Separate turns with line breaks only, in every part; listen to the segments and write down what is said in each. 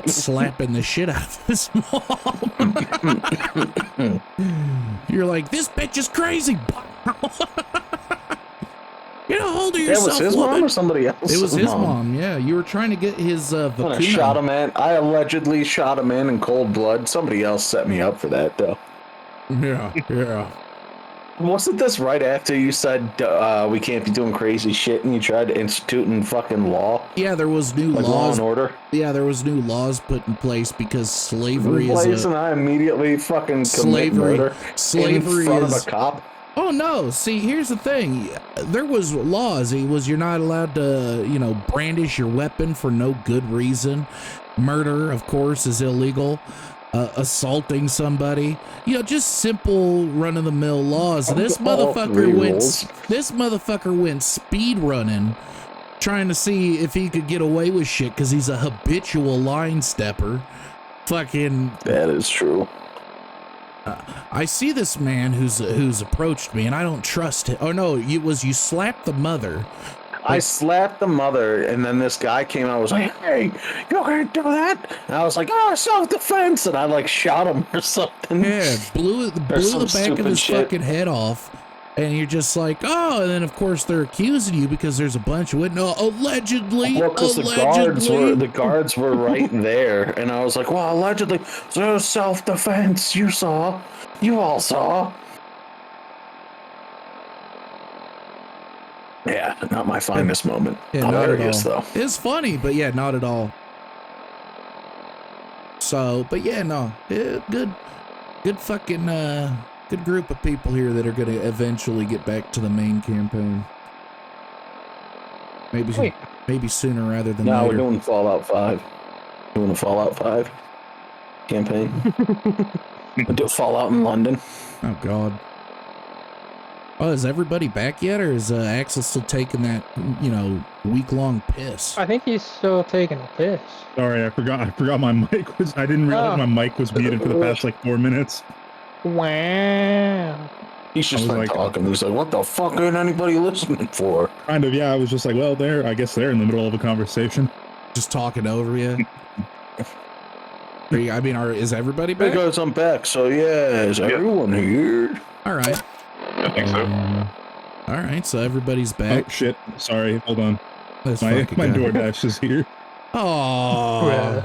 slapping the shit out of his mom. You're like, this bitch is crazy. Get a hold of yourself,
That was his
woman.
mom or somebody else?
It was his mom, yeah. You were trying to get his vacuna.
I allegedly shot a man in cold blood. Somebody else set me up for that, though.
Yeah.
Wasn't this right after you said we can't be doing crazy shit and you tried to institute in fucking law?
Yeah, there was new
like
laws.
Law and order?
Yeah, there was new laws put in place because slavery is
and I immediately fucking commit murder in front of a cop.
Oh no, see, here's the thing. There was laws. You're not allowed to, brandish your weapon for no good reason. Murder, of course, is illegal. Assaulting somebody, just simple run-of-the-mill laws. This motherfucker went speed running, trying to see if he could get away with shit because he's a habitual line stepper. Fucking.
That is true.
I see this man who's approached me, and I don't trust him. Oh no, you slapped the mother.
I slapped the mother, and then this guy came out and was like, hey, you can't do that. And I was like, oh, self-defense. And I, shot him or something.
Yeah, blew the back of his fucking head off. And you're just like, oh, and then, of course, they're accusing you because there's a bunch of allegedly.
Well, because the guards were right there. And I was like, well, allegedly. So self-defense, you all saw. Yeah, not my finest moment.
Yeah, hilarious, though. It's funny, but yeah, not at all. So, but yeah, no, good fucking, good group of people here that are going to eventually get back to the main campaign. Maybe sooner rather than later.
No, we're doing Fallout 5. Doing a Fallout 5 campaign. We'll do Fallout in London.
Oh, God. Oh, is everybody back yet, or is Axel still taking that, week-long piss?
I think he's still taking a piss.
Sorry, I forgot my mic was. I didn't realize my mic was muted for the past 4 minutes.
Wow.
He's just talking. He's like, "What the fuck ain't anybody listening for?"
Kind of, yeah. I was just like, "Well, I guess they're in the middle of a conversation,
just talking over you." Is everybody back?
Hey guys, I'm back. So yeah, is everyone here?
All right.
I think so.
All right, so everybody's back.
Oh shit! Sorry, hold on. My
DoorDash
DoorDash is here.
Oh.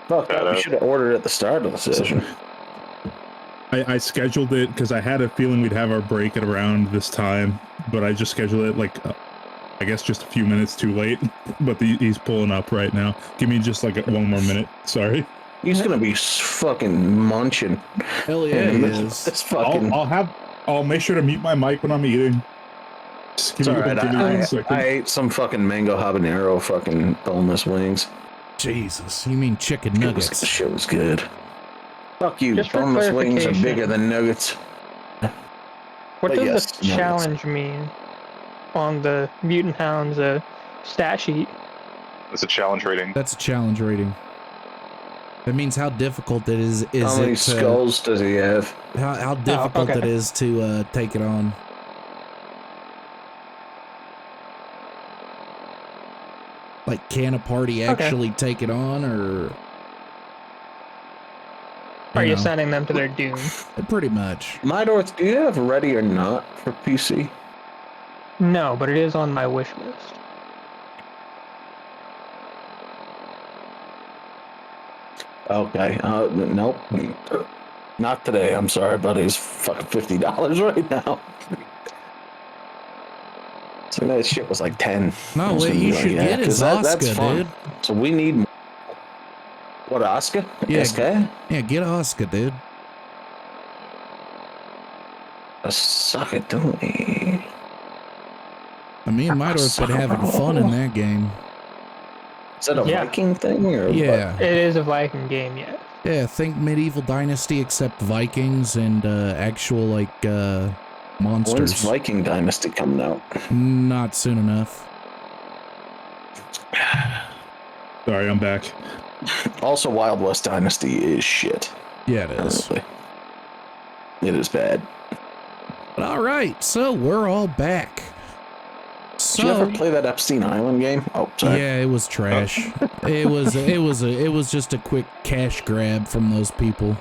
Fuck! We should have ordered at the start of the session.
I scheduled it because I had a feeling we'd have our break at around this time, but I just scheduled it I guess just a few minutes too late. But he's pulling up right now. Give me just one more minute. Sorry.
He's gonna be fucking munching.
Hell yeah, he is.
This fucking.
I'll make sure to mute my mic when I'm eating.
It's alright. I ate some fucking mango habanero fucking boneless wings.
Jesus, you mean chicken nuggets?
This shit was good. Fuck you.
Just for
boneless wings are bigger than nuggets.
What does the challenge mean on the Mutant Hounds stat sheet?
That's a challenge rating.
That's a challenge rating. That means how difficult it is.
How many skulls does he have?
How difficult it is to take it on. Like, can a party actually take it on, or?
Are you sending them to their doom?
Pretty much.
Midorth, do you have Ready or Not for PC?
No, but it is on my wish list.
Okay. Nope. Not today. I'm sorry, buddy. It's fucking $50 right now. So that shit was like 10.
No, what you should get is Oscar, dude.
So we need more. What, Oscar?
Yeah,
SK?
Yeah, get Oscar, dude.
Suck it, don't we?
Me and Midorth been having fun in that game.
Is that a Viking thing? Or
yeah.
What? It is a Viking game, yeah.
Yeah, think medieval dynasty except Vikings and actual, monsters.
When's Viking Dynasty coming out?
Not soon enough.
Sorry, I'm back.
Also, Wild West Dynasty is shit.
Yeah, it is.
Honestly. It is bad.
But all right, so we're all back.
Did you ever play that Epstein Island game? Oh, sorry.
Yeah, it was trash. It was just a quick cash grab from those people.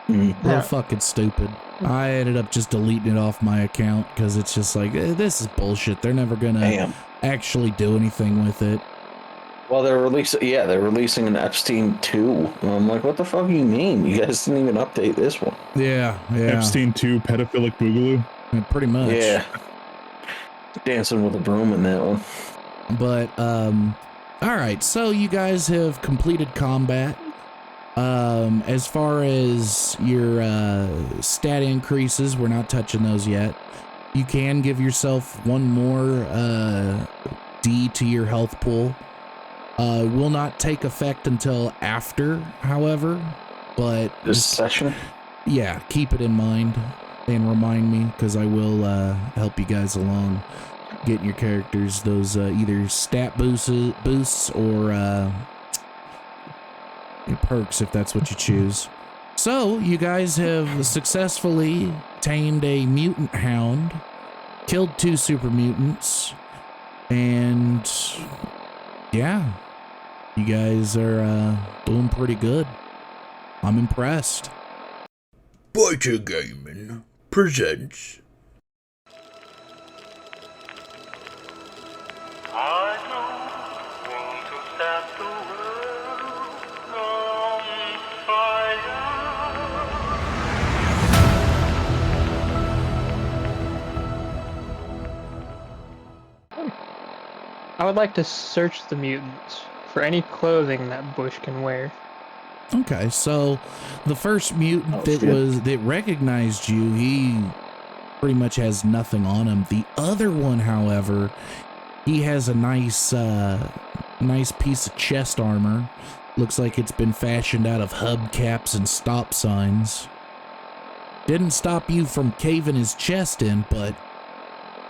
Real fucking stupid. I ended up just deleting it off my account because it's just like, this is bullshit. They're never gonna actually do anything with it.
Well, they're releasing an Epstein 2. And I'm like, what the fuck do you mean? You guys didn't even update this one.
Yeah.
Epstein 2 pedophilic boogaloo.
Pretty much.
Yeah. Dancing with a broom in that one.
But, all right. So you guys have completed combat. As far as your stat increases, we're not touching those yet. You can give yourself one more D to your health pool. Will not take effect until after, however, but
this session.
Yeah, keep it in mind and remind me, because I will help you guys along getting your characters those either stat boosts or perks, if that's what you choose. So you guys have successfully tamed a mutant hound, killed 2 super mutants, and yeah, you guys are doing pretty good. I'm impressed.
B.A.T.R Gaming presents
I don't want to set the world on fire.
I would like to search the mutants for any clothing that Bush can wear.
Okay, so the first mutant that recognized you, he pretty much has nothing on him. The other one, however, he has a nice piece of chest armor. Looks like it's been fashioned out of hubcaps and stop signs. Didn't stop you from caving his chest in, but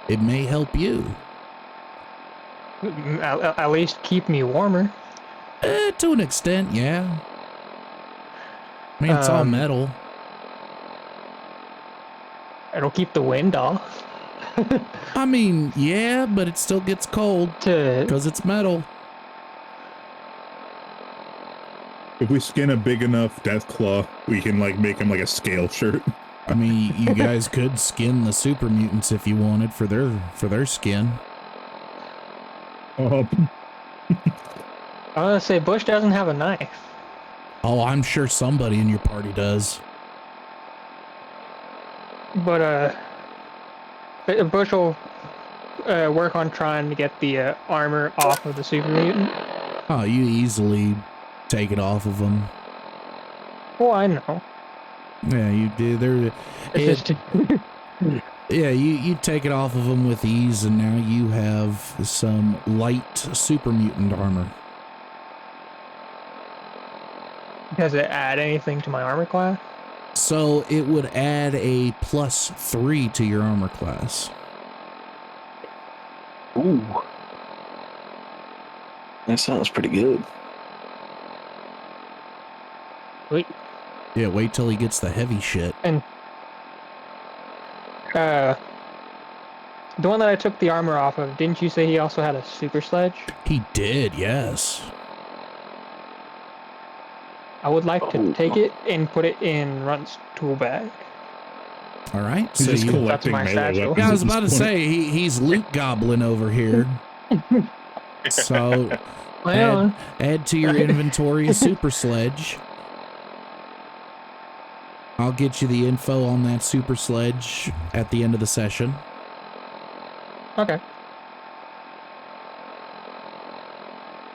it may help you.
At least keep me warmer.
To an extent, yeah. I mean, it's all metal.
It'll keep the wind off.
I mean, yeah, but it still gets cold because it's metal.
If we skin a big enough Deathclaw, we can like make him like a scale shirt.
I mean, you guys could skin the super mutants if you wanted for their skin.
I was gonna say Bush doesn't have a knife.
Oh, I'm sure somebody in your party does.
But Bush will work on trying to get the armor off of the super mutant.
Oh, you easily take it off of them.
Oh, I know.
Yeah, you do. Yeah, you take it off of them with ease, and now you have some light super mutant armor.
Does it add anything to my armor class?
So it would add a +3 to your armor class.
Ooh. That sounds pretty good.
Wait.
Yeah, wait till he gets the heavy shit.
And the one that I took the armor off of, didn't you say he also had a super sledge?
He did, yes.
I would like to take it and put it in Runt's tool bag.
All right.
He's just collecting
my
melee
satchel.
weapons.
Yeah, I was
at this
about to
point.
say he's loot goblin over here. So add to your inventory a super sledge. I'll get you the info on that super sledge at the end of the session.
Okay.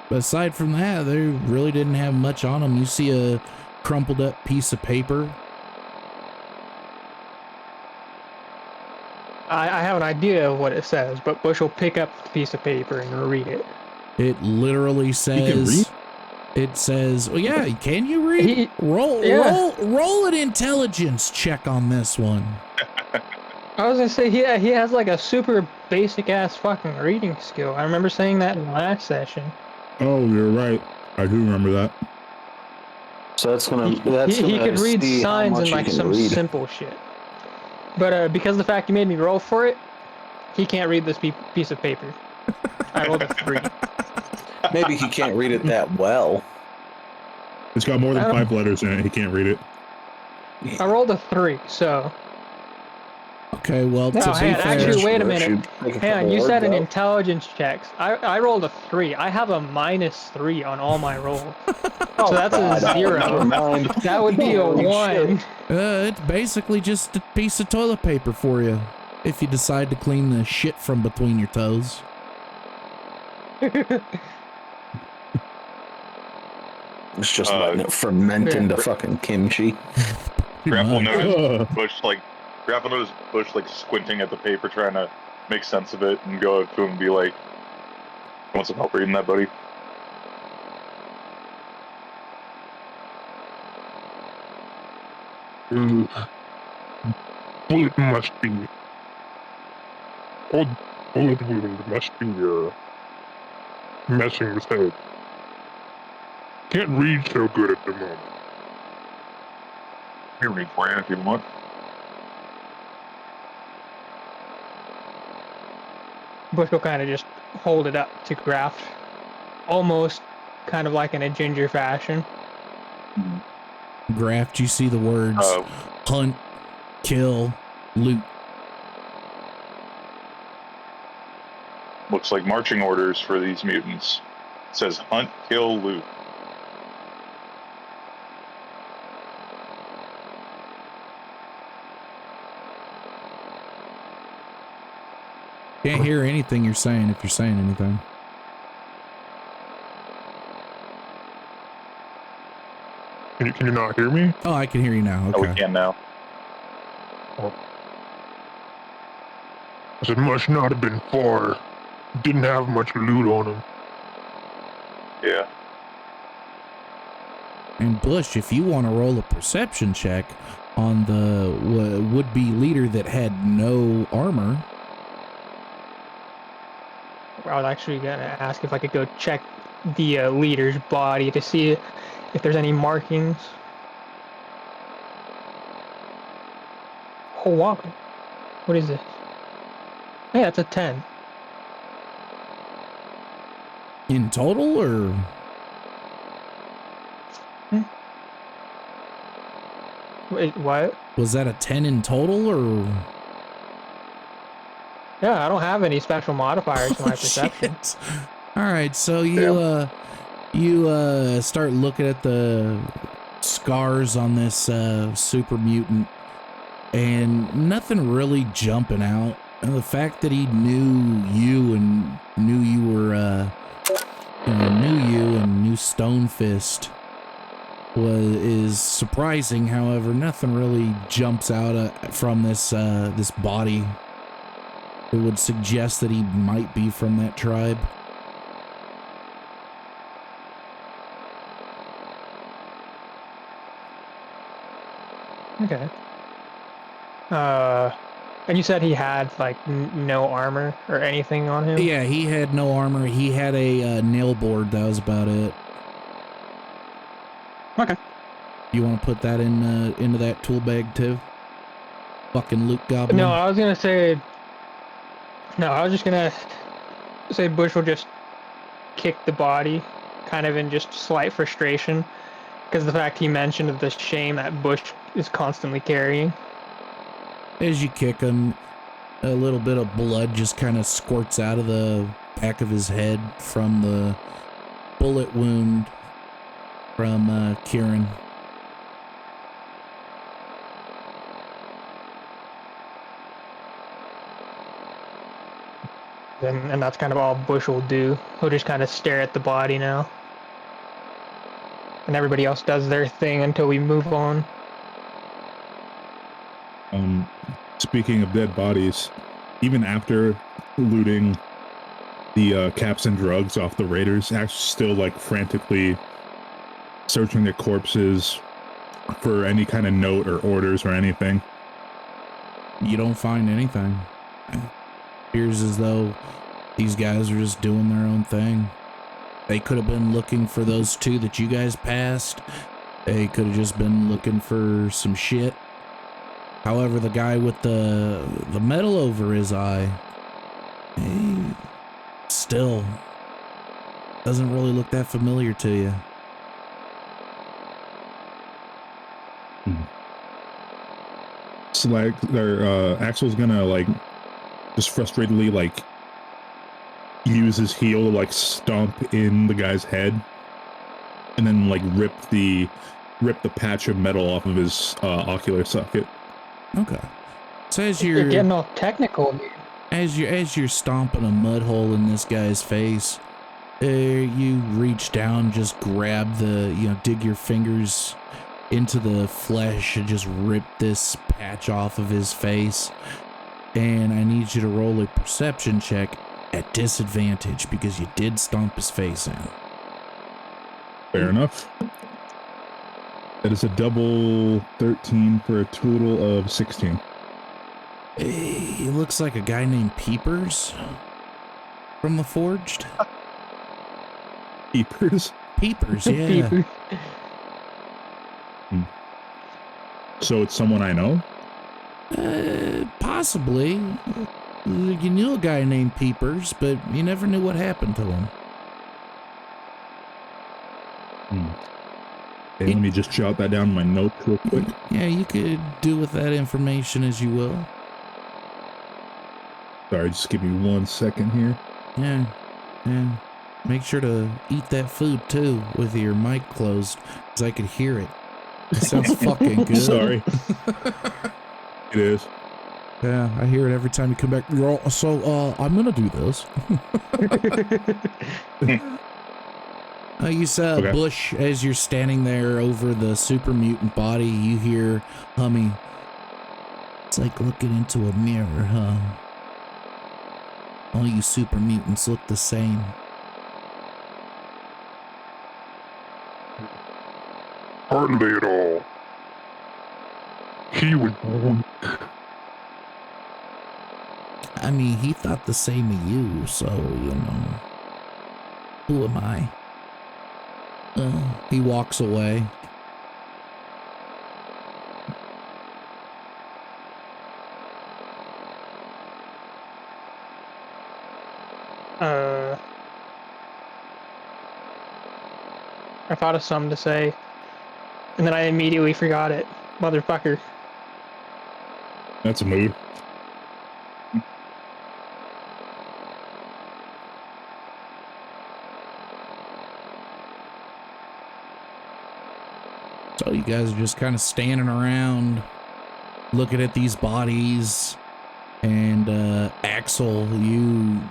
But aside from that, they really didn't have much on them. You see a crumpled up piece of paper.
I have an idea of what it says, but Bush will pick up the piece of paper and read it.
It literally says, it says, well, yeah, can you read? Roll an intelligence check on this one.
I was gonna say, he has like a super basic ass fucking reading skill. I remember saying that in the last session.
Oh, you're right. I do remember that.
So that's gonna.
He could read
see how
signs
much
and
he
like
can
some
read.
simple shit. But because of the fact you made me roll for it, he can't read this piece of paper. I rolled a 3.
Maybe he can't read it that well.
It's got more than 5 letters in it. He can't read it.
I rolled a 3, so.
Okay, well,
No,
to be
hang on.
fair,
Actually, wait a minute.
Should take a
Hang on.
couple
You said
words
an
out.
intelligence checks. I rolled a 3. I have a -3 on all my rolls.
Oh,
So that's
God.
a 0.
Never mind.
That would be a
Holy
1.
shit.
it's basically just a piece of toilet paper for you if you decide to clean the shit from between your toes.
It's just letting it ferment into fucking kimchi.
Grapple
much.
noticed Bush like squinting at the paper, trying to make sense of it, and go up to him and be like, "You want some help reading that, buddy?"
Bullet must be. Bullet wound must be messing with head. Can't read so good at the moment.
I can read for you if you want.
Bush will kind of just hold it up to Graft, almost kind of like in a ginger fashion.
Graft, you see the words hunt, kill, loot.
Looks like marching orders for these mutants. It says hunt, kill, loot.
Can't hear anything you're saying if you're saying anything.
Can you not hear me?
Oh, I can hear you now. Okay.
Oh, we can now.
I said, must not have been far. Didn't have much loot on him.
Yeah.
And Bush, if you want to roll a perception check on the would-be leader that had no armor.
I was actually gonna ask if I could go check the leader's body to see if there's any markings. Oh wow! What is this? Hey, that's a 10.
In total, or?
Wait, what?
Was that a 10 in total, or?
Yeah, I don't have any special modifiers to my perception.
Shit. All right, so you start looking at the scars on this super mutant, and nothing really jumping out. And the fact that he knew you and knew you were knew you and knew Stonefist is surprising. However, nothing really jumps out from this this body. It would suggest that he might be from that tribe.
Okay. And you said he had like no armor or anything on him?
Yeah, he had no armor. He had a nail board. That was about it.
Okay.
You want to put that in into that tool bag too? Fucking Luke Goblin.
No, I was gonna say. No, I was just gonna say Bush will just kick the body, kind of in just slight frustration, because the fact he mentioned of the shame that Bush is constantly carrying.
As you kick him, a little bit of blood just kind of squirts out of the back of his head from the bullet wound from Kieran.
And that's kind of all Bush will do. He'll just kind of stare at the body now. And everybody else does their thing until we move on.
Speaking of dead bodies, even after looting the caps and drugs off the raiders, actually still like frantically searching their corpses for any kind of note or orders or anything.
You don't find anything. It appears as though these guys are just doing their own thing. They could have been looking for those two that you guys passed. They could have just been looking for some shit. However, the guy with the metal over his eye, Still, doesn't really look that familiar to you.
Axel's gonna like just frustratedly like use his heel to like stomp in the guy's head, and then like rip the patch of metal off of his ocular socket.
Okay. So as
You're
you're
getting all technical here.
as you're stomping a mud hole in this guy's face, you reach down, just grab dig your fingers into the flesh and just rip this patch off of his face. And I need you to roll a perception check at disadvantage because you did stomp his face in.
Fair enough. That is a double 13 for a total of 16.
He looks like a guy named Peepers from the Forged.
Peepers?
Peepers, yeah.
Peepers.
So it's someone I know?
Possibly. You knew a guy named Peepers, but you never knew what happened to him.
Hey, let me just jot that down in my notes real quick.
Yeah, you could do with that information as you will.
Sorry, just give me 1 second here.
Yeah. Make sure to eat that food too with your mic closed, because I could hear it. It sounds fucking good.
Sorry. It is.
Yeah, I hear it every time you come back. So, I'm gonna do this. You saw
Okay.
Bush, as you're standing there over the super mutant body, you hear humming. It's like looking into a mirror, huh? All you super mutants look the same.
Hardly at all. He was weak.
I mean, he thought the same of you, so, who am I? He walks away.
I thought of something to say, and then I immediately forgot it. Motherfucker.
That's a mood.
So you guys are just kind of standing around, looking at these bodies, and Axel, you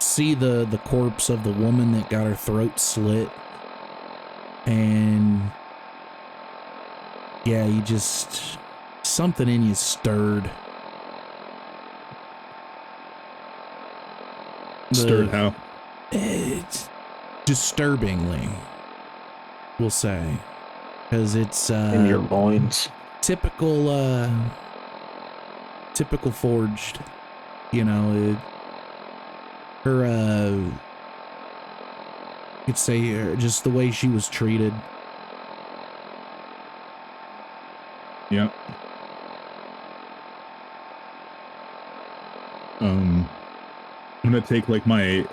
see the corpse of the woman that got her throat slit, and yeah, you just, something in you stirred.
Stirred how?
It's disturbingly, we'll say, because it's
In your loins.
typical Forged, her you'd say just the way she was treated.
Yeah. I'm gonna take like my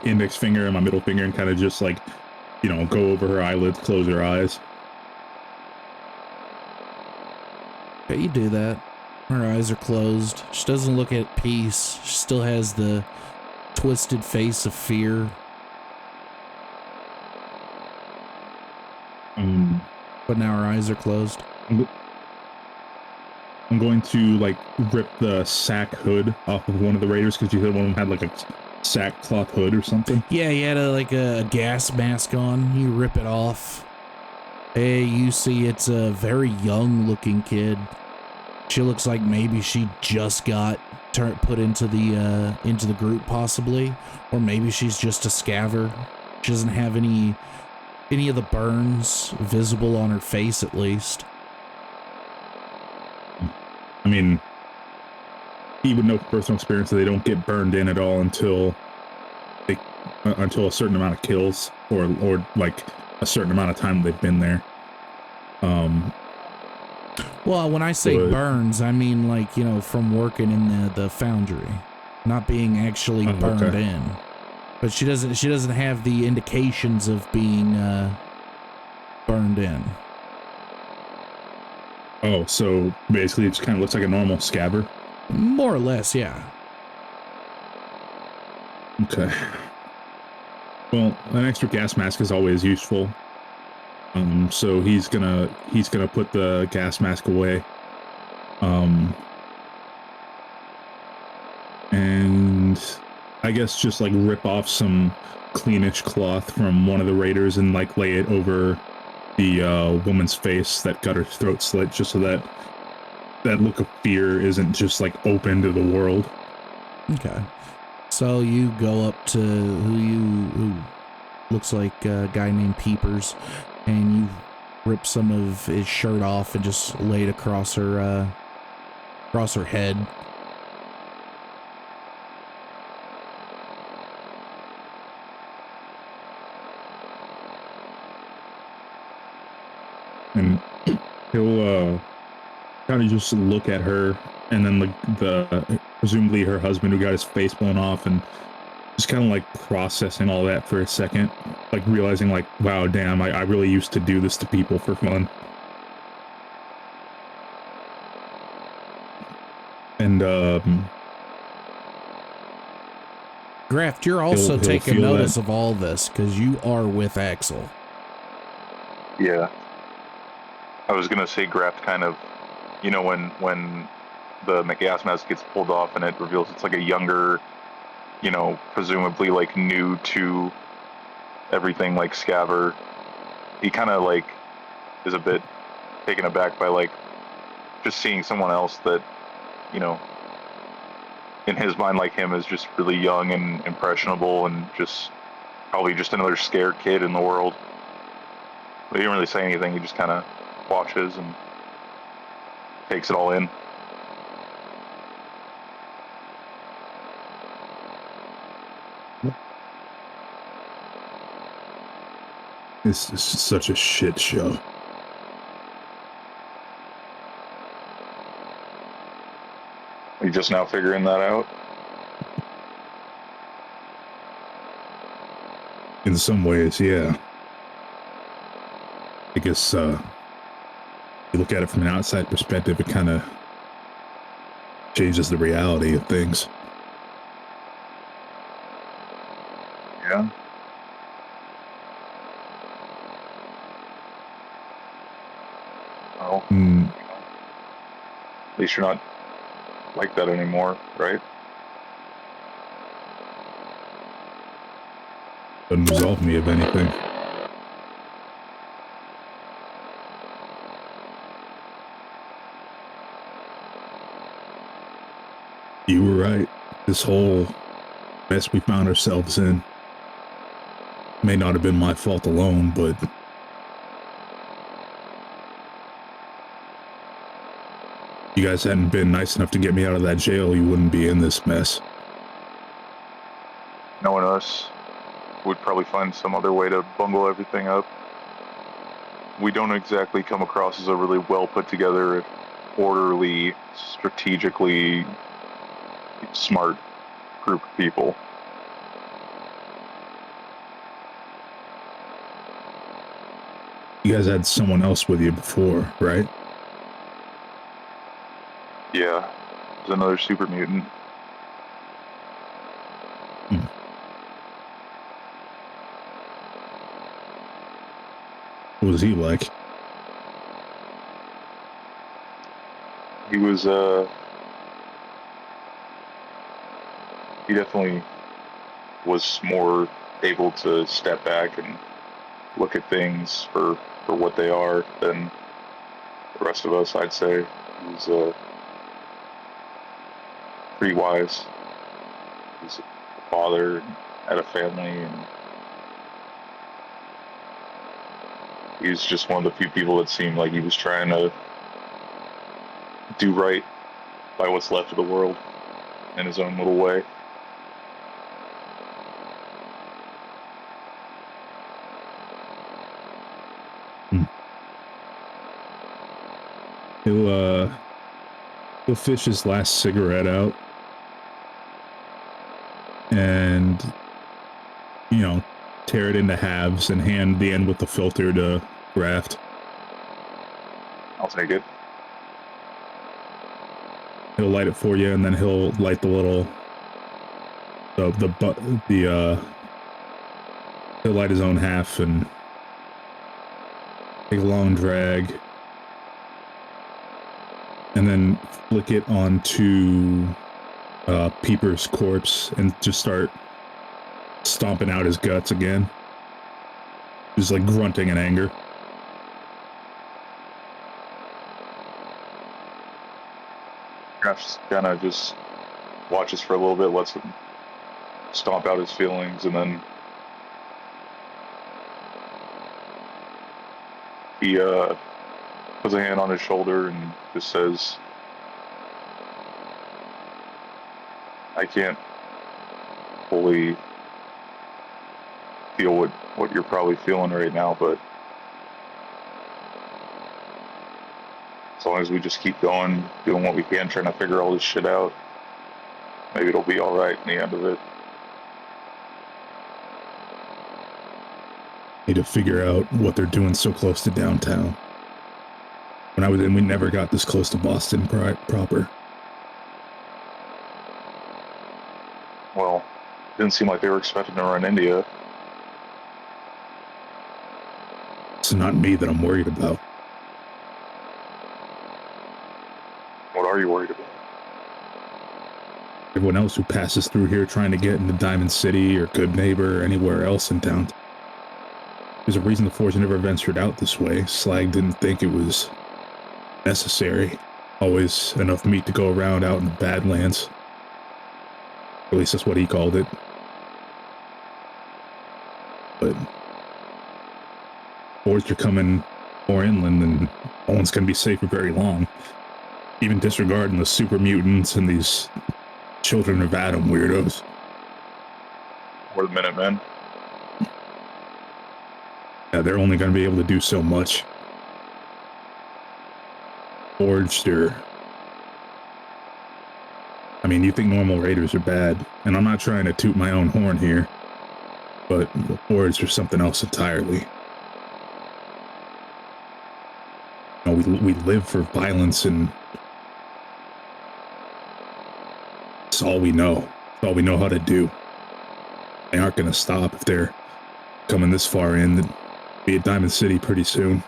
index finger and my middle finger and kind of just like, go over her eyelids, close her eyes.
Okay, you do that. Her eyes are closed. She doesn't look at peace. She still has the twisted face of fear. But now her eyes are closed.
I'm going to like rip the sack hood off of one of the raiders because you said one of them had like a sackcloth hood or something.
Yeah, he had a gas mask on. You rip it off. Hey, you see it's a very young looking kid. She looks like maybe she just got put into the group possibly, or maybe she's just a scaver. She doesn't have any of the burns visible on her face, at least.
I mean, he would know from personal experience that they don't get burned in at all until a certain amount of kills or like a certain amount of time they've been there.
Well, when I say burns, I mean like, from working in the foundry. not being actually
Oh,
burned
okay.
in. But she doesn't have the indications of being burned in.
Oh, so basically it just kind of looks like a normal scabbard?
More or less, yeah.
Okay. Well, an extra gas mask is always useful. So he's gonna put the gas mask away. And I guess just like rip off some cleanish cloth from one of the raiders and like lay it over the woman's face that got her throat slit, just so that that look of fear isn't just like open to the world.
Okay. So you go up to who looks like a guy named Peepers, and you rip some of his shirt off and just lay it across her head.
And he'll kind of just look at her, and then the presumably her husband who got his face blown off, and just kind of like processing all that for a second, like realizing like, wow, damn, I really used to do this to people for fun. And
Graft, you're also
he'll
taking
feel
notice
that.
of all this because you are with Axel.
Yeah. I was gonna say Graft kind of, you know, when the gas mask gets pulled off and it reveals it's like a younger, you know, presumably like new to everything like Scaver. He kind of like is a bit taken aback by like just seeing someone else that, you know, in his mind like him is just really young and impressionable and just probably just another scared kid in the world. But he didn't really say anything. He just kind of watches and takes it all in.
This is such a shit show.
Are you just now figuring that out?
In some ways, yeah. I guess you look at it from an outside perspective, it kind of changes the reality of things.
Yeah. Well, at least you're not like that anymore, right?
Doesn't absolve me of anything. You were right. This whole mess we found ourselves in may not have been my fault alone, but you guys hadn't been nice enough to get me out of that jail, you wouldn't be in this mess.
Knowing us, would probably find some other way to bungle everything up. We don't exactly come across as a really well put together, orderly, strategically smart group of people.
You guys had someone else with you before, right?
Yeah, there's another super mutant.
What was he like?
He was he definitely was more able to step back and look at things for what they are than the rest of us, I'd say. He was pretty wise. He's a father and had a family, and he was just one of the few people that seemed like he was trying to do right by what's left of the world in his own little way.
He'll fish his last cigarette out and, tear it into halves and hand the end with the filter to Graft.
I'll take it.
He'll light it for you, and then he'll light the little, he'll light his own half and take a long drag, and then flick it onto Peeper's corpse and just start stomping out his guts again. Just like grunting in anger.
Graft kind of just watches for a little bit, lets him stomp out his feelings, and then he puts a hand on his shoulder and just says, I can't fully feel what you're probably feeling right now, but as long as we just keep going, doing what we can, trying to figure all this shit out, maybe it'll be alright in the end of it.
Need to figure out what they're doing so close to downtown. When I was in, we never got this close to Boston proper.
Well, didn't seem like they were expecting to run into you.
It's not me that I'm worried about.
What are you worried about?
Everyone else who passes through here trying to get into Diamond City or Good Neighbor or anywhere else in town. There's a reason the Force never ventured out this way. Slag didn't think it was necessary. Always enough meat to go around out in the Badlands. At least that's what he called it. But Fords are coming more inland, and no one's going to be safe for very long. Even disregarding the super mutants and these Children of Adam weirdos.
Or the Minutemen.
Yeah, they're only going to be able to do so much. Forged or... I mean, you think normal raiders are bad, and I'm not trying to toot my own horn here, but the Forged are something else entirely. We live for violence, and it's all we know. It's all we know how to do. They aren't going to stop if they're coming this far in. They'll be at Diamond City pretty soon.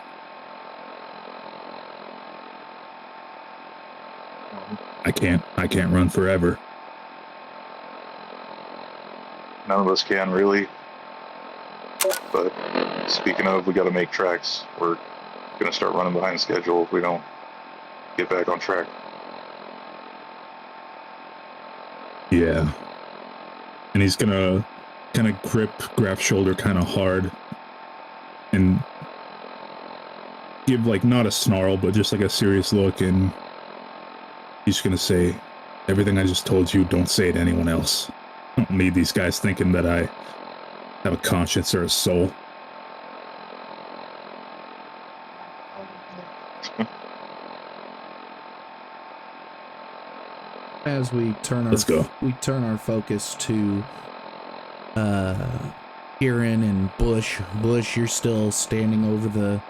I can't run forever.
None of us can, really. But speaking of, we gotta make tracks. We're gonna start running behind schedule if we don't get back on track.
Yeah. And he's gonna kind of grip Graf's shoulder kind of hard and give, like, not a snarl, but just like a serious look, and he's gonna say, everything I just told you, don't say it to anyone else. I don't need these guys thinking that I have a conscience or a soul.
As we turn
Let's go.
we turn our focus to Kieran and Bush. Bush, you're still standing over the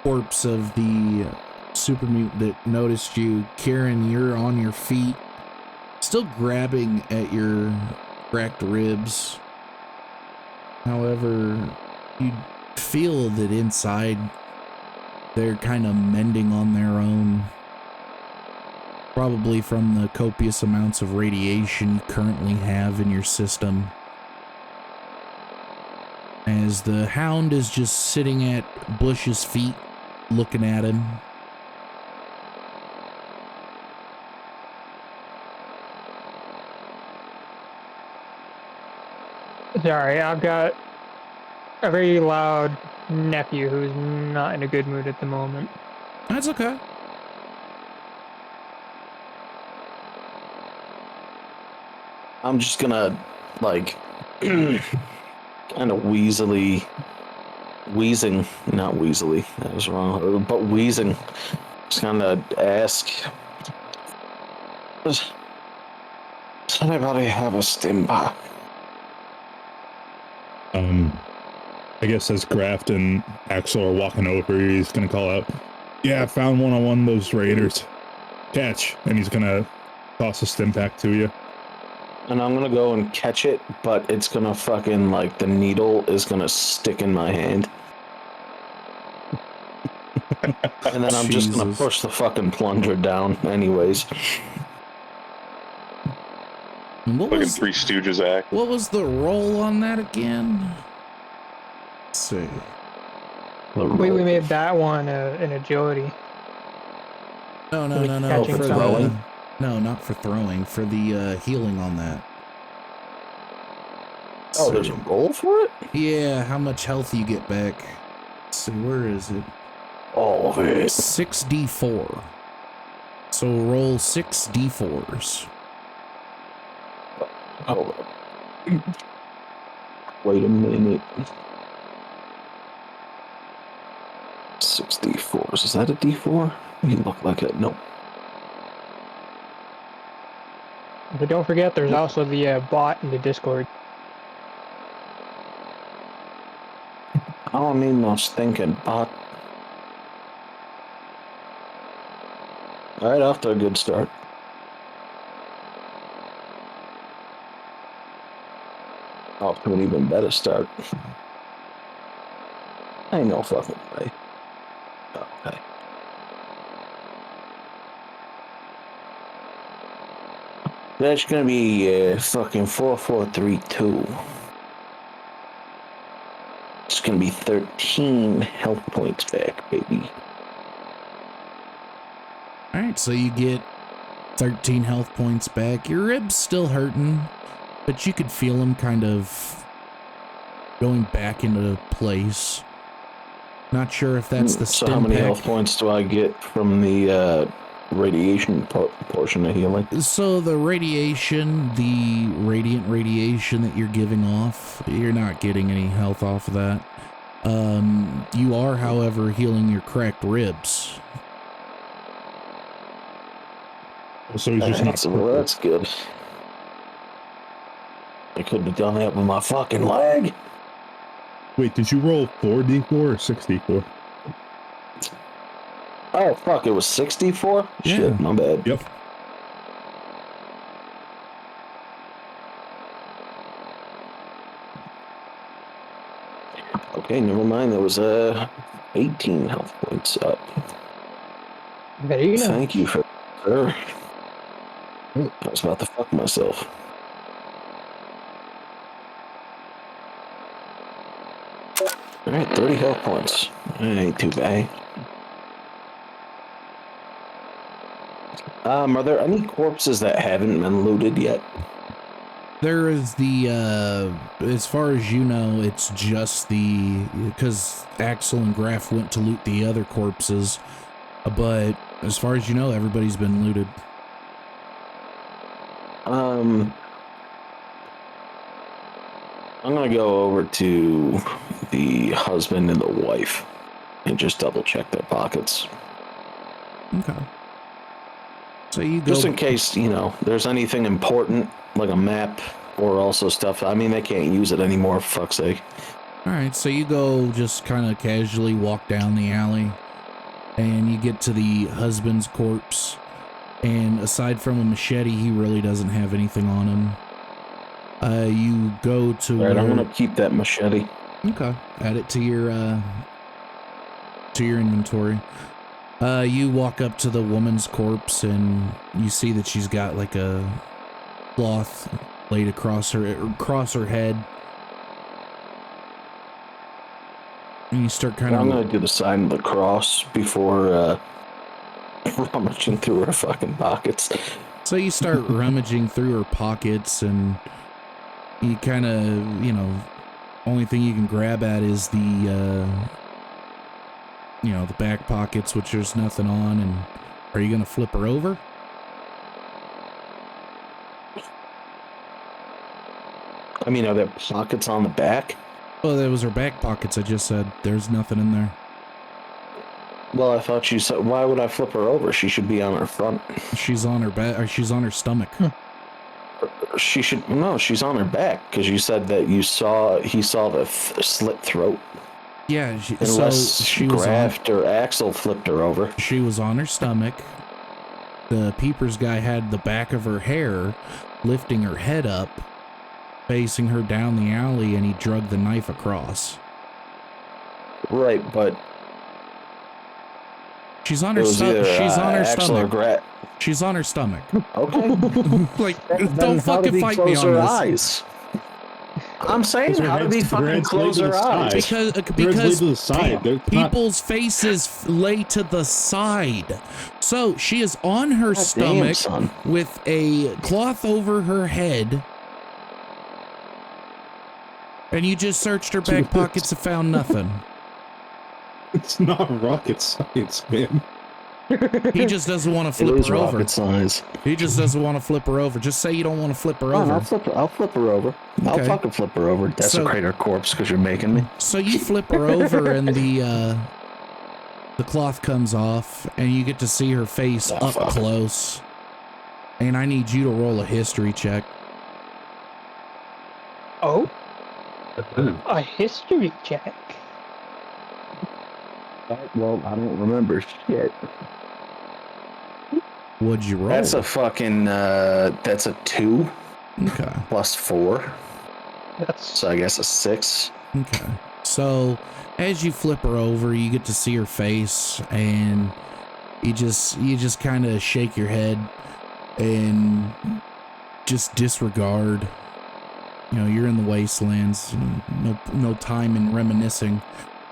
corpse of the super mutant that noticed you. Kieran, you're on your feet, still grabbing at your cracked ribs. However, you feel that inside they're kind of mending on their own. Probably from the copious amounts of radiation you currently have in your system. As the Hound is just sitting at Bush's feet, looking at him.
Sorry, I've got a very loud nephew who's not in a good mood at the moment.
That's okay.
I'm just gonna, like, kind of wheezing, not wheezily, that was wrong, but wheezing. Just kind of ask, does anybody have a stim pack?
I guess as Graft and Axel are walking over, he's gonna call out, "Yeah, I found one on one of those raiders. Catch!" And he's gonna toss a stim pack to you.
And I'm gonna go and catch it, but it's gonna fucking, like, the needle is gonna stick in my hand. And then I'm just gonna
Jesus.
push the fucking plunger down anyways.
And what
Fucking
was
Three Stooges act.
what was the roll on that again? Let's see.
We made that one an agility.
No,
Catching
for
something.
no, not for throwing. For the healing on that.
Oh, there's a roll for it?
Yeah, how much health you get back? Let's see, where is it?
All of it.
6d4. So roll 6d4s.
Hold up. Wait a minute. 6 D4s. Is that a D4? You look like it. Nope.
But don't forget, there's also the bot in the Discord.
I don't need no stinking bot. Alright, off to a good start. Off to an even better start. Ain't no fucking way. Okay. That's gonna be fucking 4432. It's gonna be 13 health points back, baby.
All right, so you get 13 health points back. Your ribs still hurting, but you could feel them kind of going back into place. Not sure if that's the
So
stim
how many
pack.
health points do I get from the radiation portion of healing?
So the radiation, the radiant radiation that you're giving off, you're not getting any health off of that. You are, however, healing your cracked ribs.
So he's just not.
Well, that's good. I couldn't have done that with my fucking leg.
Wait, did you roll 4d4 or 6d4?
Oh fuck! It was 64.
Yeah.
Shit, my bad.
Yep.
Okay, never mind. There was 18 health points up.
There you go.
Thank you for sir. I was about to fuck myself. All right, 30 health points. Ain't too bad. Are there any corpses that haven't been looted yet?
There is the, as far as you know, it's just because Axel and Graf went to loot the other corpses, but as far as you know, everybody's been looted.
I'm gonna go over to the husband and the wife and just double check their pockets.
Okay. So you go.
Just in case, there's anything important, like a map or also stuff. I mean, they can't use it anymore, for fuck's sake.
All right, so you go just kind of casually walk down the alley and you get to the husband's corpse. And aside from a machete, he really doesn't have anything on him. You go to.
All right, I'm gonna keep that machete.
Okay, add it to your inventory. You walk up to the woman's corpse and you see that she's got like a cloth laid across her head. And you start kind of.
I'm gonna do the sign of the cross before rummaging through her fucking pockets.
So you start rummaging through her pockets and you kind of, only thing you can grab at is the back pockets, which there's nothing on. And are you going to flip her over?
I mean, are there pockets on the back?
Oh, that was her back pockets. I just said there's nothing in there.
Well, I thought you said, why would I flip her over? She should be on her front.
She's on her back, or she's on her stomach.
She should no. She's on her back because you said that he saw the slit throat.
Yeah,
Unless
so she was
Graft or Axel flipped her over.
She was on her stomach. The peepers guy had the back of her hair, lifting her head up, facing her down the alley, and he drug the knife across.
Right, but
she's on her stomach. She's on her stomach. She's on her stomach.
Okay.
Like, don't fucking fight me on this.
Eyes? I'm saying, how did he fucking close her eyes?
Because people's faces lay to the side. So she is on her stomach with a cloth over her head. And you just searched her back pockets and found nothing.
It's not rocket science, man.
He just doesn't want to flip her over.
Science.
He just doesn't want to flip her over. Just say you don't want to flip her over.
I'll flip her over. Okay. I'll fucking flip her over. Desecrate her corpse because you're making me.
So you flip her over and the cloth comes off and you get to see her face up close. And I need you to roll a history check.
Oh? A history check?
Well, I don't remember shit.
What'd you roll?
That's a fucking, that's a 2.
Okay.
Plus 4.
That's...
So I guess a 6.
Okay. So as you flip her over, you get to see her face and you just kind of shake your head and just disregard. You know, you're in the wastelands, no time in reminiscing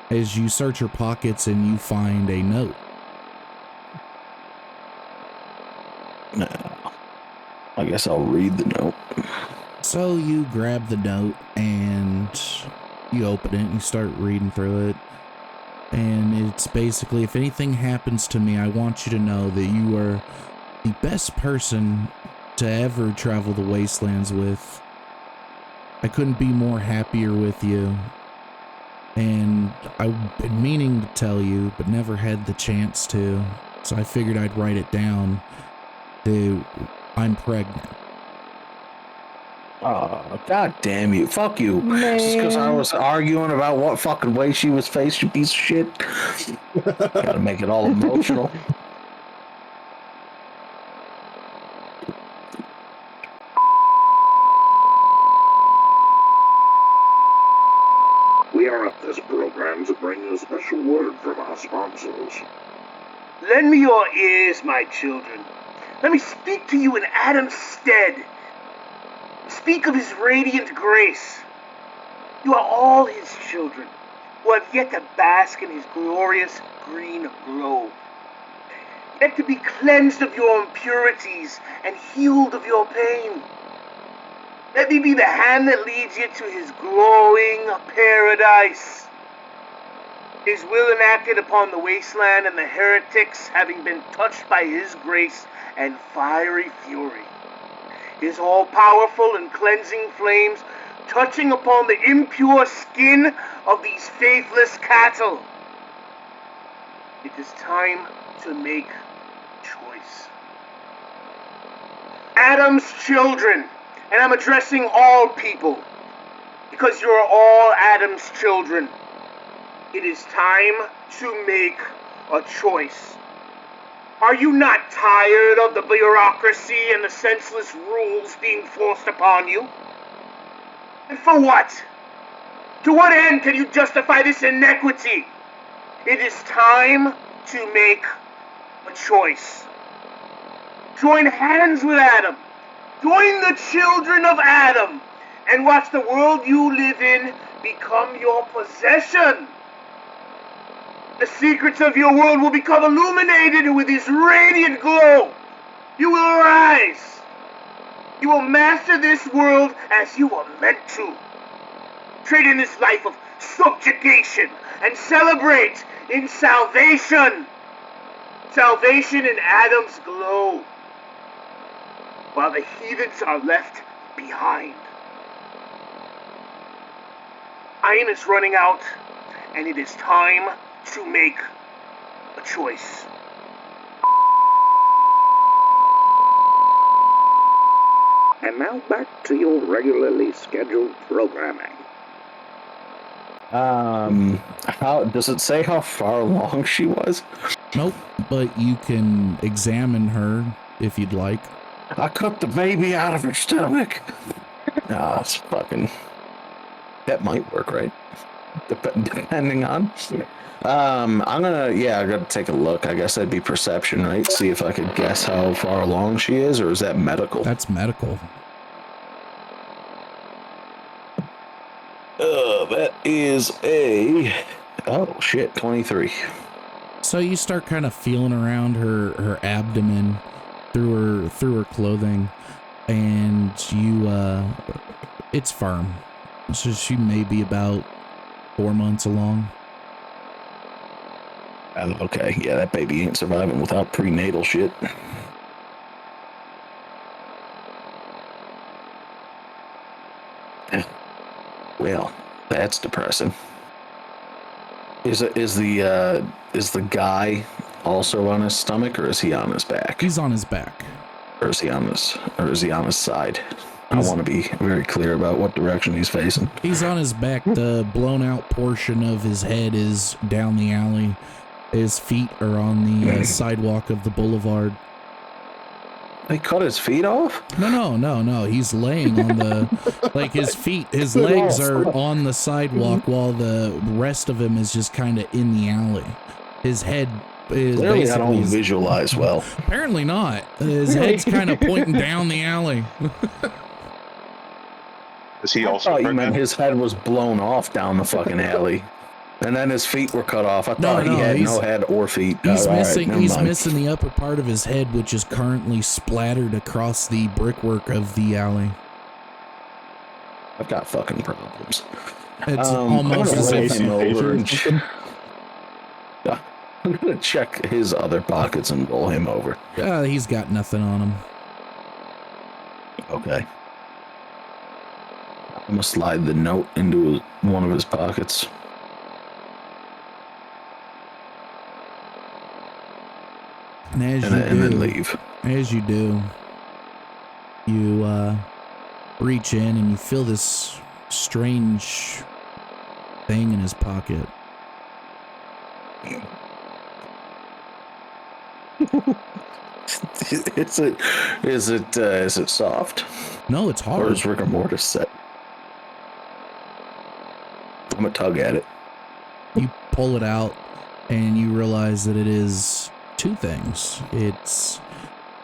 as you search her pockets and you find a note.
I guess I'll read the note.
So you grab the note and you open it and you start reading through it. And it's basically, if anything happens to me, I want you to know that you are the best person to ever travel the wastelands with. I couldn't be more happier with you. And I've been meaning to tell you, but never had the chance to. So I figured I'd write it down. Dude, I'm pregnant.
Oh, god damn you. Fuck you.
Man.
Just because I was arguing about what fucking way she was faced, you piece of shit. Gotta make it all emotional.
We interrupt this program to bring you a special word from our sponsors.
Lend me your ears, my children. Let me speak to you in Adam's stead. Speak of his radiant grace. You are all his children, who have yet to bask in his glorious green glow. Yet to be cleansed of your impurities and healed of your pain. Let me be the hand that leads you to his glowing paradise. His will enacted upon the wasteland and the heretics having been touched by his grace and fiery fury. His all-powerful and cleansing flames touching upon the impure skin of these faithless cattle. It is time to make a choice. Adam's children, and I'm addressing all people, because you're all Adam's children. It is time to make a choice. Are you not tired of the bureaucracy and the senseless rules being forced upon you? And for what? To what end can you justify this inequity? It is time to make a choice. Join hands with Adam. Join the children of Adam and watch the world you live in become your possession. The secrets of your world will become illuminated with his radiant glow. You will rise. You will master this world as you were meant to. Trade in this life of subjugation and celebrate in salvation. Salvation in Adam's glow, while the heathens are left behind. Time is running out, and it is time to make a choice.
And now back to your regularly scheduled programming.
How does it say how far along she was?
Nope, but you can examine her if you'd like.
I cut the baby out of her stomach. Nah, it's fucking. That might work, right? Depending on. I gotta take a look. I guess that'd be perception, right? See if I could guess how far along she is, or is that medical?
That's medical.
That is a 23.
So you start kind of feeling around her abdomen through her clothing, and you it's firm. So she may be about 4 months along.
Okay, yeah, that baby ain't surviving without prenatal shit. Well, that's depressing. Is the guy also on his stomach, or is he on his back?
He's on his back.
Or is he on his side? I want to be very clear about what direction he's facing.
He's on his back. The blown out portion of his head is down the alley. His feet are on the sidewalk of the boulevard.
They cut his feet off?
No. He's laying on the, like his legs are on the sidewalk while the rest of him is just kind of in the alley. His head is
clearly
basically.
I don't visualize well.
Apparently not. His head's kind of pointing down the alley.
Is he also?
I thought you meant his head was blown off down the fucking alley, and then his feet were cut off. I thought he had no head or feet.
He's missing the upper part of his head, which is currently splattered across the brickwork of the alley.
I've got fucking problems.
It's almost as if
him over and I'm gonna check his other pockets and roll him over.
He's got nothing on him.
Okay. I'm gonna slide the note into one of his pockets.
And
then leave.
As you do, you reach in and you feel this strange thing in his pocket.
Is it soft?
No, it's hard.
Or is rigor mortis set? I'm gonna tug at it.
You pull it out and you realize that it is two things. It's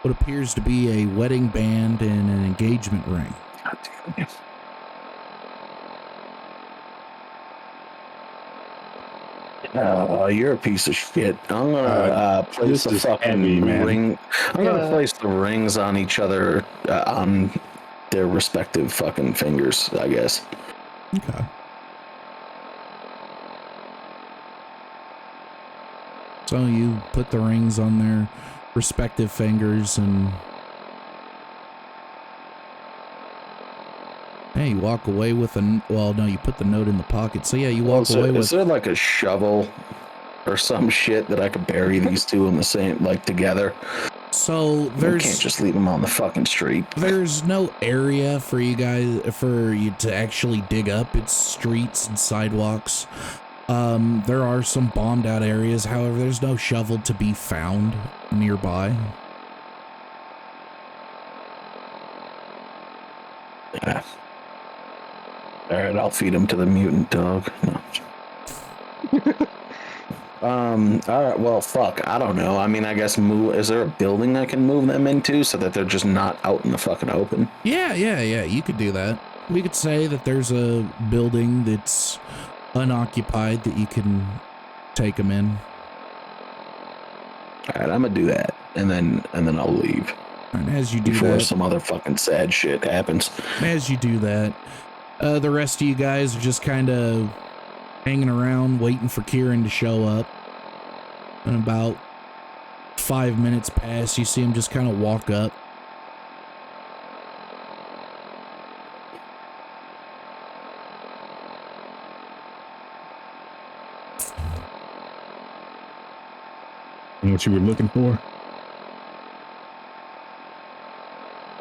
what appears to be a wedding band and an engagement ring.
God damn it. You're a piece of shit. I'm gonna place the fucking ring. I'm gonna place the rings on each other on their respective fucking fingers, I guess.
Okay. So you put the rings on their respective fingers and you walk away with you put the note in the pocket. So yeah, you walk away with.
Is there like a shovel or some shit that I could bury these two in the same, like together?
So
you can't just leave them on the fucking street.
There's no area for you to actually dig up. It's streets and sidewalks. There are some bombed out areas. However, there's no shovel to be found nearby.
Yeah. All right, I'll feed him to the mutant dog. No. All right, well, fuck, I don't know. I mean, I guess is there a building I can move them into so that they're just not out in the fucking open?
Yeah, you could do that. We could say that there's a building that's unoccupied that you can take them in.
All right, I'm gonna do that, and then I'll leave.
And as you do
before
that,
some other fucking sad shit happens.
As you do that, the rest of you guys are just kind of hanging around, waiting for Kieran to show up. And about 5 minutes pass, you see him just kind of walk up.
What you were looking for?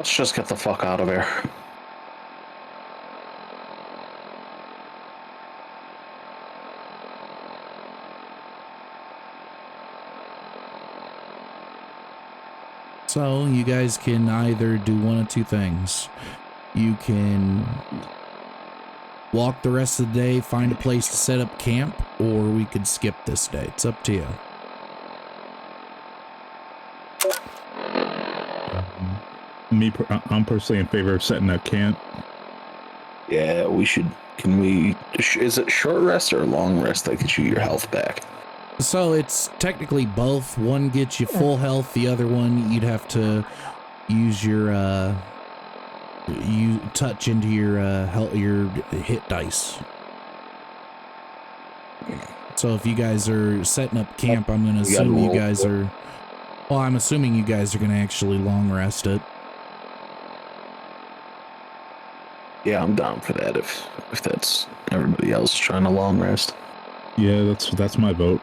Let's just get the fuck out of here.
So you guys can either do one of two things. You can walk the rest of the day, find a place to set up camp, or we could skip this day. It's up to you.
I'm personally in favor of setting up camp.
Yeah, we should. Can we? Is it short rest or long rest that gets you your health back?
So it's technically both. One gets you full health, the other one you'd have to use your you touch into your your hit dice. So if you guys are setting up camp, I'm going to assume you guys are. Well, I'm assuming you guys are going to actually long rest it.
Yeah, I'm down for that. If that's everybody else trying to long rest.
Yeah, that's my vote.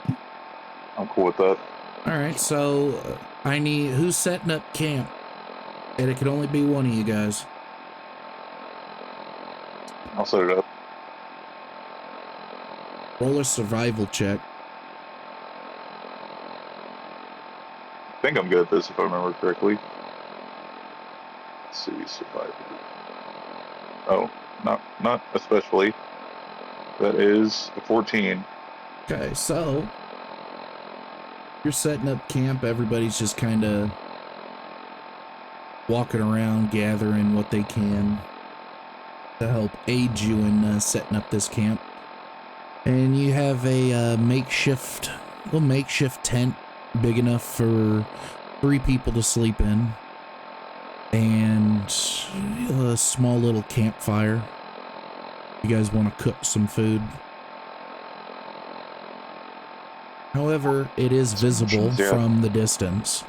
I'm cool with that.
All right, so I need who's setting up camp, and it can only be one of you guys.
I'll set it up.
Roll a survival check.
I think I'm good at this if I remember correctly. Let's see, survival. Oh, not especially. That is a 14.
Okay, so you're setting up camp. Everybody's just kind of walking around, gathering what they can to help aid you in setting up this camp. And you have a makeshift tent big enough for 3 people to sleep in, and a small little campfire. You guys want to cook some food. However, it is visible from the distance.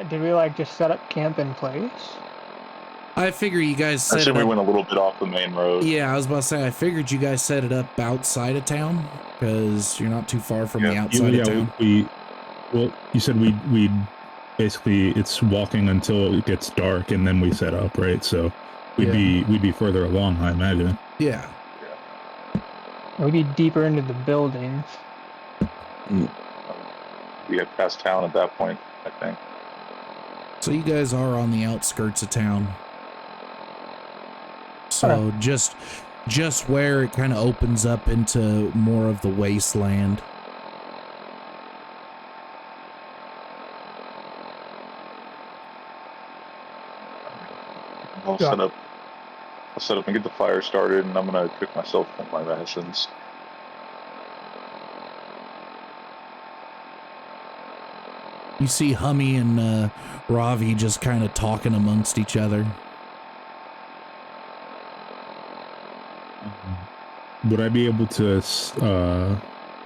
Did we like just set up camp in place?
I figure you guys set
I
it
assume we
up.
went a little bit off the main road.
Yeah, I was about to say, I figured you guys set it up outside of town because you're not too far from the outside of town.
Well, you said we basically it's walking until it gets dark and then we set up, right? So we'd be further along, I imagine.
Yeah.
We'd be deeper into the buildings.
We get past town at that point, I think.
So you guys are on the outskirts of town. So just where it kind of opens up into more of the wasteland.
I'll set up and get the fire started, and I'm gonna cook myself one of my rations.
You see Hummy and Ravi just kind of talking amongst each other.
Would I be able to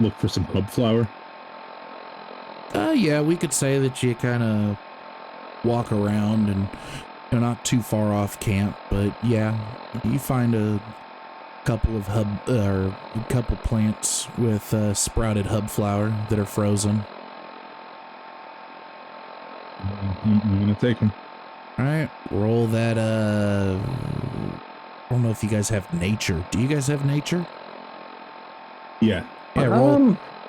look for some hub flour?
Yeah, we could say that you kind of walk around and you're not too far off camp, but yeah, you find a couple of couple plants with sprouted hub flour that are frozen.
I'm gonna take them.
All right, roll that. I don't know if you guys have nature. Do you guys have nature?
Yeah.
Yeah,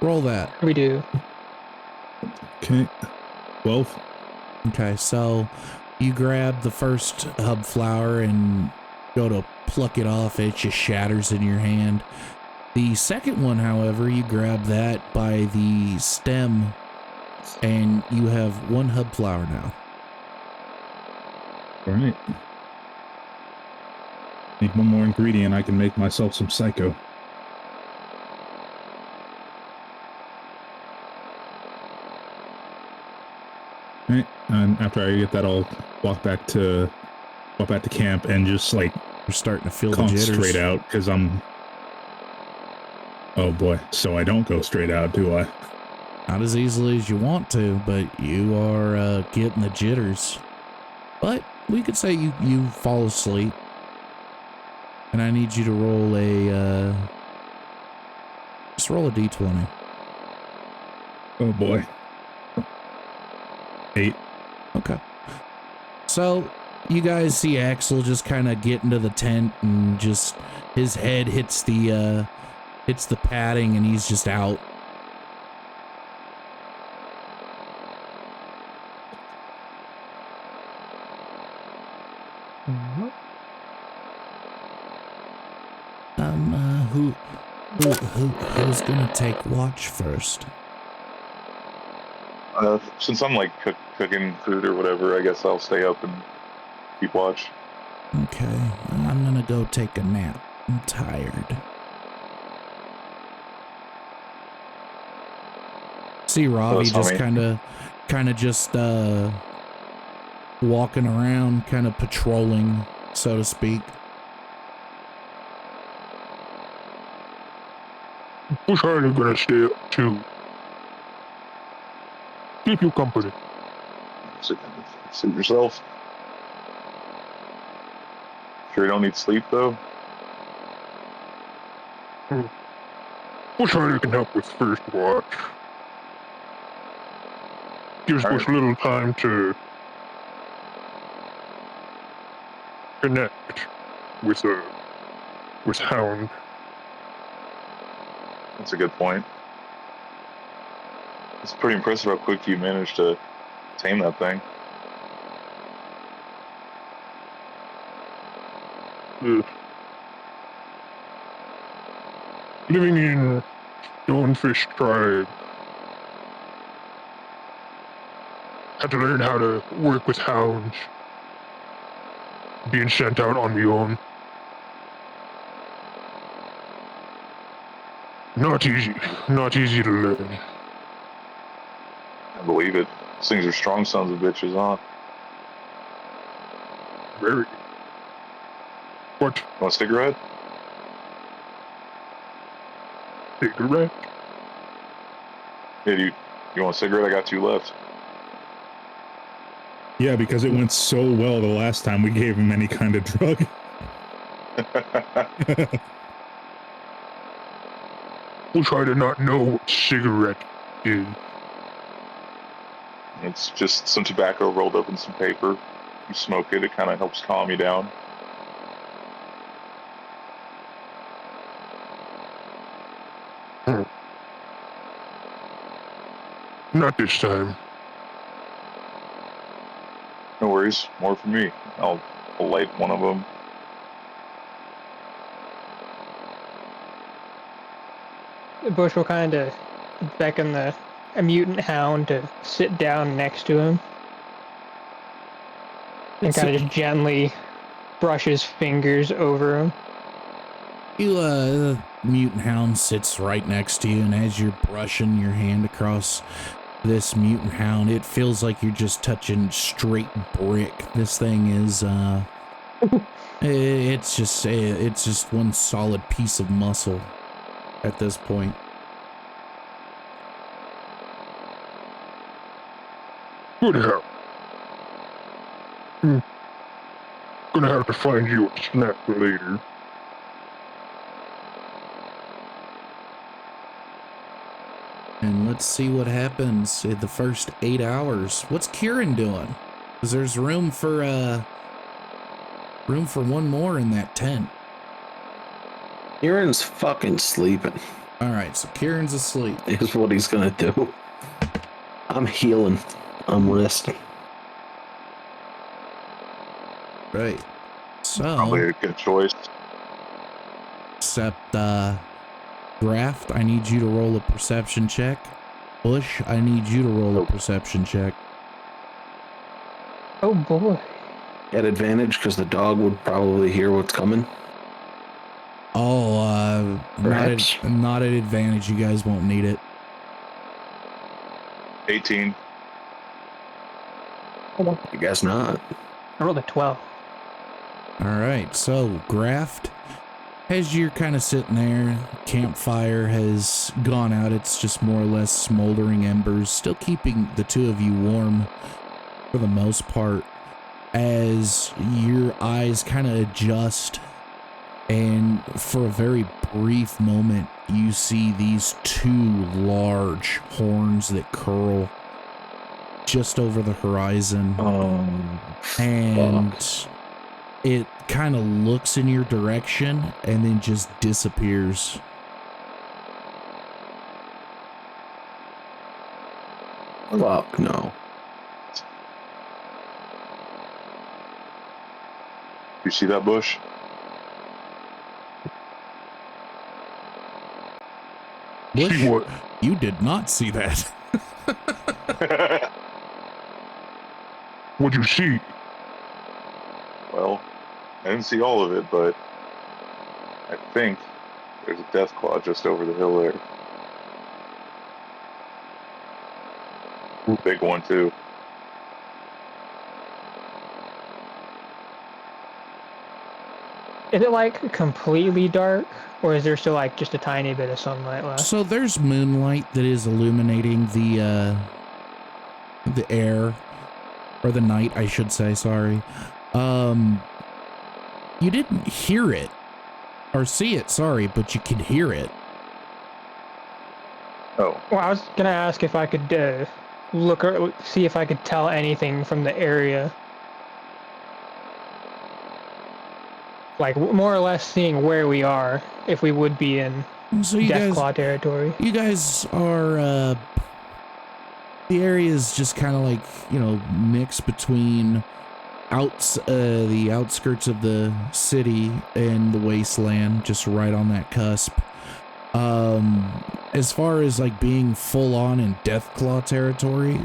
roll that.
We do.
Okay. 12.
Okay, so you grab the first hub flower and go to pluck it off. It just shatters in your hand. The second one, however, you grab that by the stem and you have 1 hub flower now.
All right. Need one more ingredient. I can make myself some psycho. All right. And after I get that, I'll walk back to camp and just like
you're starting to feel the jitters
straight out because I'm. Oh boy! So I don't go straight out, do I?
Not as easily as you want to, but you are getting the jitters. But we could say you fall asleep. And I need you to roll just roll a d20.
Oh boy. 8.
Okay. So you guys see Axel just kind of get into the tent and just his head hits the padding and he's just out. Who's gonna take watch first?
Since I'm like cooking food or whatever, I guess I'll stay up and keep watch.
Okay, I'm gonna go take a nap. I'm tired. See Ravi just kind of just walking around, kind of patrolling, so to speak.
Bush Harley gonna stay up too. Keep you company.
Suit yourself. Sure you don't need sleep though?
Bush Harley can help with first watch. Gives Bush a little time to connect with Hound.
That's a good point. It's pretty impressive how quick you managed to tame that thing.
Living in Stonefish Tribe. Had to learn how to work with hounds. Being sent out on your own. Not easy to learn.
I believe it. These things are strong sons of bitches, huh?
Very. What?
Want a cigarette?
Cigarette?
Yeah, you want a cigarette? I got 2 left.
Yeah, because it went so well the last time we gave him any kind of drug.
We'll try to not know what cigarette is.
It's just some tobacco rolled up in some paper. You smoke it, it kind of helps calm you down.
Not this time.
No worries, more for me. I'll light one of them.
Bush will kind of beckon a mutant hound to sit down next to him. And kind of just gently brush his fingers over him.
The mutant hound sits right next to you, and as you're brushing your hand across this mutant hound, it feels like you're just touching straight brick. This thing is, it's just one solid piece of muscle at this point.
Good help. Gonna have to find you a snack later.
And let's see what happens in the first 8 hours. What's Kieran doing? Because there's room for one more in that tent.
Kieran's fucking sleeping.
All right, so Kieran's asleep.
Is what he's gonna do. I'm healing. I'm resting.
Right. So
Probably a good choice.
Except Graft, I need you to roll a perception check. Bush, I need you to roll a perception check.
Oh boy.
At advantage because the dog would probably hear what's coming.
Oh, not at advantage. You guys won't need it.
18.
I guess not.
I rolled a 12.
All right, so Graft, as you're kind of sitting there, campfire has gone out. It's just more or less smoldering embers, still keeping the two of you warm for the most part. As your eyes kind of adjust And for a very brief moment, you see these two large horns that curl just over the horizon. And it kind of looks in your direction and then just disappears.
Fuck no.
You see that bush?
Bush,
See what?
you did not see that.
What'd you see?
Well, I didn't see all of it, but I think there's a Deathclaw just over the hill there. Big one, too.
Is it like completely dark, or is there still like just a tiny bit of sunlight left?
So there's moonlight that is illuminating the air, or the night, I should say, sorry. You didn't hear it, or see it, sorry, but you could hear it.
Oh.
Well, I was gonna ask if I could look or see if I could tell anything from the area. Like, more or less seeing where we are, if we would be in
So you
Deathclaw territory.
You guys are, the area is just kind of like, you know, mixed between the outskirts of the city and the wasteland, just right on that cusp. As far as like being full on in Deathclaw territory,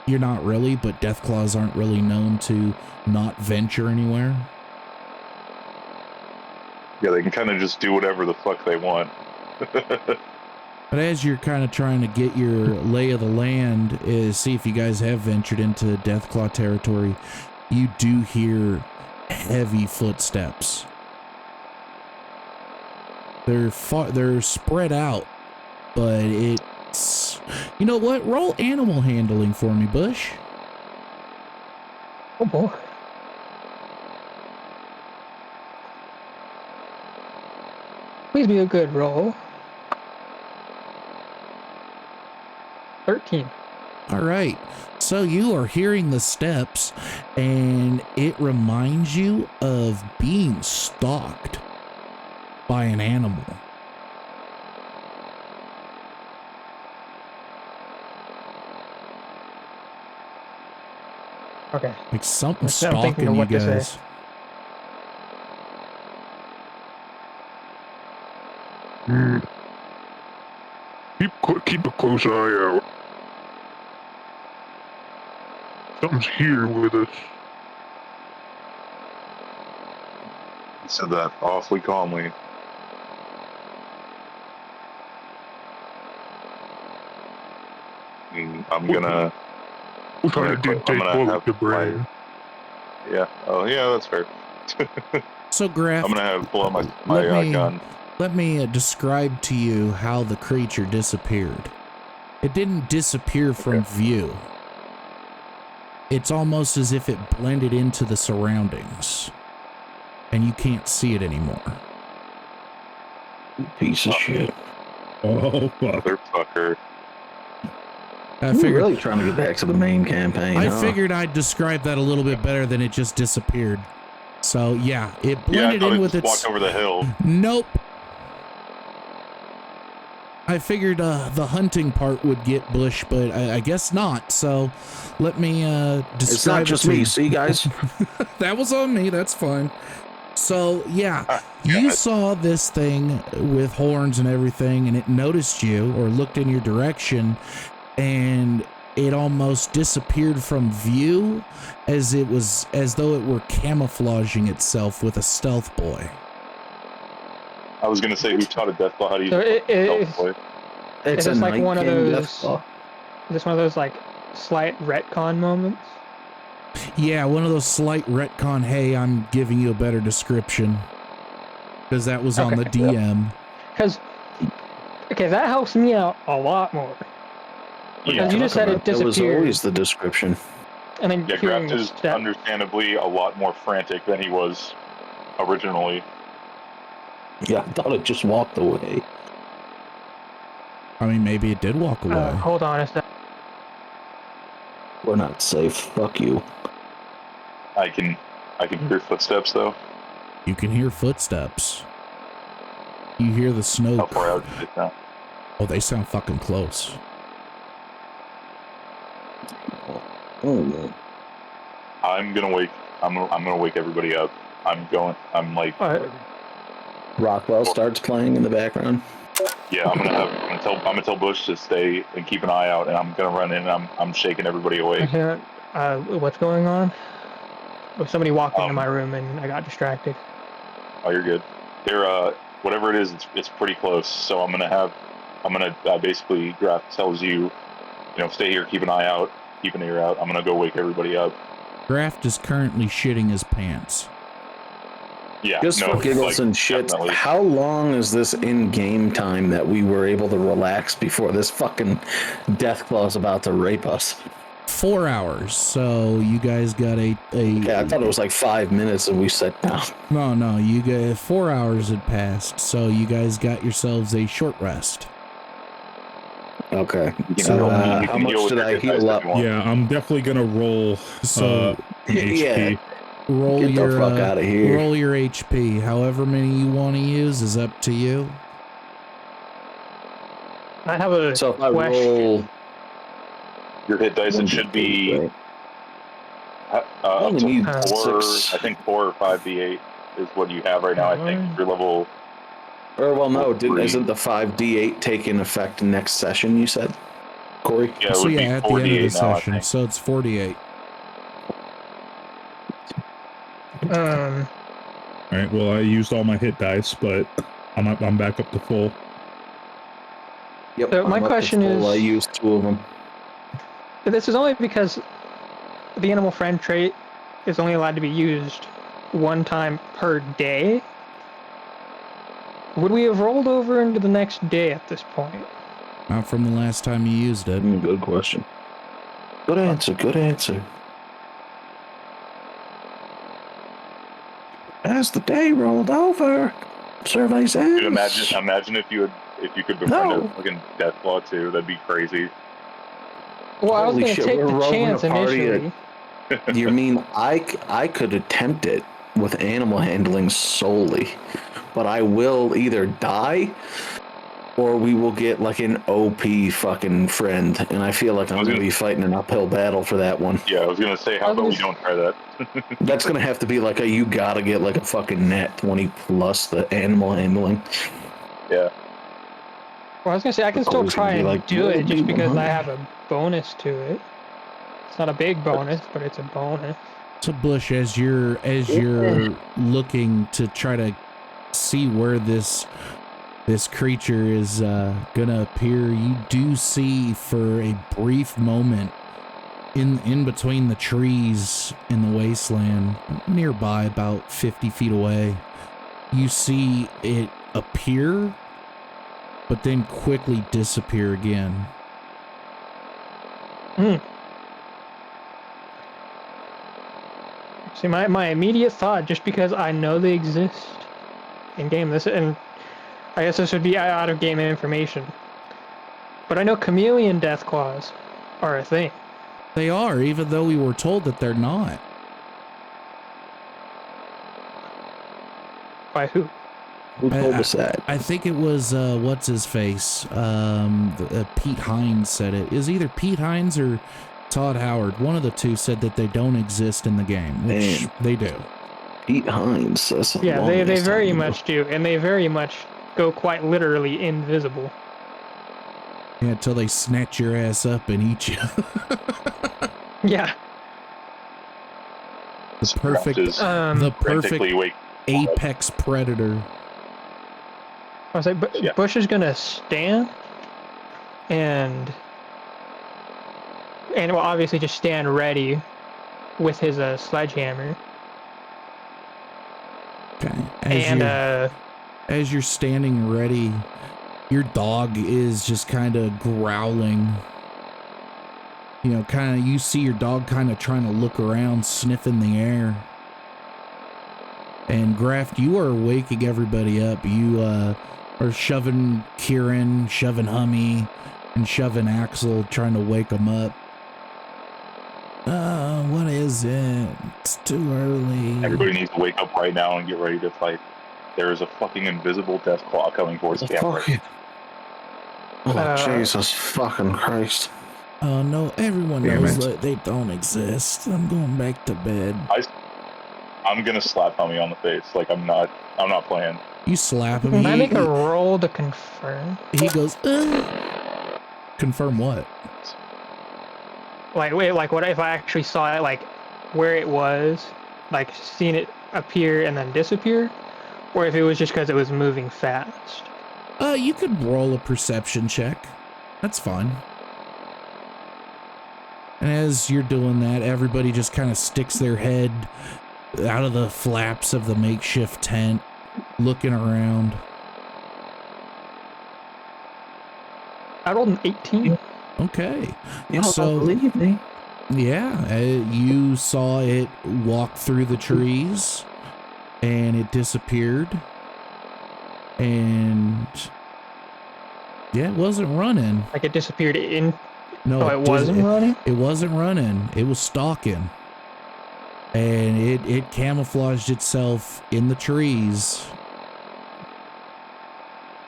you're not really, but Deathclaws aren't really known to not venture anywhere.
Yeah, they can kind of just do whatever the fuck they want.
But as you're kind of trying to get your lay of the land, see if you guys have ventured into Deathclaw territory, you do hear heavy footsteps. They're spread out, but it's, you know what? Roll animal handling for me, Bush.
Oh boy. Please be a good roll. 13.
All right. So you are hearing the steps, and it reminds you of being stalked by an animal.
Okay.
Like something
I'm thinking
stalking
of
you
what to say.
guys.
Keep a close eye out. Something's here with us.
He said that awfully calmly. I'm gonna...
What kind of did take bullet the brain?
Yeah. Oh, yeah, that's fair.
So, Graf,
I'm gonna pull out my gun.
Let me describe to you how the creature disappeared. It didn't disappear from view. It's almost as if it blended into the surroundings, and you can't see it anymore.
Piece of shit.
Oh, fuck.
Motherfucker.
I figured,
really trying to get back to the main campaign.
I figured I'd describe that a little bit better than it just disappeared. So yeah, it blended in with its.
Walked over the hill.
Nope. I figured the hunting part would get Bush, but I guess not. So let me describe.
It's not just me. See, guys.
That was on me. That's fine. So yeah, you saw this thing with horns and everything, and it noticed you or looked in your direction, and it almost disappeared from view as though it were camouflaging itself with a stealth boy.
I was gonna say, who taught a Deathclaw how to use
So
stealth boy?
It's just like one of those. Just one of those like slight retcon moments.
Yeah, one of those slight retcon. Hey, I'm giving you a better description because that was on the DM.
Because that helps me out a lot more. Because you just said it disappeared.
It was always the description.
And then
Graft is understandably a lot more frantic than he was originally.
Yeah, I thought it just walked away.
I mean, maybe it did walk away.
Hold on a sec.
We're not safe. Fuck you.
I can hear footsteps though.
You can hear footsteps. You hear the snow.
How far out do they sound?
Oh, they sound fucking close.
Oh,
I'm gonna wake everybody up. I'm like,
Rockwell starts playing in the background.
yeah, I'm gonna tell Bush to stay and keep an eye out, and I'm gonna run in and I'm shaking everybody awake.
What's going on? Oh, somebody walked into my room and I got distracted.
Oh, you're good. They're whatever it is, it's pretty close. So I'm gonna basically Graft tells you, stay here, keep an eye out, keep an ear out. I'm gonna go wake everybody up.
Graft is currently shitting his pants.
Yeah,
Just for giggles and shit,
definitely.
how long is this in-game time that we were able to relax before this fucking Deathclaw's about to rape us?
4 hours. So you guys got a
Yeah, I thought it was like 5 minutes and we sat down.
No, you got 4 hours had passed, so you guys got yourselves a short rest.
Okay.
So
how much did I heal up?
Yeah, I'm definitely gonna roll
So
HP.
roll
Get the
your
fuck outta here.
roll your HP. However many you want to use is up to you.
I have a
So if I
question.
roll
Your hit dice, it should be up
only
to
need
4.
6.
I think 4 or 5 D8 is what you have right now. I think if you're level.
Or well, no,
Three.
isn't the 5d8 taking effect next session? You said, Corey.
Yeah, it
So
would be
yeah, at the
4
end of the
D8 now. I
session,
think.
so it's 48.
All right. Well, I used all my hit dice, but I'm back up to full.
Yep.
So my
I'm up to
question
full. I
is-
used 2 of them.
This is only because the animal friend trait is only allowed to be used 1 time per day. Would we have rolled over into the next day at this point?
Not from the last time you used it.
Good question. Good answer. Good answer. As the day rolled over, surveys ends.
Dude, imagine if you could befriend a fucking Deathclaw too. That'd be crazy.
Well, I was
Holy
going to
shit,
take
we're
the
rolling
chance
a party
initially.
You mean I could attempt it with animal handling solely, but I will either die or we will get like an OP fucking friend, and I feel like I'm going to be fighting an uphill battle for that one.
Yeah, I was gonna say, how about we don't try that?
That's going to have to be like you gotta get like a fucking nat 20 plus the animal handling.
Yeah.
Well, I was going to say, I can still
Always gonna
try
be
and
like,
do it just because I
100.
have a bonus to it. It's not a big bonus, but it's a bonus.
So Bush, as you're looking to try to see where this creature is gonna appear, you do see for a brief moment in between the trees in the wasteland, nearby about 50 feet away, you see it appear, but then quickly disappear again.
See, my immediate thought, just because I know they exist in game, and I guess this would be out of game information, but I know chameleon Deathclaws are a thing.
They are, even though we were told that they're not.
By who?
Who told us that?
I think it was what's his face. Pete Hines said it. It was either Pete Hines or Todd Howard. One of the two said that they don't exist in the game, which they do.
Pete Hines. That's
Yeah, they very much do, and they very much go quite literally invisible.
Yeah, until they snatch your ass up and eat you.
Yeah.
The perfect apex predator.
I was like, Bush is gonna stand and will obviously just stand ready with his sledgehammer.
Okay. As you're standing ready, your dog is just kind of growling. You know, you see your dog kind of trying to look around, sniffing the air. And Graft, you are waking everybody up. You are shoving Kieran, shoving Hummy, and shoving Axel, trying to wake them up. What is it? It's too early.
Everybody needs to wake up right now and get ready to fight. There is a fucking invisible death claw coming towards camp right now.
Oh, Jesus fucking Christ.
Oh no, everyone
Damn
knows
it.
that they don't exist. I'm going back to bed.
I'm gonna slap Hummy on the face. Like I'm not playing.
You slap him.
Can I make a roll to confirm?
He goes, confirm what?
Like, wait, like what if I actually saw it, like where it was, like seen it appear and then disappear? Or if it was just because it was moving fast?
You could roll a perception check. That's fine. And as you're doing that, everybody just kind of sticks their head out of the flaps of the makeshift tent, looking around.
I rolled an 18.
Okay.
You don't
So,
believe me?
yeah, you saw it walk through the trees, and it disappeared. And yeah, it wasn't running.
Like it disappeared in.
No,
Oh, it wasn't running?
It wasn't running. It was stalking. And it camouflaged itself in the trees.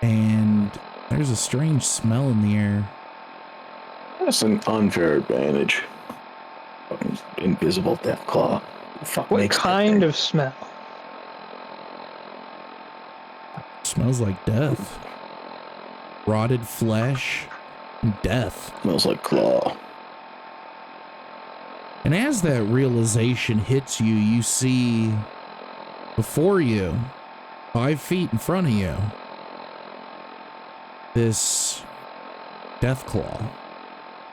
And there's a strange smell in the air.
That's an unfair advantage. Fucking invisible death claw. Fuck
What
makes that
kind
thing?
of smell?
Smells like death. Rotted flesh and death.
Smells like claw.
And as that realization hits you, you see before you, 5 feet in front of you, this death claw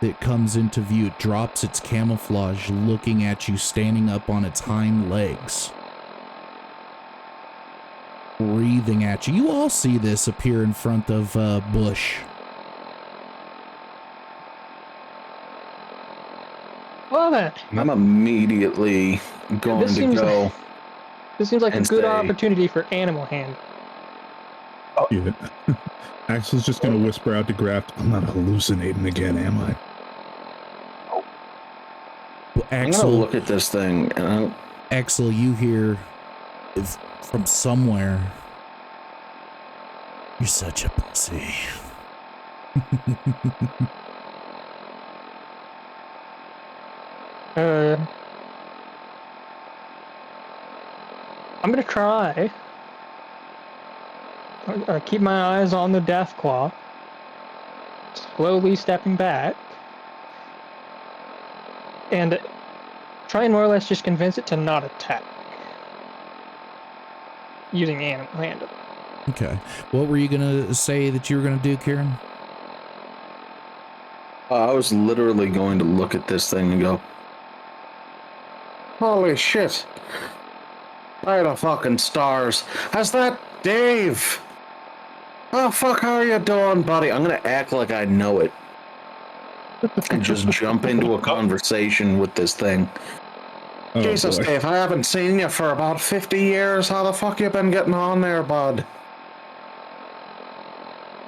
that comes into view. It drops its camouflage, looking at you, standing up on its hind legs, breathing at you. You all see this appear in front of Bush.
Well then,
I'm immediately going
This
to
seems
go.
this seems like a
and
good
say-
opportunity for animal hand.
Yeah. Axel's just gonna whisper out to Graft, I'm not hallucinating again, am I?
I'm gonna look at this thing and
Axel, you hear from somewhere, "You're such a pussy."
I'm gonna try. Keep my eyes on the death claw. Slowly stepping back. And try and more or less just convince it to not attack. Using animal hand.
Okay. What were you gonna say that you were gonna do, Kieran?
I was literally going to look at this thing and go, holy shit. By the fucking stars. Is that Dave? Oh, fuck, how are you doing, buddy? I'm gonna act like I know it. And just jump into a conversation with this thing.
Oh,
Jesus,
boy.
Dave, I haven't seen you for about 50 years. How the fuck you been getting on there, bud?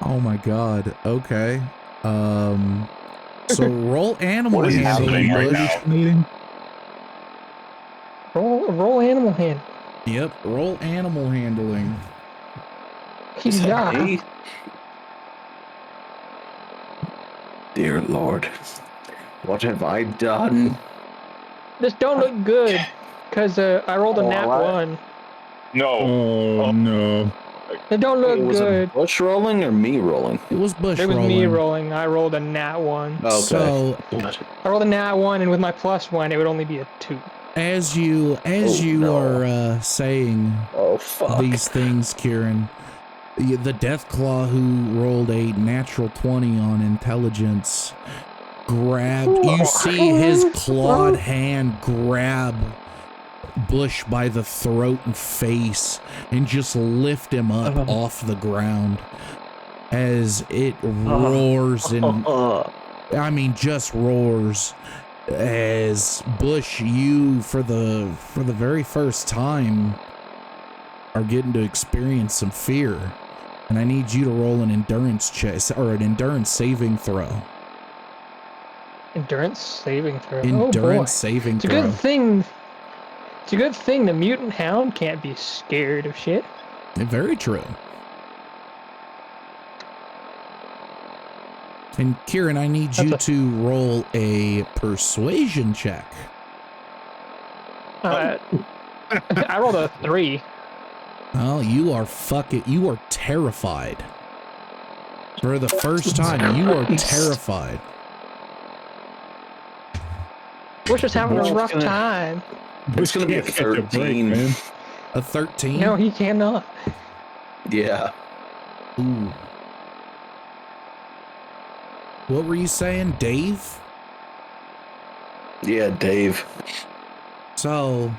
Oh my god. Okay. So roll animal
What is
handling,
happening right
Bush.
now?
Roll animal hand.
Yep, roll animal handling.
Is that
Yeah.
me? Dear Lord, what have I done?
This don't look good. Cause I rolled a nat 1.
No.
Oh, no.
It don't look
Was
good.
it Bush rolling or me rolling?
It was Bush
It was
rolling.
me rolling. I rolled a nat 1.
Okay.
So
I rolled a nat 1, and with my +1, it would only be a 2.
as you
no.
are saying
Oh, fuck.
these things, Kieran, the Deathclaw, who rolled a natural 20 on intelligence, grabbed. You see his clawed hand grab Bush by the throat and face and just lift him up off the ground as it roars and I mean just roars as Bush, you for the very first time are getting to experience some fear, and I need you to roll an endurance check or an endurance saving throw.
Endurance saving throw.
Endurance saving
it's a
throw.
good thing. It's a good thing the mutant hound can't be scared of shit.
Very true. And Kieran, I need you to roll a persuasion check.
I rolled a 3.
Oh, you are terrified. For the first time, you are terrified.
We're just having a rough time.
It's going to be a 13.
Man.
A 13?
No, he cannot.
Yeah.
Ooh. What were you saying, Dave?
Yeah, Dave.
So,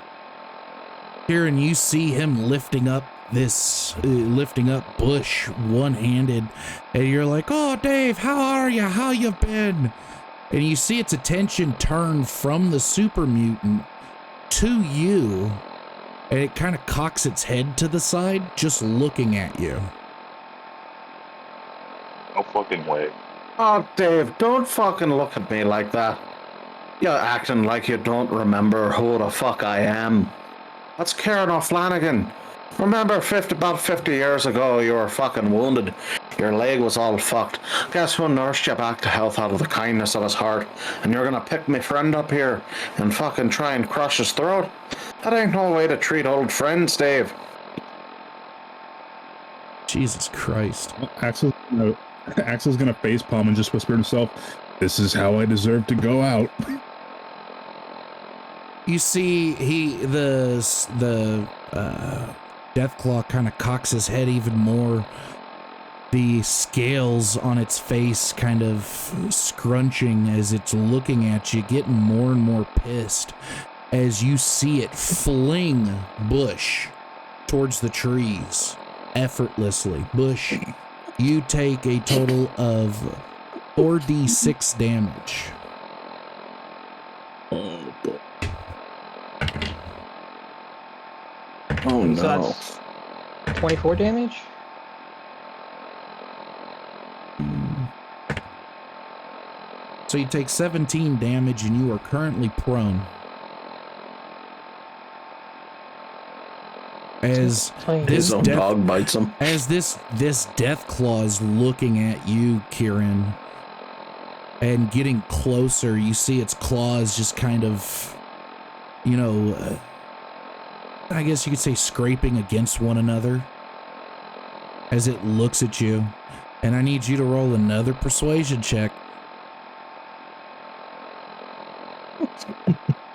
Kieran, you see him lifting up Bush one-handed, and you're like, "Oh, Dave, how are you? How you been?" And you see its attention turn from the super mutant to you, and it kind of cocks its head to the side, just looking at you.
No fucking way.
Oh, Dave, don't fucking look at me like that. You're acting like you don't remember who the fuck I am. That's Kieran O'Flanagan. Remember about 50 years ago, you were fucking wounded. Your leg was all fucked. Guess who nursed you back to health out of the kindness of his heart? And you're gonna pick my friend up here and fucking try and crush his throat? That ain't no way to treat old friends, Dave.
Jesus Christ.
Axel's gonna facepalm and just whisper to himself, "This is how I deserve to go out."
You see, the Deathclaw kind of cocks his head even more. The scales on its face kind of scrunching as it's looking at you, getting more and more pissed as you see it fling Bush towards the trees effortlessly. Bush, you take a total of 4d6 damage.
Oh no.
So that's 24 damage?
So you take 17 damage and you are currently prone. As this
dog bites him.
As this Deathclaw is looking at you, Kieran, and getting closer, you see its claws just kind of, I guess you could say scraping against one another as it looks at you. And I need you to roll another persuasion check.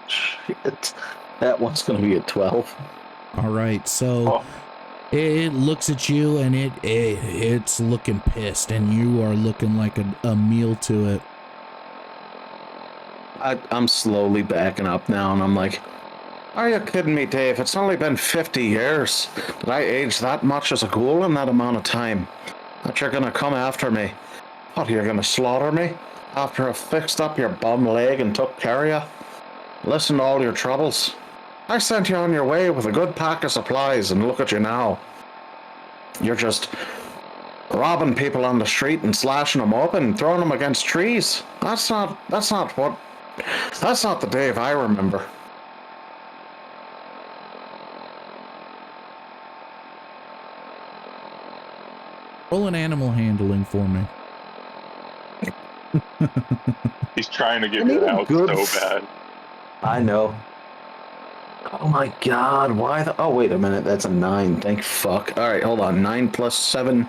Shit. That one's going to be a 12.
All right, so it looks at you and it's looking pissed, and you are looking like a meal to it.
I'm slowly backing up now, and I'm like, are you kidding me, Dave? It's only been 50 years. Did I age that much as a ghoul in that amount of time? That you're going to come after me? What, you're going to slaughter me? After I fixed up your bum leg and took care of you? Listen to all your troubles. I sent you on your way with a good pack of supplies, and look at you now. You're just robbing people on the street and slashing them up and throwing them against trees. That's not the Dave I remember.
Roll an animal handling for me.
He's trying to get it out so bad.
I know. Oh my god, why the... Oh, wait a minute, that's a 9. Thank fuck. Alright, hold on. 9 plus 7.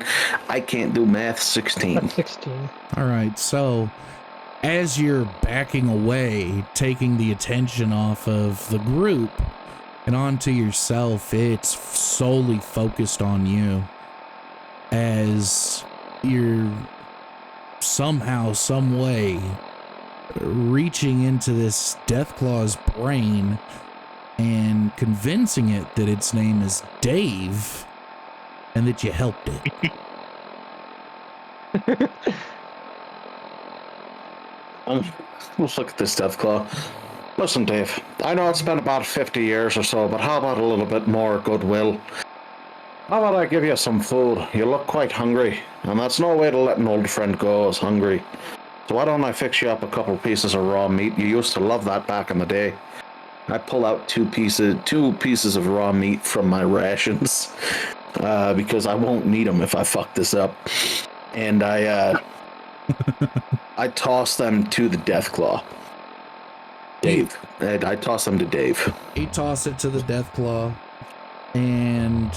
I can't do math. 16.
That's 16.
Alright, so as you're backing away, taking the attention off of the group and onto yourself, it's solely focused on you. As you're somehow, some way, reaching into this Deathclaw's brain and convincing it that its name is Dave and that you helped it.
Let's look at this, Deathclaw. Listen, Dave, I know it's been about 50 years or so, but how about a little bit more goodwill? How about I give you some food? You look quite hungry, and that's no way to let an old friend go as hungry. So why don't I fix you up a couple pieces of raw meat? You used to love that back in the day. I pull out two pieces of raw meat from my rations because I won't need them if I fuck this up. And I toss them to the Deathclaw. Dave. I toss them to Dave.
You toss it to the Deathclaw, and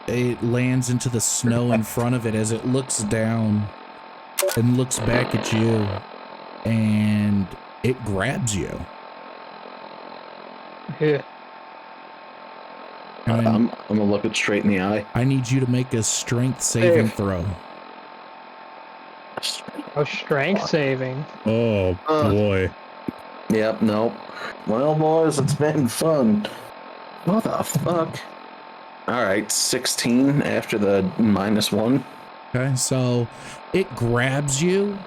it lands into the snow in front of it as it looks down and looks back at you, and it grabs you.
Yeah.
And
I'm gonna look it straight in the eye.
I need you to make a strength saving throw.
Oh, strength saving.
Oh boy.
Yep, nope. Well, boys, it's been fun. What the fuck? Alright, 16 after the -1.
Okay, so it grabs you,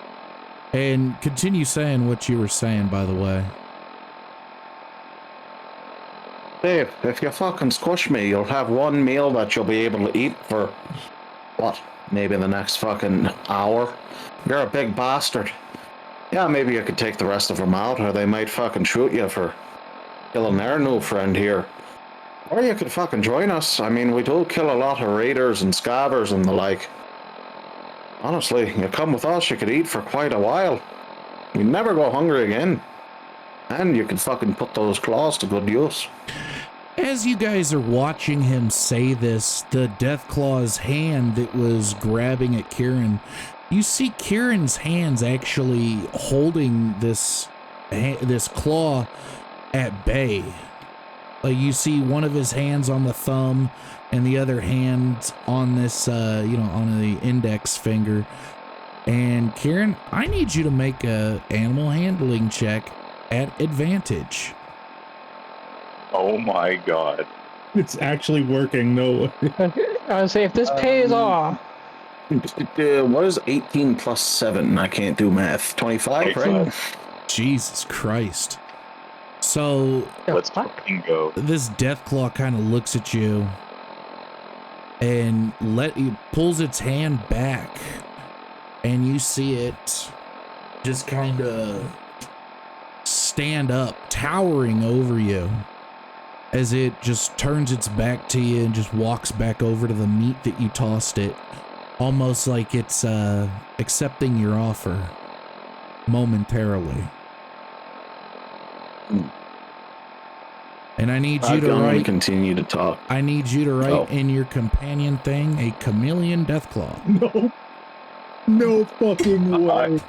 and continue saying what you were saying, by the way.
Dave, if you fucking squish me, you'll have one meal that you'll be able to eat for, what, maybe the next fucking hour? You're a big bastard. Yeah, maybe you could take the rest of them out, or they might fucking shoot you for killing their new friend here. Or you could fucking join us. I mean, we do kill a lot of raiders and scavers and the like. Honestly, you come with us, you could eat for quite a while. You'd never go hungry again. And you can fucking put those claws to good use.
As you guys are watching him say this, the Deathclaw's hand that was grabbing at Kieran, you see Kieran's hands actually holding this claw at bay. Like you see one of his hands on the thumb and the other hand on this, on the index finger. And Kieran, I need you to make a animal handling check at advantage.
Oh my god.
It's actually working. No.
I would say if this pays off.
What is 18 plus 7? I can't do math. 25, right?
Jesus Christ. So
let's fucking go.
This Deathclaw kind of looks at you and pulls its hand back, and you see it just kind of stand up, towering over you, as it just turns its back to you and just walks back over to the meat that you tossed it, almost like it's accepting your offer momentarily. And I need you to
continue to talk.
I need you to write in your companion thing a chameleon Deathclaw.
No fucking way.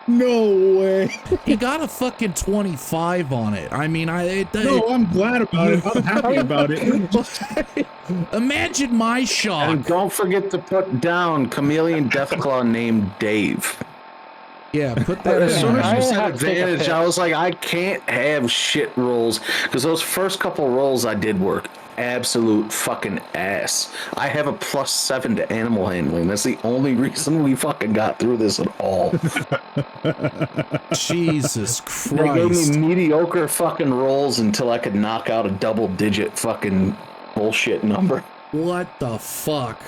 No way.
He got a fucking 25 on it. I mean,
I'm glad about it. I'm happy about it.
Imagine my shock.
And don't forget to put down chameleon Deathclaw named Dave.
Yeah, put that
as soon
in.
as you said advantage, I was like, I can't have shit rolls, because those first couple rolls I did work absolute fucking ass. I have a +7 to animal handling. That's the only reason we fucking got through this at all.
Jesus Christ.
They gave me mediocre fucking rolls until I could knock out a double-digit fucking bullshit number.
What the fuck?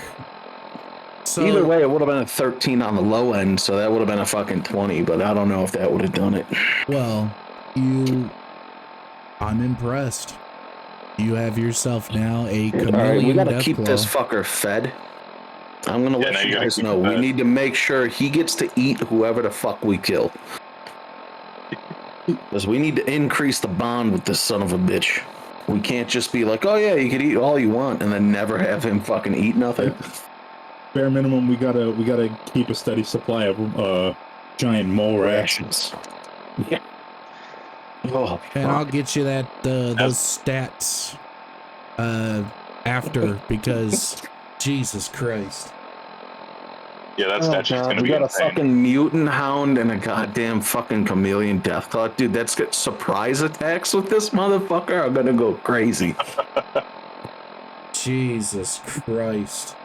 So,
either way, it would have been a 13 on the low end, so that would have been a fucking 20, but I don't know if that would have done it.
Well, I'm impressed. You have yourself now a chameleon.
All right, we gotta
Deathclaw.
keep this fucker fed. I'm gonna let you guys know. We need to make sure he gets to eat whoever the fuck we kill. Because we need to increase the bond with this son of a bitch. We can't just be like, oh yeah, you can eat all you want, and then never have him fucking eat nothing.
Bare minimum, we gotta keep a steady supply of giant mole rations.
Yeah. Oh,
and I'll get you that those stats after, because Jesus Christ.
Yeah, that's actually gonna be
we got
insane.
a fucking mutant hound and a goddamn fucking chameleon Deathclaw. Dude, that's got surprise attacks with this motherfucker. I'm gonna go crazy.
Jesus Christ.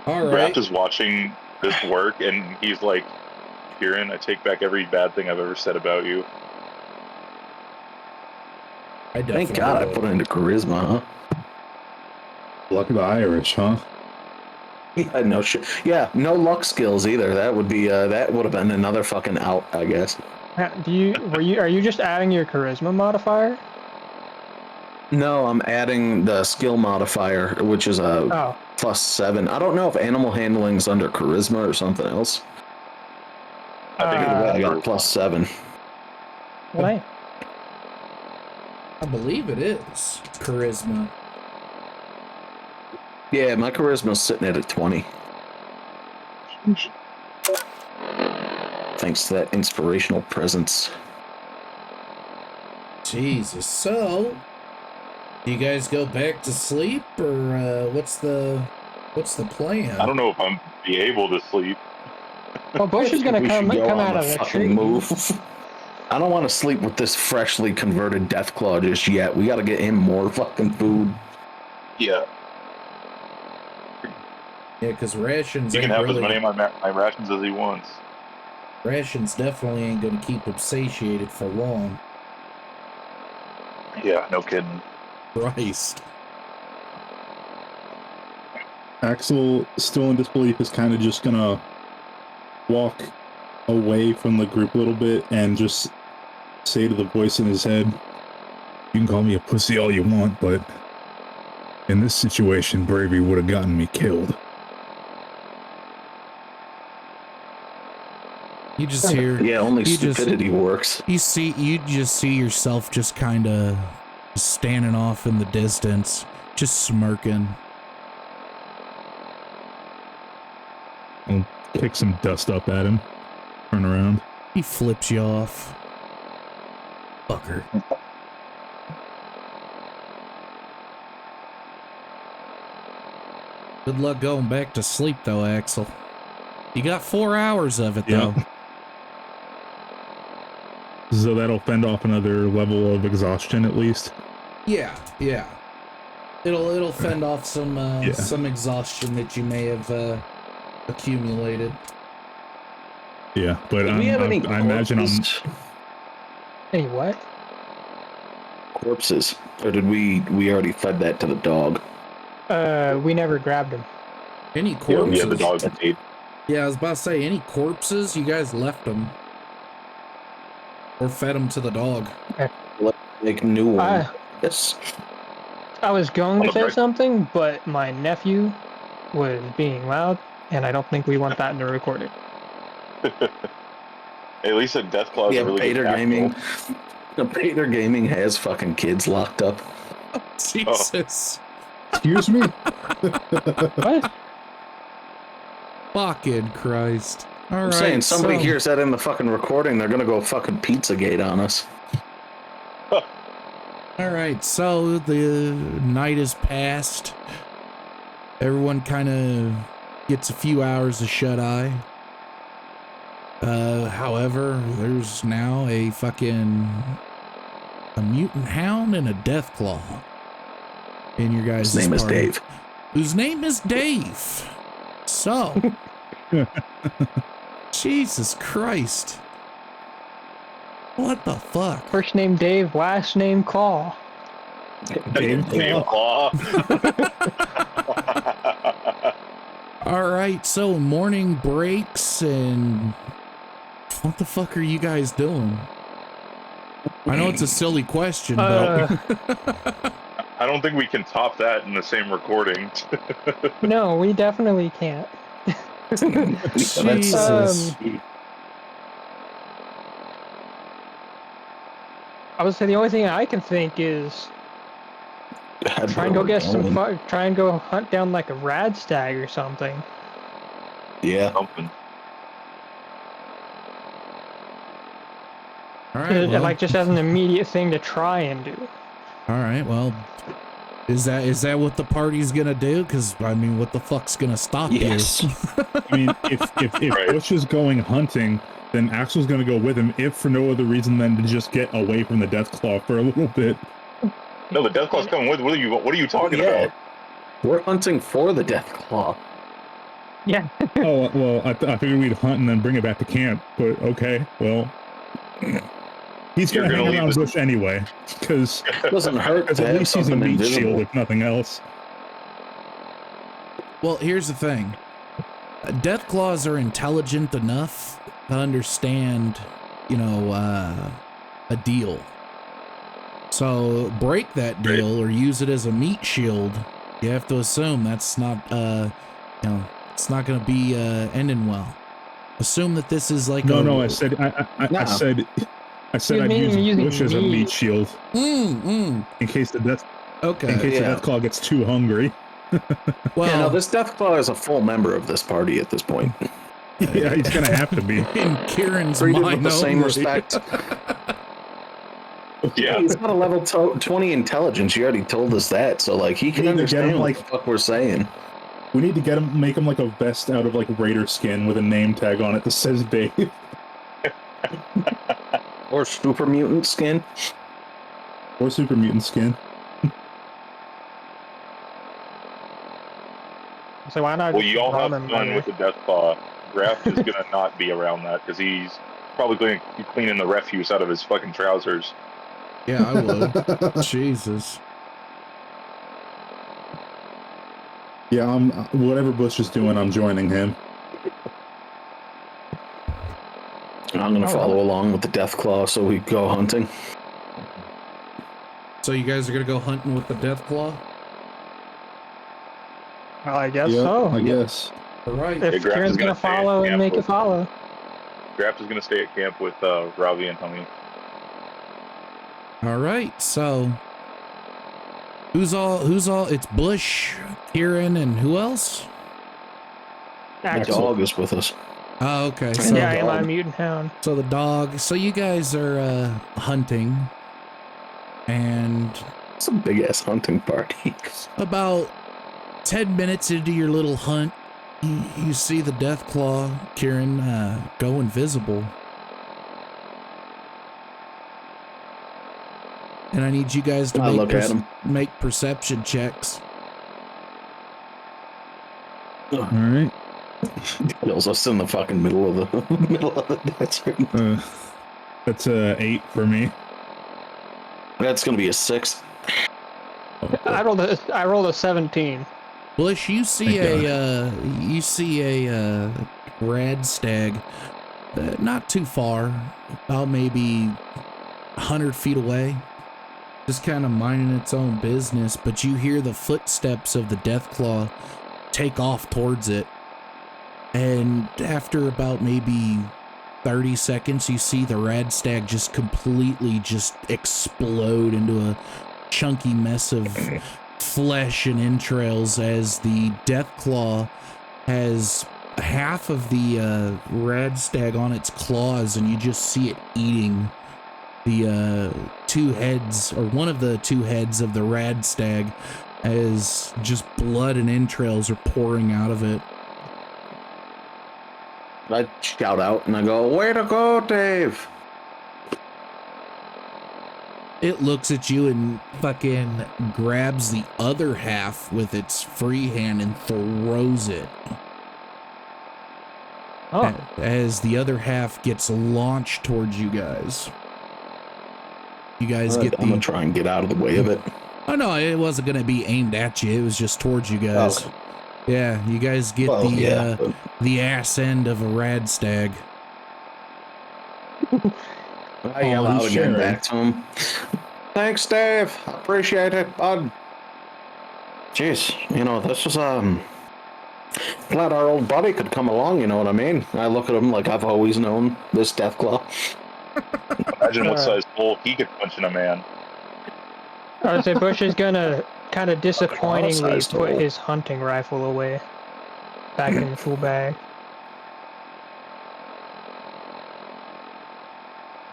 All right.
Graft is watching this work, and he's like, Kieran, I take back every bad thing I've ever said about you.
Thank God I put into charisma, huh?
Luck of the Irish, huh?
Yeah, no shit. Yeah, no luck skills either. That would be that would have been another fucking out, I guess.
Are you just adding your charisma modifier?
No, I'm adding the skill modifier, which is a
Oh,
+7. I don't know if animal handling's under charisma or something else.
I think
Either way, I
it's
got +7.
lame.
I believe it is charisma.
Yeah, my charisma's sitting at a 20. Thanks to that inspirational presence.
Jesus. So, do you guys go back to sleep, or what's the plan?
I don't know if I'm be able to sleep.
Well, Bush is gonna
We should go
come
on
out
a
of the
fucking
tree.
move. I don't want to sleep with this freshly converted Deathclaw just yet. We got to get him more fucking food.
Yeah,
Yeah, because rations
he can
ain't
have as
really.
many of my rations as he wants.
Rations definitely ain't gonna keep him satiated for long.
Yeah, no kidding.
Christ.
Axel, still in disbelief, is kind of just gonna walk away from the group a little bit and just say to the voice in his head, "You can call me a pussy all you want, but in this situation, bravery would have gotten me killed."
You just hear.
Yeah, only
you
stupidity works.
You just see yourself just kind of standing off in the distance, just smirking.
I'll kick some dust up at him. Turn around.
He flips you off. Fucker. Good luck going back to sleep, though, Axel. You got 4 hours of it, though.
So that'll fend off another level of exhaustion, at least.
Yeah. It'll fend off some exhaustion that you may have accumulated.
Yeah, but
Do we have any
I imagine
Any what?
corpses, or did we already fed that to the dog?
We never grabbed him.
Any corpses?
Yeah, the dog ate.
Yeah, I was about to say, any corpses? You guys left them. Or fed them to the dog.
Let's make new one. Yes.
I was going to say something, but my nephew was being loud, and I don't think we want that in the recording.
At least a Deathclaw is
Yeah,
a really
B.A.T.R.
good
Gaming. B.A.T.R. Gaming has fucking kids locked up.
Jesus.
Excuse me?
What?
Fucking Christ. All
I'm saying somebody hears that in the fucking recording, they're gonna go fucking Pizzagate on us.
All right, so the night has passed. Everyone kind of gets a few hours of shut-eye. However, there's now a mutant hound and a Deathclaw in your guys'
His name is
party.
Dave.
Whose name is Dave. So, Jesus Christ. What the fuck?
First name Dave, last name Claw.
Dave
Claw.
All right, so morning breaks, and what the fuck are you guys doing? I know it's a silly question, but
I don't think we can top that in the same recording.
No, we definitely can't.
Jesus.
I would say the only thing I can think is try and go get some fun. Try and go hunt down like a rad stag or something.
Yeah.
Something.
All right, well,
Like just as an immediate thing to try and do.
all right, well, is that what the party's gonna do? Because I mean, what the fuck's gonna stop you?
I mean, if Bush is going hunting, then Axel's going to go with him, if for no other reason than to just get away from the Deathclaw for a little bit.
No, the Deathclaw's coming with. What are you talking about?
We're hunting for the Deathclaw.
Yeah.
Oh, well, I figured we'd hunt and then bring it back to camp, but okay, well. He's going to hang around Bush anyway, because
doesn't hurt.
at least he's a meat shield, if nothing else.
Well, here's the thing. Deathclaws are intelligent enough to understand, you know, a deal. So break that deal or use it as a meat shield. You have to assume that's not, you know, it's not going to be ending well. Assume that this is like
No, I said I'd use Bush as a meat shield. In case the death.
Okay.
In case the Deathclaw gets too hungry.
Well, yeah, no, this Deathclaw is a full member of this party at this point.
Yeah, he's gonna have to be.
In Kieran's
treated
mind,
with the same
only.
respect.
Yeah,
he's got a level 20 intelligence. You already told us that, so like he can understand what the fuck we're saying.
We need to make him like a vest out of like Raider skin with a name tag on it that says Dave.
Or super mutant skin.
Or super mutant skin.
So why not?
Well, you all have fun with the Deathclaw. Graft is gonna not be around that because he's probably going to be cleaning the refuse out of his fucking trousers.
Yeah, I would. Jesus.
Yeah, whatever Bush is doing, I'm joining him.
I'm gonna follow along with the Deathclaw so we go hunting.
So you guys are gonna go hunting with the Deathclaw?
Well, I guess so.
I guess.
All right.
If Kieran's gonna follow and make it follow.
Graft is gonna stay at camp with Ravi and Hummy.
All right. So who's all? It's Bush, Kieran, and who else?
The dog is with us.
Oh, okay. So
yeah, I'm a mutant hound.
So the dog. So you guys are hunting, and
it's a big ass hunting party.
About 10 minutes into your little hunt, you see the Deathclaw, Kieran, go invisible. And I need you guys to make perception checks.
All right.
Kills us in the fucking middle of the desert.
That's 8 for me.
That's gonna be a 6.
I rolled a 17.
Bush, you see a rad stag, not too far, about maybe 100 feet away, just kind of minding its own business. But you hear the footsteps of the Deathclaw take off towards it, and after about maybe 30 seconds, you see the rad stag just completely just explode into a chunky mess of flesh and entrails as the Deathclaw has half of the rad stag on its claws, and you just see it eating the two heads, or one of the two heads of the rad stag, as just blood and entrails are pouring out of it.
I shout out and I go, "Way to go, Dave!"
It looks at you and fucking grabs the other half with its free hand and throws it.
Oh.
As the other half gets launched towards you guys. You guys I'm
gonna try and get out of the way of it.
Oh no, it wasn't gonna be aimed at you. It was just towards you guys. Oh. Yeah, you guys get the ass end of a rad stag.
I yell out again back to him. Thanks, Dave. Appreciate it, bud. Jeez, this was glad our old buddy could come along. You know what I mean? I look at him like I've always known this Deathclaw.
Imagine what size hole he could punch in a man.
I would say Bush is gonna kind of disappointingly put his hunting rifle away, back in the tool bag.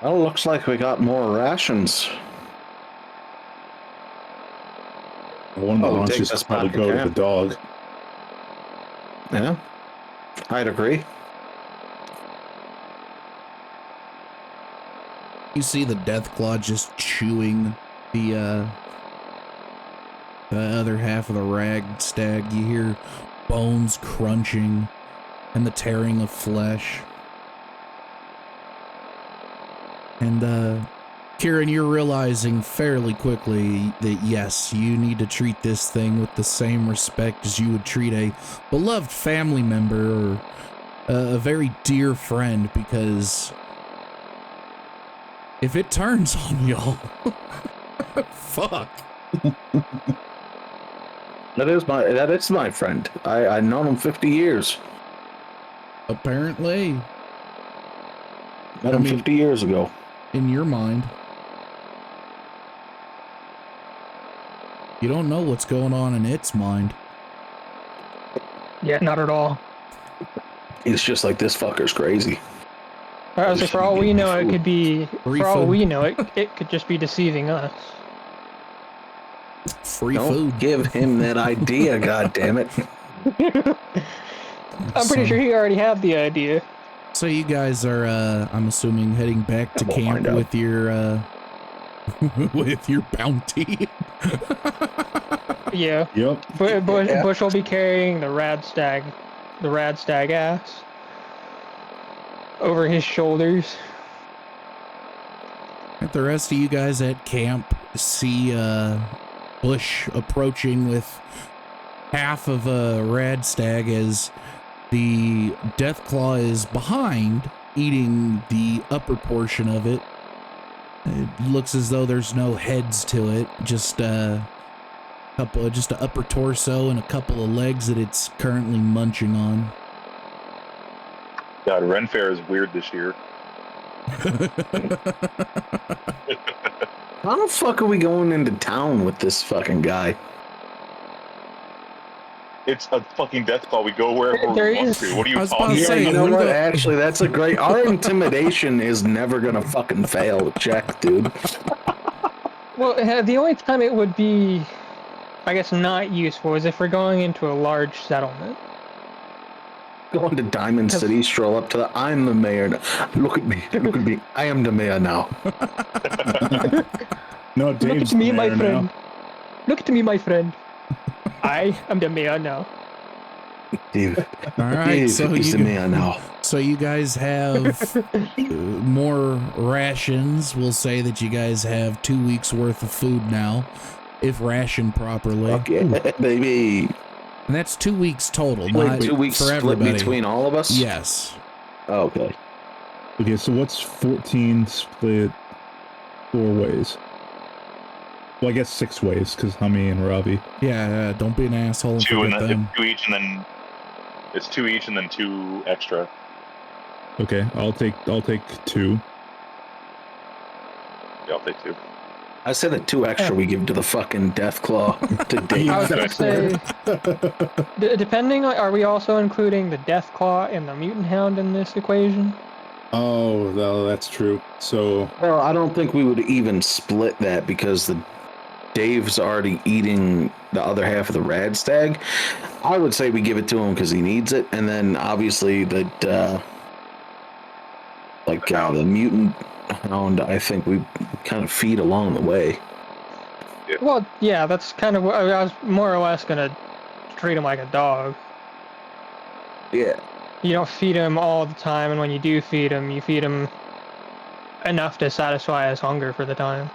Well, looks like we got more rations.
One of the launches probably go to the dog.
Yeah, I'd agree.
You see the Deathclaw just chewing the other half of the rag stag. You hear bones crunching and the tearing of flesh. And Kieran, you're realizing fairly quickly that yes, you need to treat this thing with the same respect as you would treat a beloved family member or a very dear friend, because if it turns on y'all, fuck.
That is my friend. I known him 50 years.
Apparently.
Met him 50 years ago.
In your mind. You don't know what's going on in its mind.
Yeah, not at all.
It's just like, this fucker's crazy.
I was like, for all we know, it could be.
Free
For all
food.
we know, it could just be deceiving us.
Free
Don't
food.
give him that idea, goddammit.
I'm pretty sure he already had the idea.
So you guys are, I'm assuming, heading back to
We'll
camp
find out.
with your, with your bounty.
Yeah.
Yep.
Bush will be carrying the rad stag ass over his shoulders.
The rest of you guys at camp see Bush approaching with half of a rad stag as the Deathclaw is behind, eating the upper portion of it. It looks as though there's no heads to it, just an upper torso and a couple of legs that it's currently munching on.
God, Ren Fair is weird this year.
How the fuck are we going into town with this fucking guy?
It's a fucking Deathclaw. We go wherever
There
we want
is-
to. What are you
I was about
talking
to
Yeah,
say,
you know
who
what?
the-
Actually, that's a great. Our intimidation is never gonna fucking fail. Check, dude.
Well, the only time it would be, I guess, not useful is if we're going into a large settlement.
Going to Diamond City, stroll up to the. I'm the mayor now. Look at me. Look at me. I am the mayor now.
No,
Look
Dave's
at me,
the
my
mayor
friend.
now.
Look at me, my friend. I am the mayor now.
Dave.
All right,
Dave
so
is the mayor now.
So you guys have more rations. We'll say that you guys have 2 weeks worth of food now, if rationed properly.
Fuck yeah, baby.
And that's 2 weeks total,
Wait,
not
2 weeks
for
split
everybody.
between all of us?
Yes.
Oh, okay.
Okay, so what's 14 split 4 ways? Well, I guess 6 ways, because Hummy and Ravi.
Yeah, don't be an asshole and
Two and
forget
then
them.
two each, and then it's 2 each, and then 2 extra.
Okay, I'll take 2.
Yeah, I'll take 2.
I said the 2 extra we give to the fucking Deathclaw to Dave.
I was gonna say, depending on, are we also including the Deathclaw and the Mutant Hound in this equation?
Oh, well, that's true. So,
Well, I don't think we would even split that because Dave's already eating the other half of the rad stag. I would say we give it to him because he needs it, and then obviously the mutant hound, I think we kind of feed along the way.
Well, yeah, that's kind of what I was more or less gonna treat him like a dog.
Yeah.
You don't feed him all the time, and when you do feed him, you feed him enough to satisfy his hunger for the time.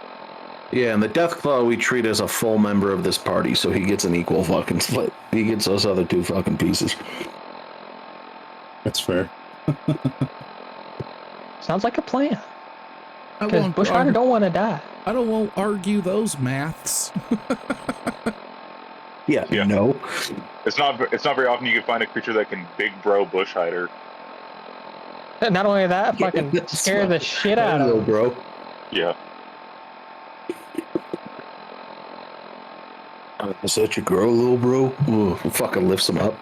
Yeah, and the Deathclaw we treat as a full member of this party, so he gets an equal fucking split. He gets those other 2 fucking pieces.
that's fair.
Sounds like a plan.
I
Because
won't
Bushwhacker
argue-
don't want to die.
I don't want to argue those maths.
Yeah,
Yeah.
no.
It's not very often you can find a creature that can big bro bush hider.
Not only that,
Yeah,
fucking
that's
scare the
right.
shit out
Hello,
of him.
bro.
Yeah.
Is that your girl, little bro? Ooh, fucking lifts him up.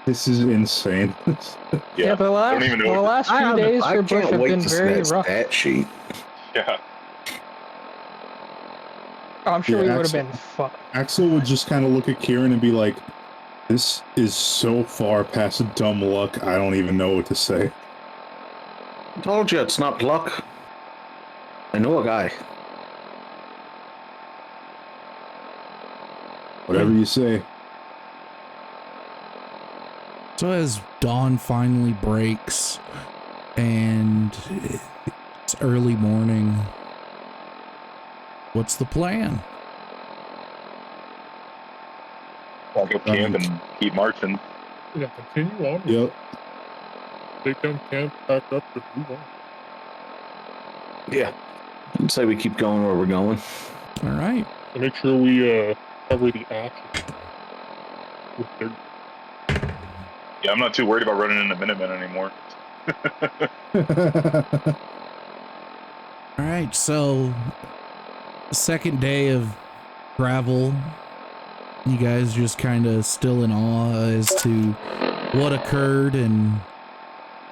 This is insane.
Yeah, the
I don't even know.
last few days for Bush have been very rough.
That sheet.
Yeah.
Oh, I'm sure
Yeah,
we would have
Axel-
been fucked.
Axel would just kind of look at Kieran and be like, this is so far past dumb luck, I don't even know what to say.
I told you it's not luck. I know a guy.
Whatever you say.
So as dawn finally breaks, and it's early morning. What's the plan?
Walk up camp and keep marching.
Yeah, continue on.
Yep.
Take down camp, pack up, and move on.
Yeah. I'd say we keep going where we're going.
All right.
And make sure we cover the ashes. With dirt.
Yeah, I'm not too worried about running into Minutemen anymore.
All right, so second day of travel, you guys just kind of still in awe as to what occurred and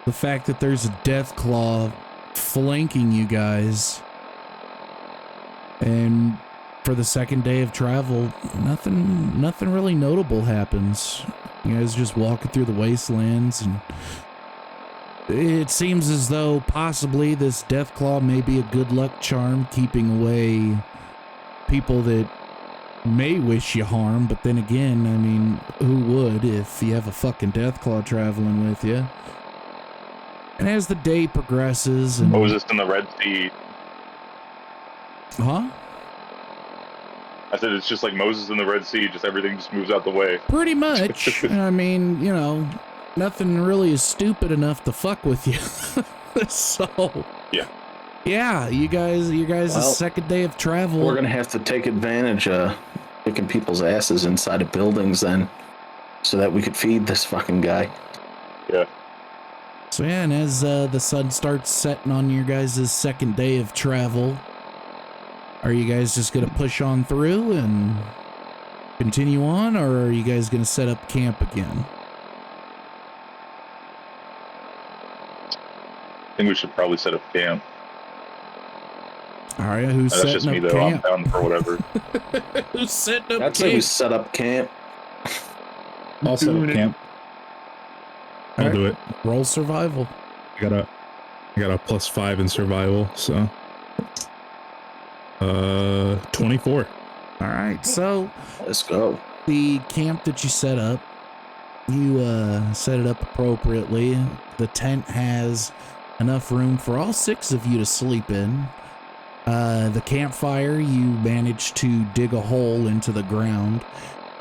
the fact that there's a death claw flanking you guys. And for the second day of travel, nothing really notable happens. You guys just walking through the wastelands, and it seems as though possibly this death claw may be a good luck charm, keeping away people that may wish you harm. But then again, I mean, who would if you have a fucking death claw traveling with you? And as the day progresses, and
Moses in the Red Sea.
huh?
I said it's just like Moses in the Red Sea, just everything just moves out the way.
Pretty much. I mean, you know, nothing really is stupid enough to fuck with you. So yeah, you guys
Well,
second day of travel.
We're gonna have to take advantage of kicking people's asses inside of buildings then, so that we could feed this fucking guy.
Yeah.
So yeah, and as the sun starts setting on your guys' second day of travel, are you guys just gonna push on through and continue on, or are you guys gonna set up camp again?
I think we should probably set up camp.
All right, who's
That's
setting
just me
up
though.
camp?
I'm down for whatever.
Who's setting up
I'd say we
camp?
set up camp.
I'll set up camp. I'll
Alright.
do it.
Roll survival.
I got a +5 in survival, so 24.
All right, so
Let's go.
the camp that you set up, you set it up appropriately. The tent has enough room for all 6 of you to sleep in. The campfire, you managed to dig a hole into the ground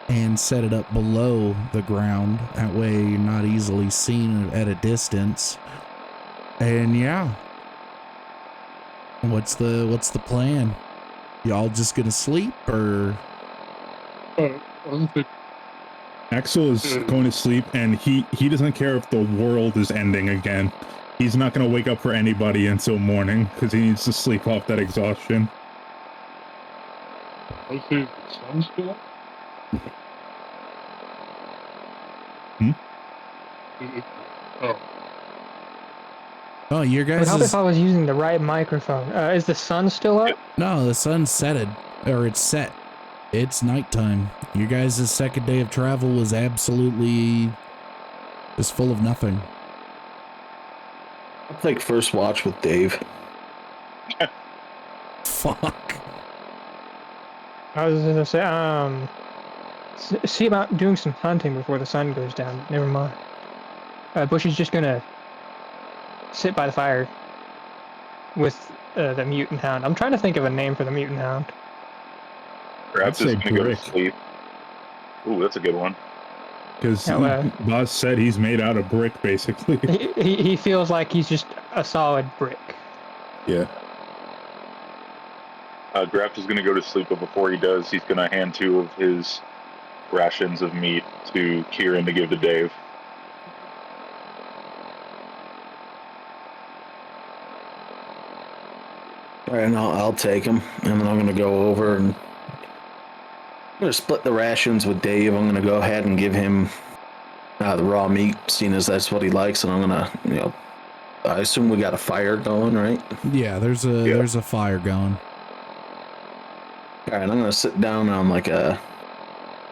and set it up below the ground. That way you're not easily seen at a distance. And yeah, what's the plan? Y'all just gonna sleep, or?
I don't think
Axel is going to sleep, and he doesn't care if the world is ending again. He's not going to wake up for anybody until morning because he needs to sleep off that exhaustion.
I say the sun's still up. Oh,
Oh, your
It would
guys
help
is
if I was using the right microphone. Is the sun still up?
no, the sun's setted, or it's set. It's nighttime. Your guys' second day of travel was absolutely just full of nothing.
I'll take first watch with Dave.
Fuck.
I was gonna say, see about doing some hunting before the sun goes down. Never mind. Bush is just gonna sit by the fire with the mutant hound. I'm trying to think of a name for the mutant hound.
Perhaps
I'd
just
say
gonna go to
brick.
sleep. Ooh, that's a good one.
Because
No,
Boz said he's made out of brick, basically.
He feels like he's just a solid brick.
Yeah.
Graft is gonna go to sleep, but before he does, he's gonna hand 2 of his rations of meat to Kieran to give to Dave.
All right, and I'll take him, and then I'm gonna go over and I'm gonna split the rations with Dave. I'm gonna go ahead and give him the raw meat, seeing as that's what he likes, and I'm gonna, I assume we got a fire going, right?
Yeah, there's a fire going.
All right, I'm gonna sit down on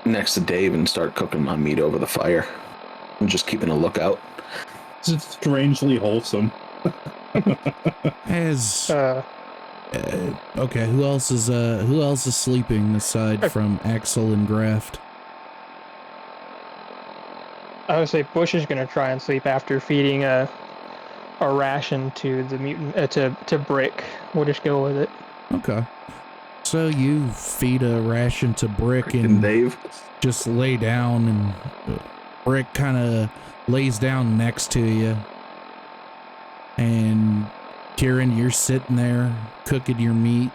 next to Dave and start cooking my meat over the fire. I'm just keeping a lookout.
It's strangely wholesome.
As okay, who else is sleeping aside from Axel and Graft?
I would say Bush is gonna try and sleep after feeding a ration to the mutant to Brick. We'll just go with it.
Okay. So you feed a ration to Brick
Freaking
and
Dave.
just lay down, and Brick kind of lays down next to you. And Kieran, you're sitting there cooking your meat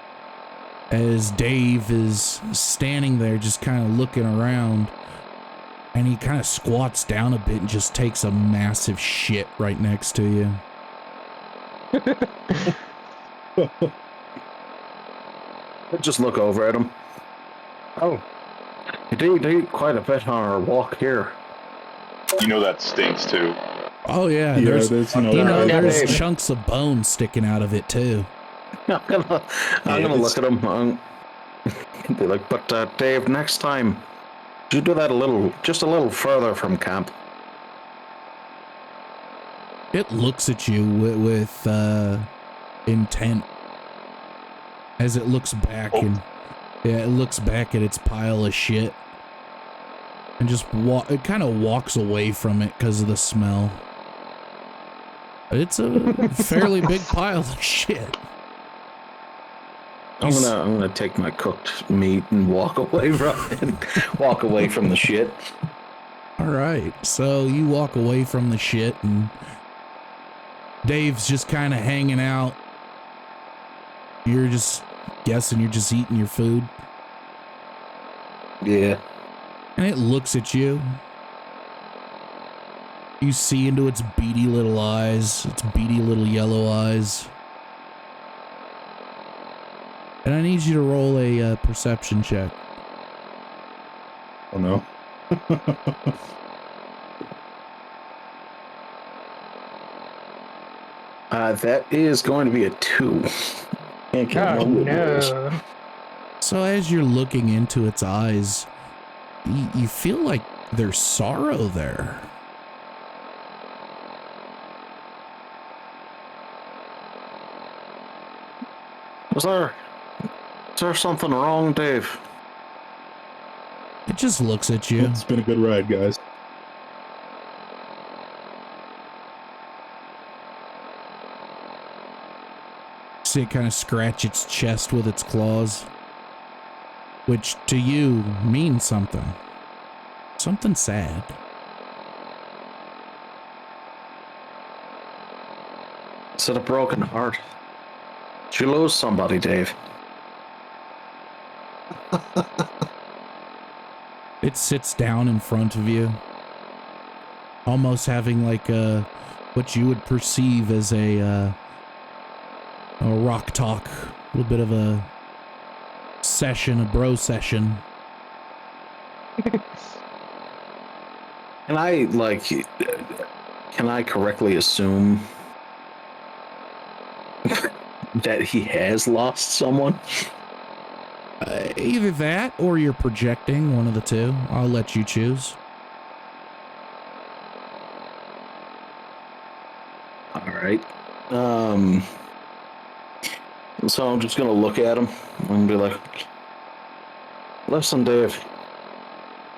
as Dave is standing there just kind of looking around, and he kind of squats down a bit and just takes a massive shit right next to you.
Just look over at him. Oh, you did eat quite a bit on our walk here.
You know that stinks too.
Oh yeah,
Yeah,
there's
there's
there's
Dave.
chunks of bone sticking out of it too.
I'm gonna look at him and be like, but Dave, next time, you do that just a little further from camp.
It looks at you with intent as it looks back, and it looks back at its pile of shit and just it kind of walks away from it because of the smell. It's a fairly big pile of shit.
I'm gonna take my cooked meat and walk away from the shit.
All right, so you walk away from the shit, and Dave's just kind of hanging out. You're just guessing you're just eating your food.
Yeah.
And it looks at you. You see into its beady little eyes, its beady little yellow eyes. And I need you to roll a perception check.
Oh no.
That is going to be a 2. Can't get
Oh
wrong with those.
no!
So as you're looking into its eyes, you feel like there's sorrow there.
Is there something wrong, Dave?
It just looks at you.
It's been a good ride, guys.
See it kind of scratch its chest with its claws, which to you means something. Something sad.
It's a broken heart. Did you lose somebody, Dave?
It sits down in front of you, almost having like what you would perceive as a rock talk, a little bit of a session, a bro session.
Can I correctly assume that he has lost someone?
Either that or you're projecting, one of the two. I'll let you choose.
All right. So I'm just gonna look at him and be like, listen, Dave,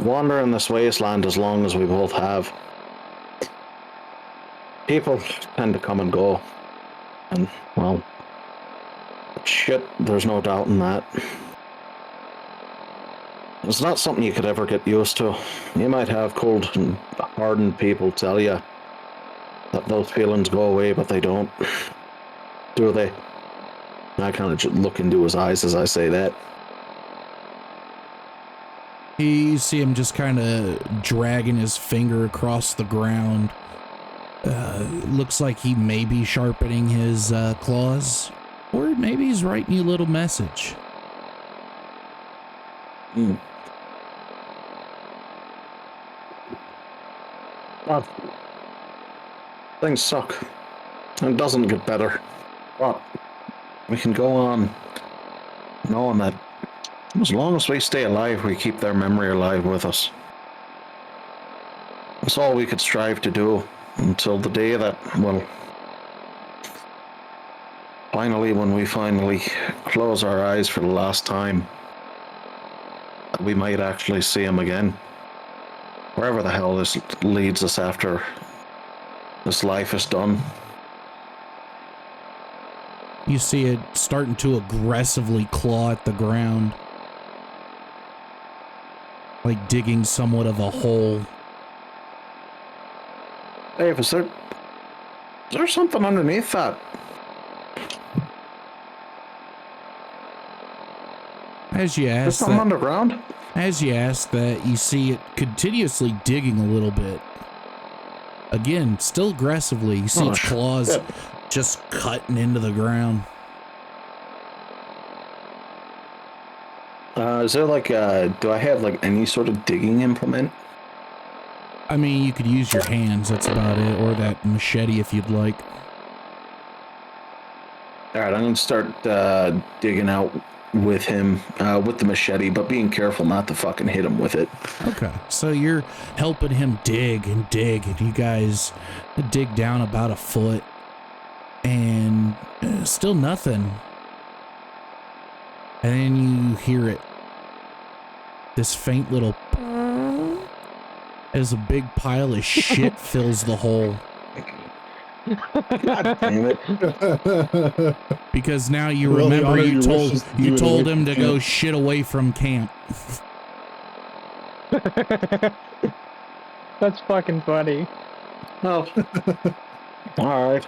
wandering this wasteland as long as we both have, people tend to come and go. And, well, shit, there's no doubt in that. It's not something you could ever get used to. You might have cold and hardened people tell you that those feelings go away, but they don't. Do they? I kind of just look into his eyes as I say that.
You see him just kind of dragging his finger across the ground. Looks like he may be sharpening his claws, or maybe he's writing you a little message.
Well, things suck. It doesn't get better. But we can go on knowing that as long as we stay alive, we keep their memory alive with us. That's all we could strive to do until the day that, well, finally, when we finally close our eyes for the last time, we might actually see him again. Wherever the hell this leads us after this life is done.
You see it starting to aggressively claw at the ground, like digging somewhat of a hole.
Dave, is there something underneath that?
As you
There's
ask
something
that,
underground?
as you ask that, you see it continuously digging a little bit. Again, still aggressively. You see its claws just cutting into the ground.
Is there like, do I have like any sort of digging implement?
I mean, you could use your hands, that's about it, or that machete if you'd like.
Alright, I'm gonna start digging out with him, with the machete, but being careful not to fucking hit him with it.
Okay, so you're helping him dig, and you guys dig down about a foot, and still nothing. And then you hear it. This faint little as a big pile of shit fills the hole.
God damn it.
Because now you
Well,
remember
Liana,
you
your wish is to do it
told
away
him
from
to go
camp.
shit away from camp.
That's fucking funny.
Oh. Alright.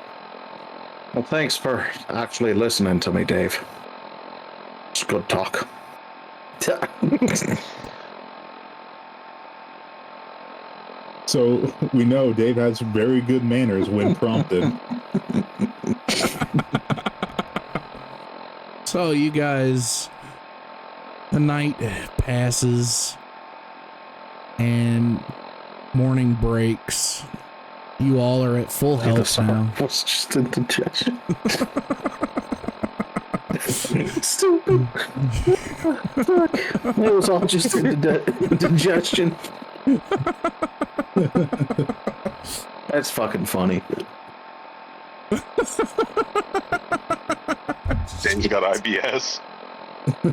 Well, thanks for actually listening to me, Dave. It's good talk.
So we know Dave has very good manners when prompted.
So you guys, the night passes and morning breaks. You all are at full health now.
Was just indigestion. Stupid. Fuck. It was all just indigestion. That's fucking funny.
Dave's got IBS.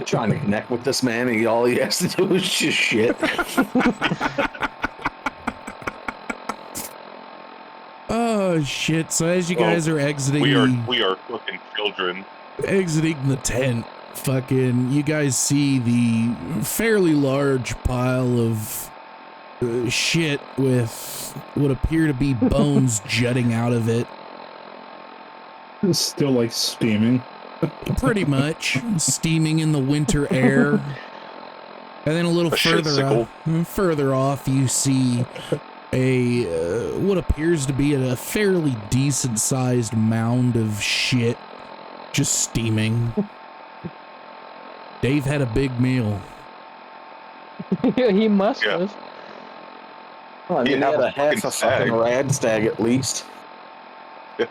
Trying to connect with this man, and all he has to do is just shit.
Oh shit! So as you guys are exiting,
we are fucking children.
Exiting the tent, fucking, you guys see the fairly large pile of shit with what appear to be bones jutting out of it.
It's still like steaming.
Pretty much steaming in the winter air. And then a little further off, you see a what appears to be a fairly decent sized mound of shit just steaming. Dave had a big meal.
He must have.
Well, I mean, he had a half a fucking rad stag at least.
I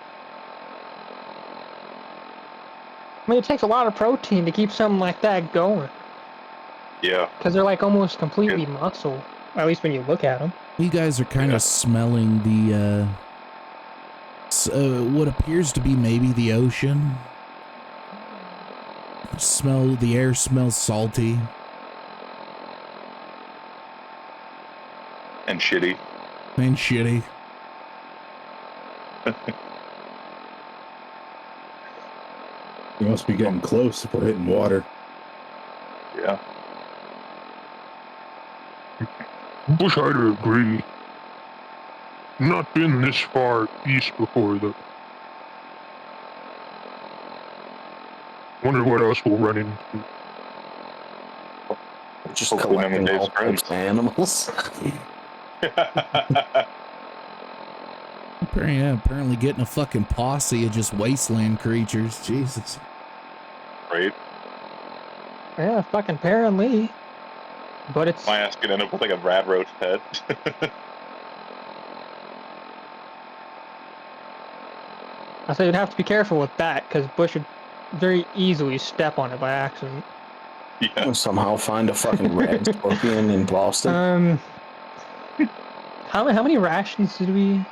mean, it takes a lot of protein to keep something like that going.
Yeah.
Because they're like almost completely muscle. At least when you look at them.
You guys are kind of smelling the, what appears to be maybe the ocean. The air smells salty.
And shitty.
And shitty.
You must be getting close if we're hitting water.
Yeah.
Wish I'd agree. Not been this far east before, though. Wonder what else we'll run into.
Just collecting all types of animals.
Apparently getting a fucking posse of just wasteland creatures. Jesus.
Right?
Yeah, fucking apparently. But it's...
My ass could end up with like a rad roach pet.
I say you'd have to be careful with that, because Bush would very easily step on it by accident.
Yeah. Somehow find a fucking red scorpion in Boston.
How many rations did we...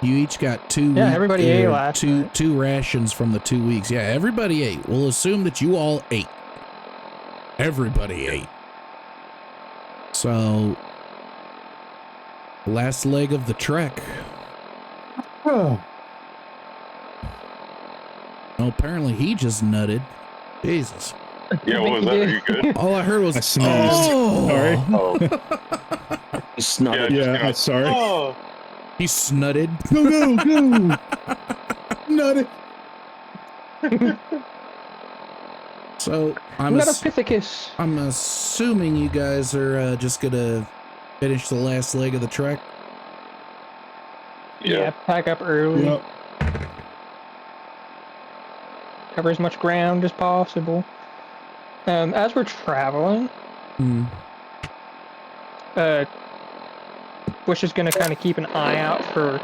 You each got 2
Yeah, everybody ate last
two rations from the 2 weeks. Yeah, everybody ate. We'll assume that you all ate. Everybody ate. So, last leg of the trek.
Oh.
Well, apparently he just nutted. Jesus.
Yeah, what was that? Are you good?
All I heard was,
I sneezed.
oh!
Sorry.
Oh,
Snotted.
just
Yeah, sorry.
Oh,
He snutted.
Go. Nutted.
So
Metapithecus.
I'm assuming you guys are just gonna finish the last leg of the trek.
Yeah, pack up early.
Yep.
Cover as much ground as possible. As we're traveling, Bush is going to kind of keep an eye out for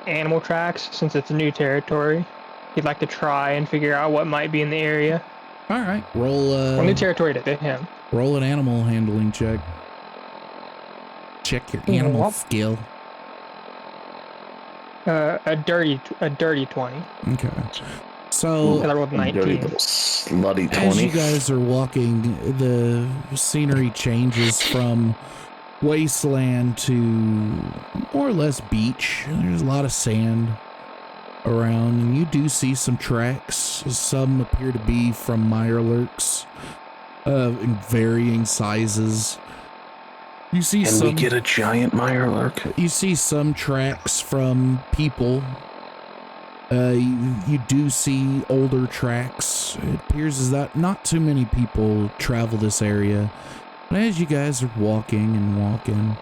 animal tracks since it's new territory. He'd like to try and figure out what might be in the area.
All right, roll.
New territory to him.
Roll an animal handling check. Check your animal skill.
A dirty 20.
Okay. So
I rolled 19.
Dirty little slutty 20.
as you guys are walking, the scenery changes from wasteland to more or less beach. There's a lot of sand around, and you do see some tracks. Some appear to be from mirelurks in varying sizes. You see
Can we get a giant mirelurk?
You see some tracks from people. You do see older tracks. It appears as that not too many people travel this area. And as you guys are walking and walking,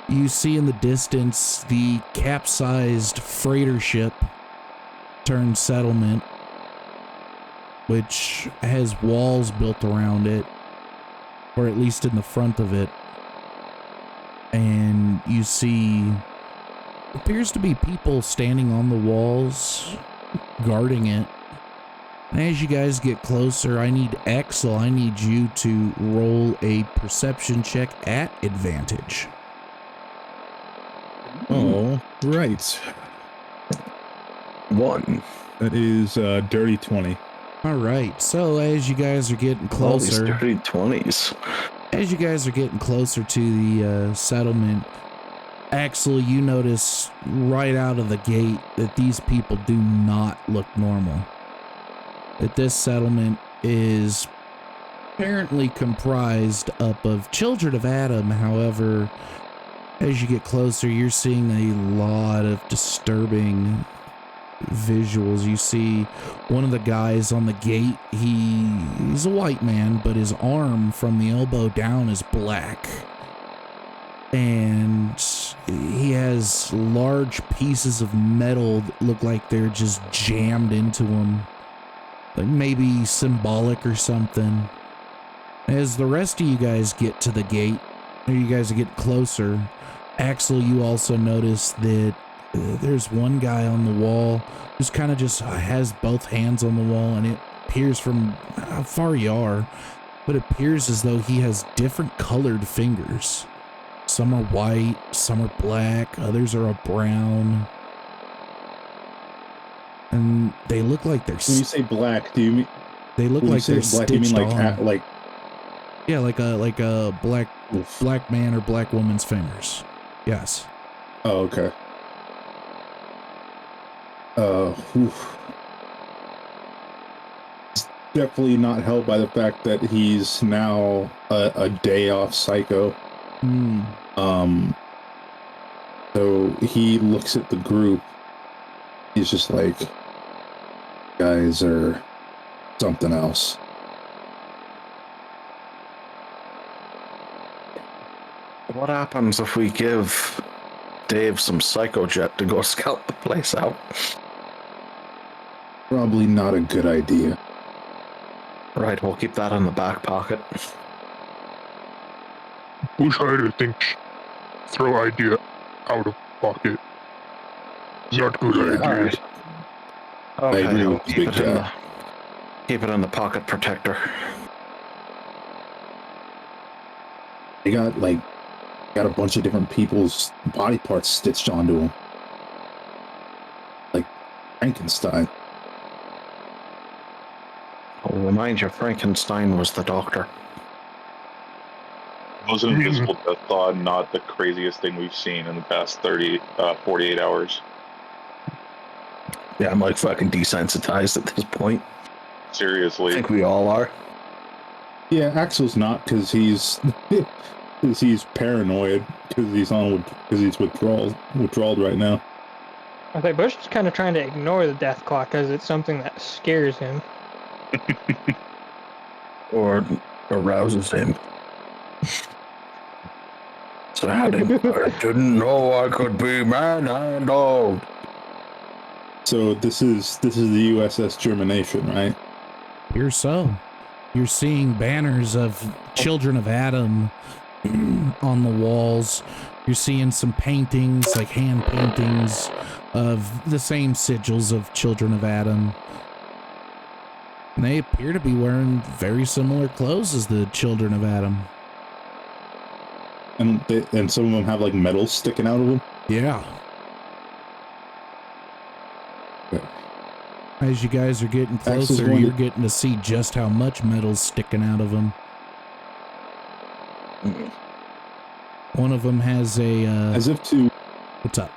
you see in the distance the capsized freighter ship turned settlement, which has walls built around it, or at least in the front of it. And you see appears to be people standing on the walls guarding it. And as you guys get closer, I need you to roll a perception check at advantage.
Oh, right.
1.
That is dirty 20.
All right. So as you guys are getting closer,
All these dirty 20s.
As you guys are getting closer to the settlement, Axel, you notice right out of the gate that these people do not look normal. That this settlement is apparently comprised up of children of Adam. However, as you get closer, you're seeing a lot of disturbing visuals. You see one of the guys on the gate, he's a white man, but his arm from the elbow down is black. And he has large pieces of metal that look like they're just jammed into him. Like maybe symbolic or something. As the rest of you guys get to the gate, or you guys get closer, Axel, you also notice that there's one guy on the wall who's kind of just has both hands on the wall, and it appears from how far you are, but it appears as though he has different colored fingers. Some are white, some are black, others are a brown. And they look like they're...
When you say black, do you mean...
They look like they're
black, you mean like
yeah, like a black man or black woman's fingers. Yes.
Oh, okay. It's definitely not helped by the fact that he's now a day off psycho. So he looks at the group. He's just like, guys are something else.
What happens if we give Dave some psychojet to go scout the place out?
Probably not a good idea.
Right, we'll keep that in the back pocket.
Bushhider thinks throw idea out of pocket. Not good idea.
All right. Okay,
I agree
we'll
with Big Guy.
keep it in the pocket protector.
They got a bunch of different people's body parts stitched onto them. Like Frankenstein.
I'll remind you, Frankenstein was the doctor.
Those invisible death thaw, not the craziest thing we've seen in the past 48 hours.
Yeah, I'm like fucking desensitized at this point. I
Seriously.
think we all are.
Yeah, Axel's not because he's because he's paranoid because he's withdrawed right now.
I think Bush is kind of trying to ignore the death clock because it's something that scares him.
Or arouses him. Saddened. I didn't know I could be manhandled.
So this is the USS Germination, right?
You're seeing banners of children of Adam on the walls. You're seeing some paintings, like hand paintings of the same sigils of children of Adam. And they appear to be wearing very similar clothes as the children of Adam.
And some of them have like metal sticking out of them.
Yeah. As you guys are getting closer, you're getting to see just how much metal's sticking out of them. One of them has a...
as if to...
What's up?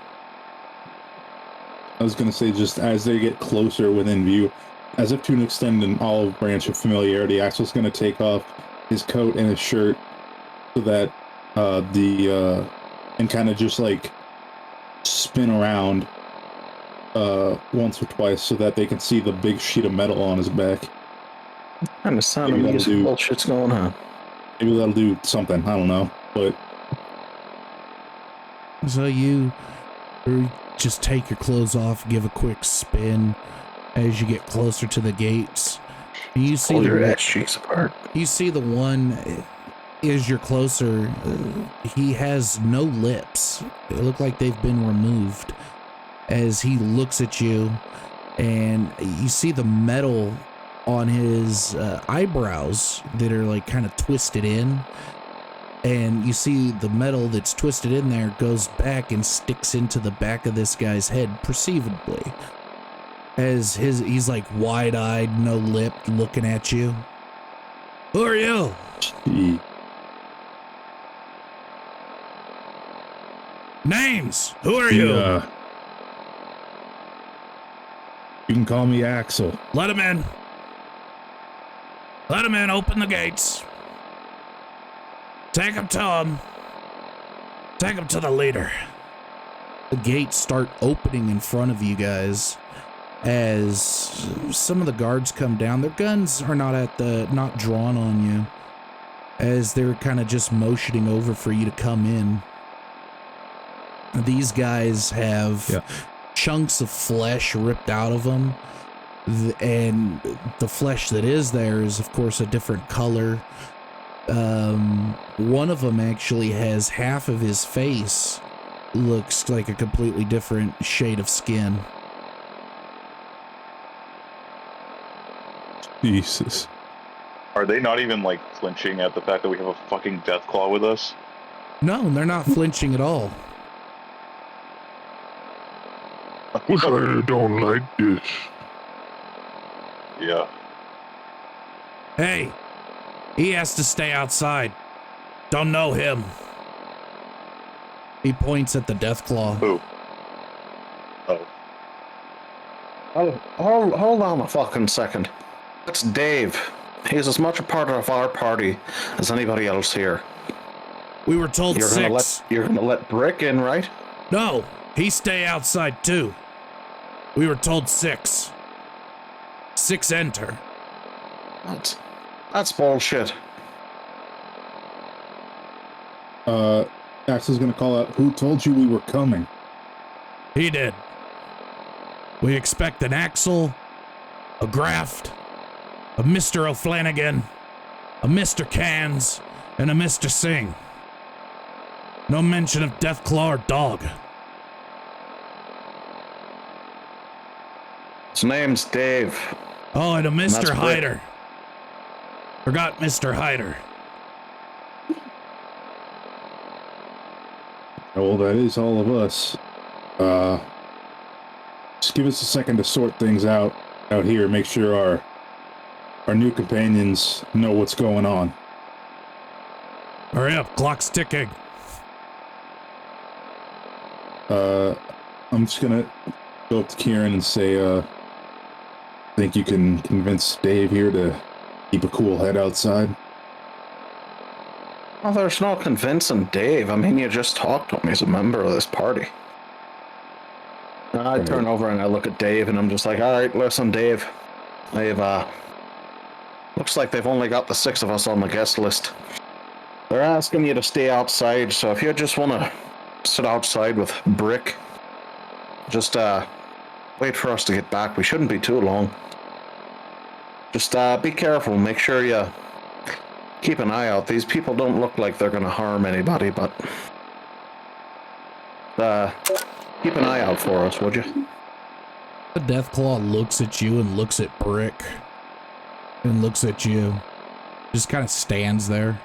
I was going to say, just as they get closer within view, as if to extend an olive branch of familiarity, Axel's going to take off his coat and his shirt so that and kind of just like spin around once or twice so that they can see the big sheet of metal on his back.
What kind of sound of music bullshit's going on?
Maybe that'll do something. I don't know, but
so you just take your clothes off, give a quick spin as you get closer to the gates. And you see
your ass cheeks apart.
You see the one as you're closer. He has no lips. They look like they've been removed. As he looks at you, and you see the metal on his eyebrows that are like kind of twisted in, and you see the metal that's twisted in there goes back and sticks into the back of this guy's head perceivably. As he's like wide-eyed, no lip, looking at you. Who are you? Names. Who are you?
You can call me Axel.
Let him in. Let him in. Open the gates. Take him to him. Take him to the leader. The gates start opening in front of you guys as some of the guards come down. Their guns are not drawn on you, as they're kind of just motioning over for you to come in. These guys have chunks of flesh ripped out of them, and the flesh that is there is of course a different color. One of them actually has half of his face looks like a completely different shade of skin.
Jesus.
Are they not even like flinching at the fact that we have a fucking Deathclaw with us?
No, they're not flinching at all.
Wish I don't like this.
Yeah.
Hey, he has to stay outside. Don't know him. He points at the Deathclaw.
Who?
Oh. Hold on a fucking second. That's Dave. He's as much a part of our party as anybody else here.
We were told
you're gonna let Brick in, right?
No, he stay outside too. We were told 6. 6 enter.
That's bullshit.
Axel's gonna call out, who told you we were coming?
He did. We expect an Axel, a Graft, a Mr. O'Flanagan, a Mr. Cans, and a Mr. Singh. No mention of Deathclaw or Dog.
His name's Dave.
Oh, and a Mr. Hyder. Forgot Mr. Hyder.
Well, that is all of us. Just give us a second to sort things out here. Make sure our new companions know what's going on.
Hurry up, clock's ticking.
I'm just gonna go up to Kieran and say, think you can convince Dave here to keep a cool head outside?
Well, there's no convincing Dave. I mean, you just talked to him. He's a member of this party. I turn over and I look at Dave, and I'm just like, all right, listen, Dave. Looks like they've only got the 6 of us on the guest list. They're asking you to stay outside, so if you just want to sit outside with Brick, just wait for us to get back. We shouldn't be too long. Just be careful. Make sure you keep an eye out. These people don't look like they're going to harm anybody, but keep an eye out for us, would you?
The Deathclaw looks at you and looks at Brick and looks at you. Just kind of stands there.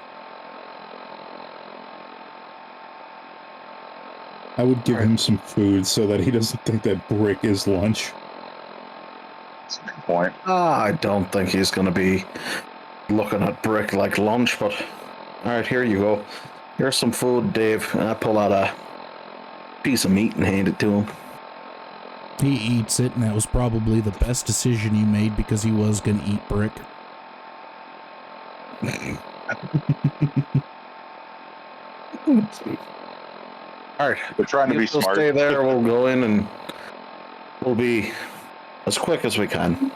I would give him some food so that he doesn't think that Brick is lunch.
That's a good point.
I don't think he's going to be looking at Brick like lunch, but all right, here you go. Here's some food, Dave. And I pull out a piece of meat and hand it to him.
He eats it, and that was probably the best decision you made because he was going to eat Brick.
All right,
They're trying to be smart.
Stay there. We'll go in and we'll be as quick as we can.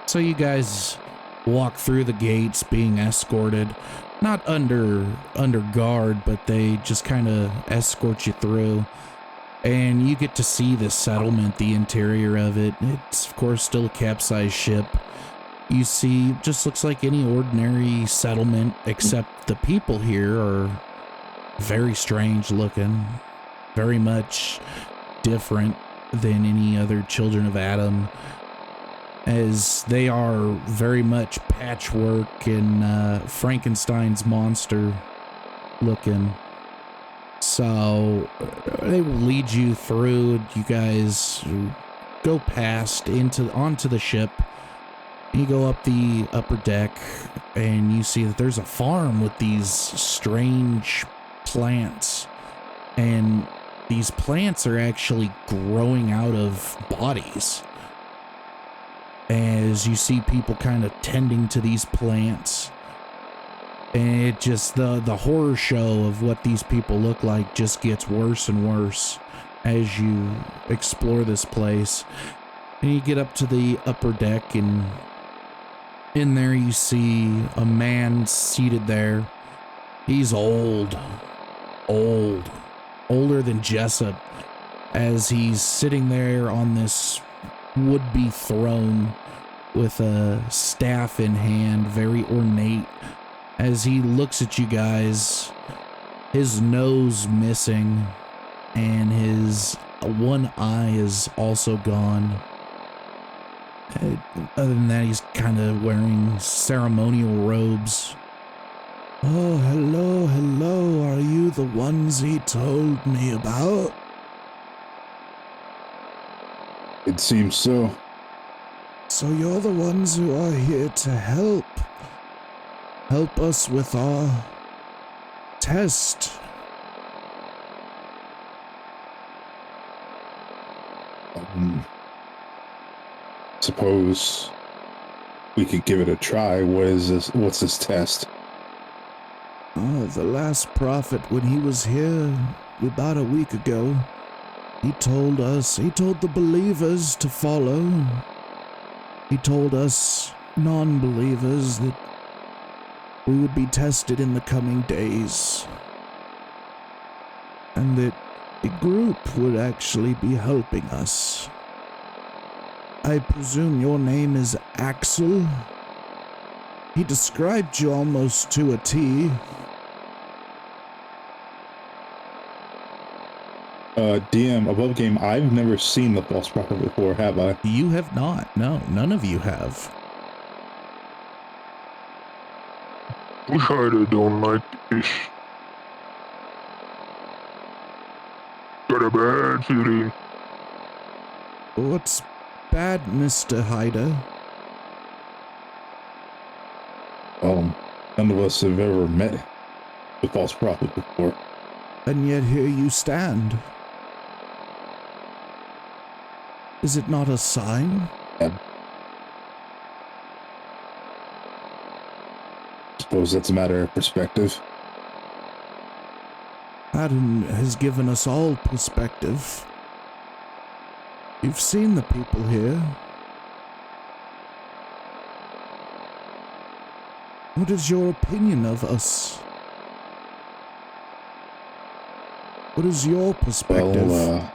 So you guys walk through the gates being escorted, not under guard, but they just kind of escort you through. And you get to see the settlement, the interior of it. It's, of course, still a capsized ship. You see, just looks like any ordinary settlement, except the people here are very strange looking, very much different than any other children of Adam, as they are very much Patchwork and Frankenstein's monster looking. So they will lead you through. You guys go past onto the ship. You go up the upper deck and you see that there's a farm with these strange plants, and these plants are actually growing out of bodies. As you see people kind of tending to these plants, and it just, the horror show of what these people look like just gets worse and worse as you explore this place. And you get up to the upper deck, and in there you see a man seated there. He's older than Jessup, as he's sitting there on this would-be throne with a staff in hand, very ornate. As he looks at you guys, his nose missing, and his one eye is also gone. Other than that, he's kind of wearing ceremonial robes. Oh, hello, are you the ones he told me about?
It seems so.
So you're the ones who are here to help. Help us with our test.
Suppose we could give it a try. What's this test?
The last prophet, when he was here about a week ago, he told the believers to follow. He told us non-believers that we would be tested in the coming days, and that a group would actually be helping us. I presume your name is Axel? He described you almost to a T.
DM, above game, I've never seen the false prophet before, have I?
You have not. No, none of you have.
Bushrider don't like this. Got a bad feeling.
What's bad, Mr. Hyder?
None of us have ever met the false prophet before.
And yet here you stand. Is it not a sign?
Suppose that's a matter of perspective.
Adam has given us all perspective. You've seen the people here. What is your opinion of us? What is your perspective?
Well,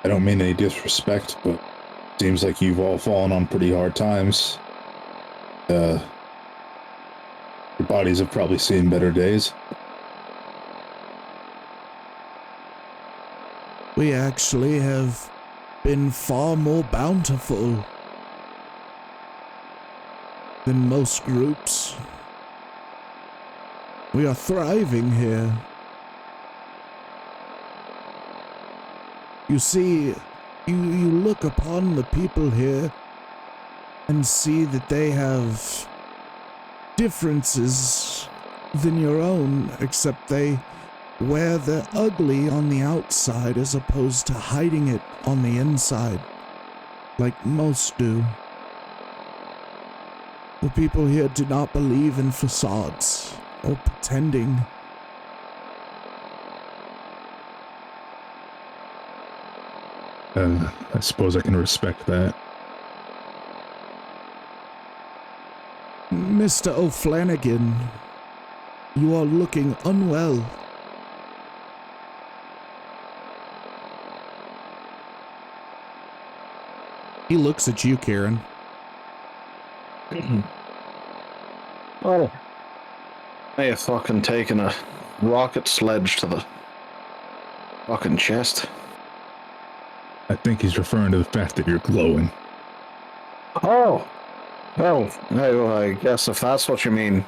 I don't mean any disrespect, but seems like you've all fallen on pretty hard times. Your bodies have probably seen better days.
We actually have been far more bountiful than most groups. We are thriving here. You see, you look upon the people here and see that they have differences than your own, except they wear their ugly on the outside as opposed to hiding it on the inside, like most do. The people here do not believe in facades or pretending.
I suppose I can respect that.
Mr. O'Flanagan, you are looking unwell. He looks at you, Karen.
Well, I have fucking taken a rocket sledge to the fucking chest.
I think he's referring to the fact that you're glowing.
Oh! Well, I guess if that's what you mean,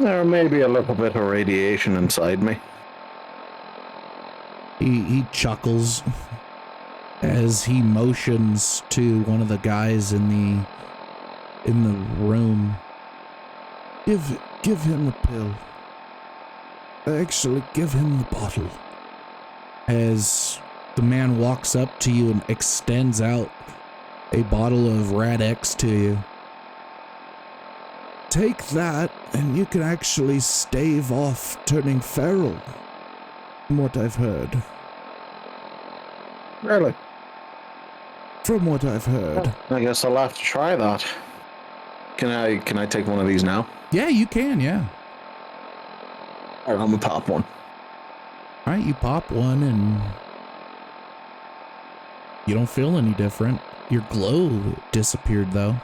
there may be a little bit of radiation inside me.
He chuckles as he motions to one of the guys in the room. Give him a pill. Actually, give him the bottle. As the man walks up to you and extends out a bottle of Rad X to you. Take that, and you can actually stave off turning feral, from what I've heard.
Really?
From what I've heard.
I guess I'll have to try that. Can I take one of these now?
Yeah, you can, yeah.
Alright, I'm gonna pop one.
Alright, you pop one and you don't feel any different. Your glow disappeared though.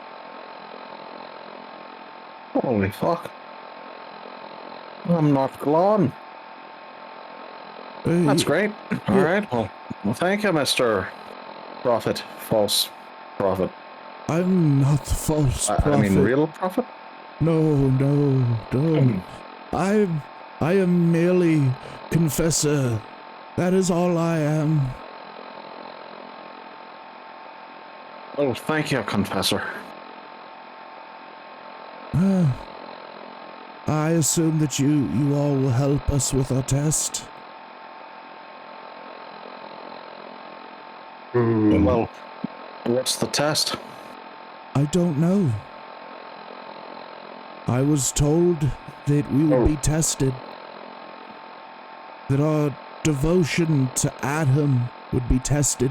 Holy fuck. I'm not glowing. That's great. Alright, well, thank you, Mr. Prophet. False prophet.
I'm not the false prophet.
I mean, real prophet?
No. I am merely confessor. That is all I am.
Oh, thank you, confessor.
I assume that you all will help us with our test.
Well, what's the test?
I don't know. I was told that we would be tested. That our devotion to Adam would be tested.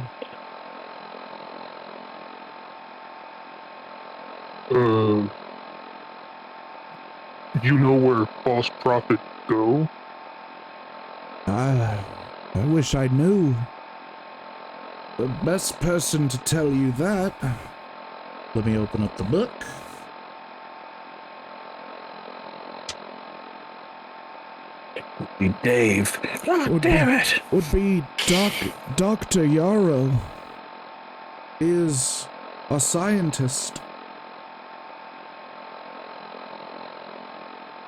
You know where false prophets go?
I wish I knew. The best person to tell you that. Let me open up the book.
Be Dave. God damn it!
Would be Dr. Yarrow. He is a scientist.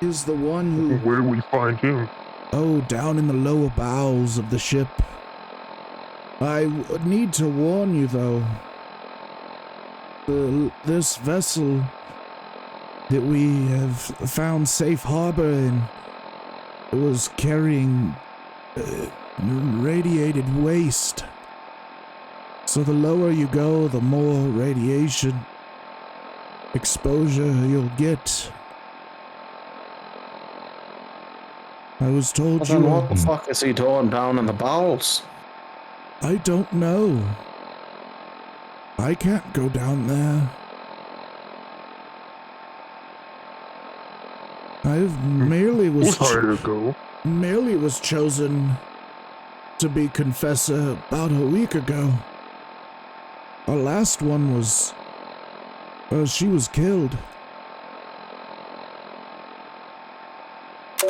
He is the one who...
Where do we find him?
Oh, down in the lower bowels of the ship. I need to warn you, though. This vessel that we have found safe harbor in, it was carrying radiated waste. So the lower you go, the more radiation exposure you'll get. I was told
Well,
you
then
were...
what the fuck is he doing down in the bowels?
I don't know. I can't go down there. I've merely was chosen to be confessor about a week ago. Our last one was... she was killed.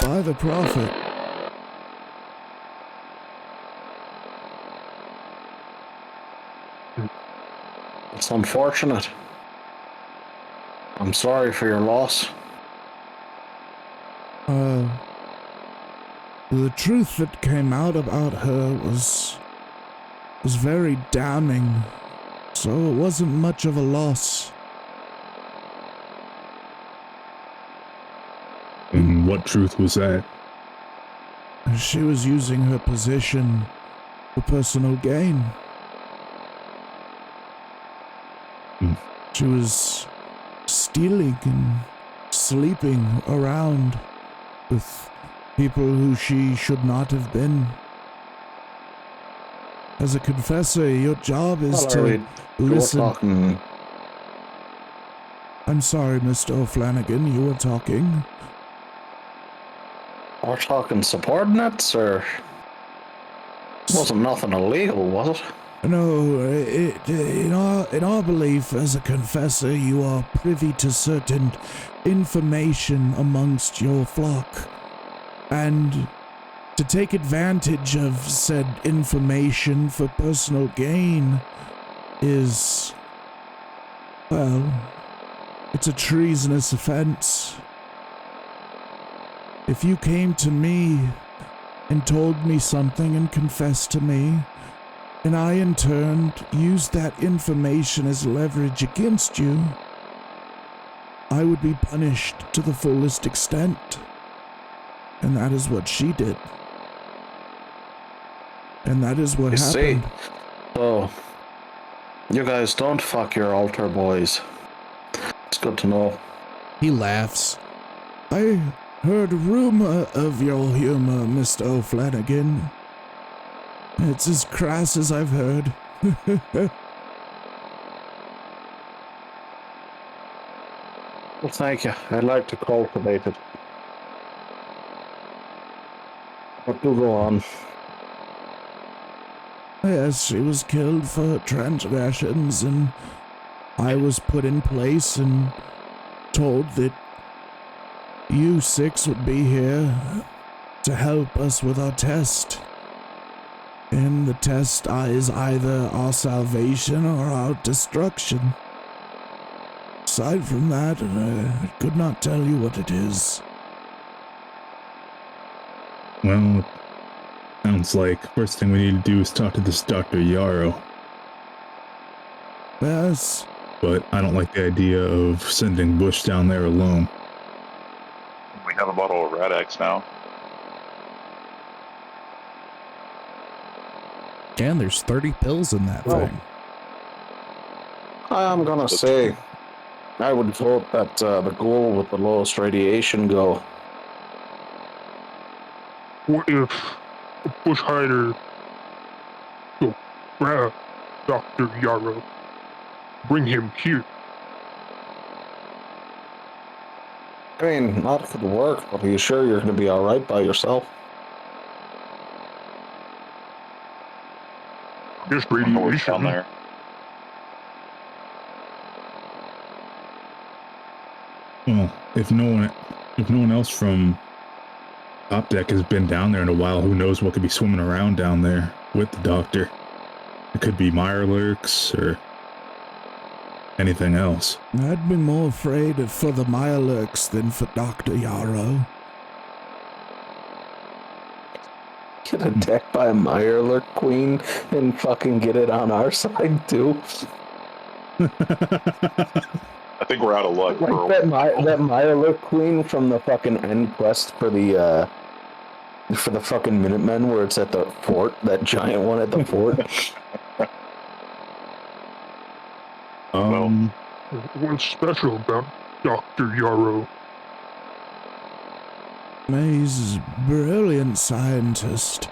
By the prophet.
It's unfortunate. I'm sorry for your loss.
The truth that came out about her was very damning, so it wasn't much of a loss.
And what truth was that?
She was using her position for personal gain. She was stealing and sleeping around with people who she should not have been. As a confessor, your job is to listen. I'm sorry, Mr. O'Flanagan, you were talking.
We're talking subordinates, or... It wasn't nothing illegal, was it?
No, in our belief as a confessor, you are privy to certain information amongst your flock. And to take advantage of said information for personal gain is, well, it's a treasonous offense. If you came to me and told me something and confessed to me, and I in turn used that information as leverage against you, I would be punished to the fullest extent. And that is what she did. And that is what happened.
See, so you guys don't fuck your altar boys. It's good to know.
He laughs. I heard rumor of your humor, Mr. O'Flanagan. It's as crass as I've heard.
Well, thank you. I'd like to cultivate it. But do go on.
Yes, she was killed for her transgressions, and I was put in place and told that you six would be here to help us with our test. And the test is either our salvation or our destruction. Aside from that, I could not tell you what it is.
Well, it sounds like first thing we need to do is talk to this Dr. Yarrow.
Yes.
But I don't like the idea of sending Bush down there alone.
We have a bottle of Rad-X now.
And there's 30 pills in that thing.
I'm gonna say, I would vote that the goal with the lowest radiation go.
What if Bush Hider go grab Dr. Yarrow, bring him here?
I mean, not if it work, but are you sure you're gonna be alright by yourself?
Just
Down
radiation.
there.
Well, if no one else from Top Deck has been down there in a while, who knows what could be swimming around down there with the doctor? It could be Mirelurks or anything else.
I'd be more afraid for the Mirelurks than for Dr. Yarrow.
Get attacked by a Mirelurk queen and fucking get it on our side too.
I think we're out of luck.
Like that Mirelurk queen from the fucking end quest for the For the fucking Minutemen where it's at the fort, that giant one at the fort.
What's special about Dr. Yarrow?
He's a brilliant scientist.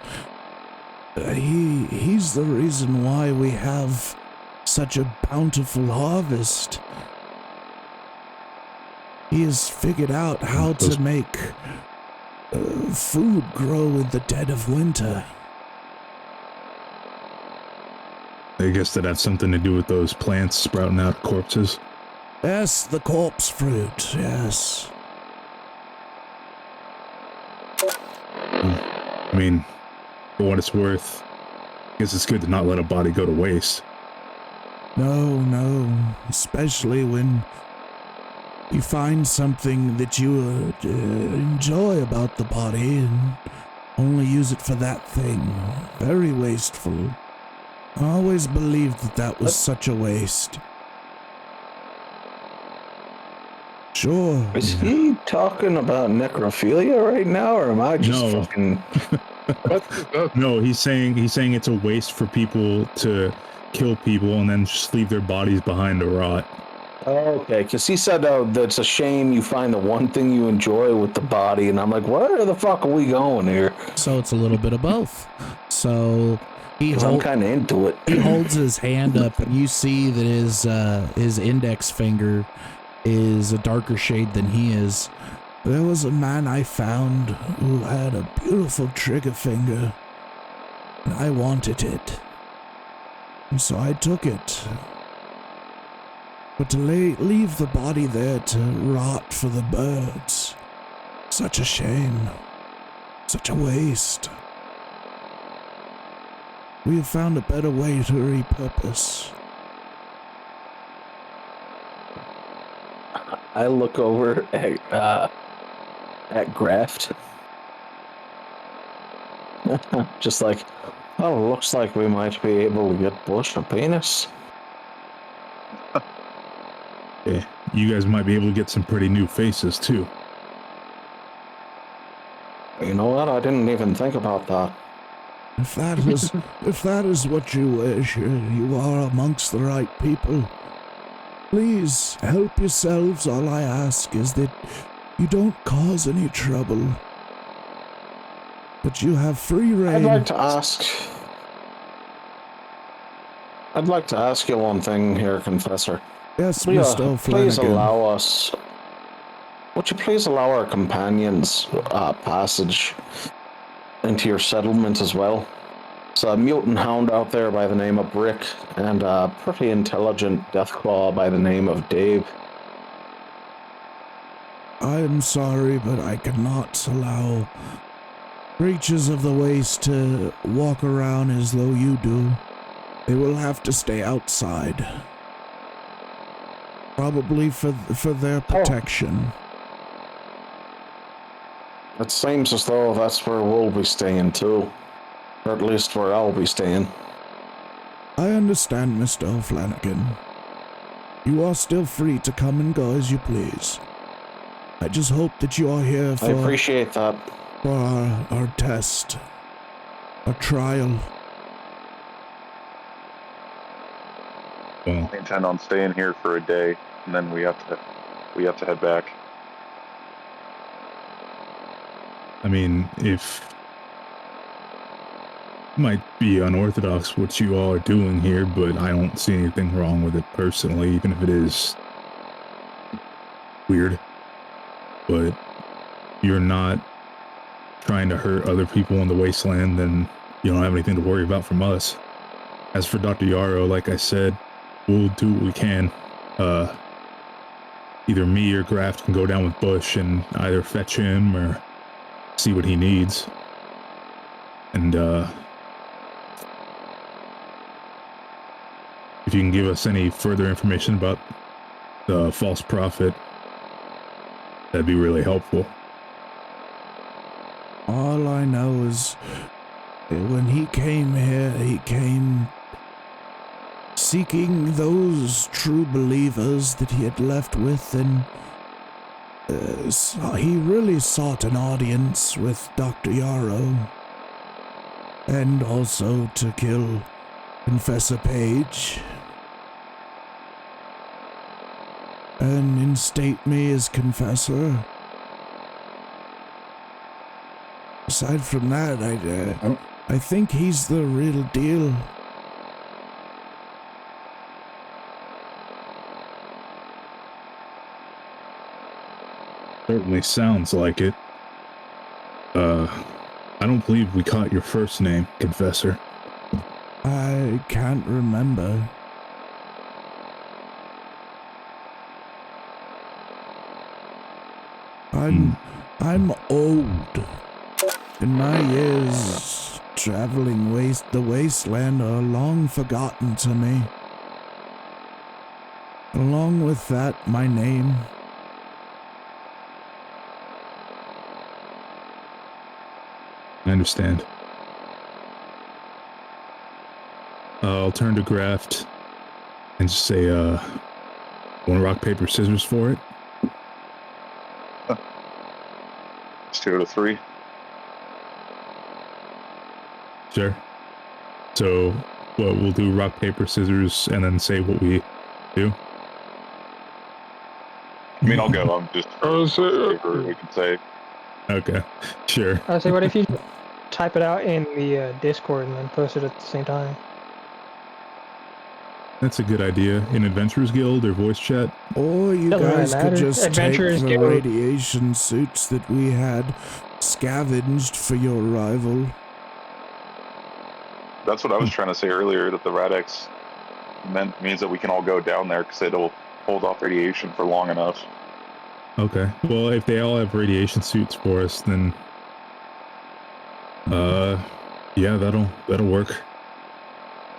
He's the reason why we have such a bountiful harvest. He has figured out how to make food grow in the dead of winter.
I guess that has something to do with those plants sprouting out of corpses.
Yes, the corpse fruit, yes.
I mean, for what it's worth, I guess it's good to not let a body go to waste.
No, especially when you find something that you enjoy about the body and only use it for that thing. Very wasteful. I always believed that was such a waste. Sure.
Is he talking about necrophilia right now, or am I just fucking...
No, he's saying it's a waste for people to kill people and then just leave their bodies behind to rot.
Okay, because he said that it's a shame you find the one thing you enjoy with the body, and I'm like, where the fuck are we going here?
So it's a little bit of both. So
I'm kind of into it.
He holds his hand up, and you see that his index finger is a darker shade than he is. There was a man I found who had a beautiful trigger finger, and I wanted it. And so I took it. But to leave the body there to rot for the birds, such a shame, such a waste. We have found a better way to repurpose.
I look over at Graft. Just like, oh, looks like we might be able to get Bush a penis.
Yeah, you guys might be able to get some pretty new faces too.
You know what? I didn't even think about that.
If that is what you wish, you are amongst the right people. Please help yourselves. All I ask is that you don't cause any trouble, but you have free reign.
I'd like to ask you one thing here, Confessor.
Yes, Mr.
Please
Flanagan.
allow us. Would you please allow our companions passage into your settlement as well? It's a mutant hound out there by the name of Brick, and a pretty intelligent deathclaw by the name of Dave.
I am sorry, but I cannot allow creatures of the waste to walk around as though you do. They will have to stay outside. Probably for their protection.
It seems as though that's where we'll be staying too. Or at least where I'll be staying.
I understand, Mr. Flanagan. You are still free to come and go as you please. I just hope that you are here for...
I appreciate that.
For our test. Our trial.
I intend on staying here for a day, and then we have to head back.
I mean, if might be unorthodox what you all are doing here, but I don't see anything wrong with it personally, even if it is weird. But you're not trying to hurt other people in the wasteland, then you don't have anything to worry about from us. As for Dr. Yarrow, like I said, we'll do what we can. Either me or Graft can go down with Bush and either fetch him or see what he needs. And if you can give us any further information about the false prophet, that'd be really helpful.
All I know is when he came here, he came seeking those true believers that he had left with, and he really sought an audience with Dr. Yarrow. And also to kill Confessor Page. And instate me as Confessor. Aside from that, I think he's the real deal.
Certainly sounds like it. I don't believe we caught your first name, Confessor.
I can't remember. I'm old. And my years traveling the wasteland are long forgotten to me. Along with that, my name.
I understand. I'll turn to Graft and just say, want rock, paper, scissors for it?
Let's do it 3.
Sure. So, what we'll do rock, paper, scissors, and then say what we do?
I mean, I'll go. I'm just paper we can say.
Okay, sure.
I say, what if you type it out in the Discord and then post it at the same time?
That's a good idea. In Adventurers Guild or voice chat?
Or you
Doesn't really
guys could
matter.
just
Adventurers
take the
Guild.
radiation suits that we had scavenged for your arrival.
That's what I was trying to say earlier, that the Radex means that we can all go down there because it'll hold off radiation for long enough.
Okay. Well, if they all have radiation suits for us, then yeah, that'll work.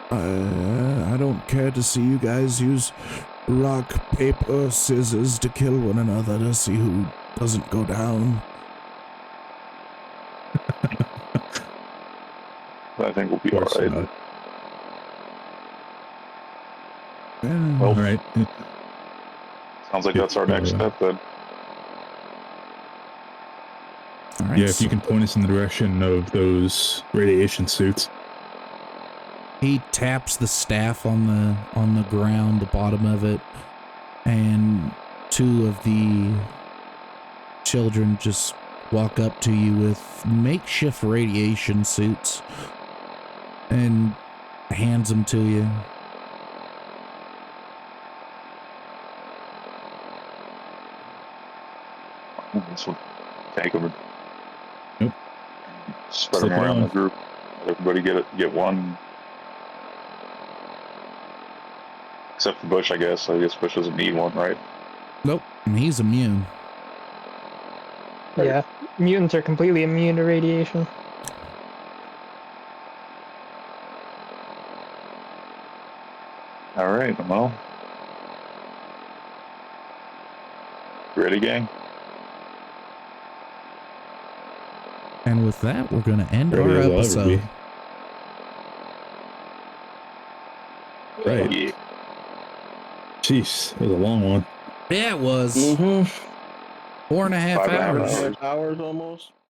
I don't care to see you guys use rock, paper, scissors to kill one another to see who doesn't go down.
I think we'll be all right.
Well,
all right.
Sounds like that's our next step then.
All right,
yeah, if you can point us in the direction of those radiation suits.
He taps the staff on the ground, the bottom of it, and 2 of the children just walk up to you with makeshift radiation suits and hands them to you.
This will take them
and
spread them around the group. Let everybody get one. Except for Bush, I guess. I guess Bush doesn't need one, right?
Nope, he's immune.
Yeah, mutants are completely immune to radiation.
All right, well. Ready, gang?
And with that, we're going to end
Ready
our
as I'll ever
episode.
be. Right.
Yeah.
Jeez, that was a long one.
Yeah, it was. 4.5 hours.
Hours almost.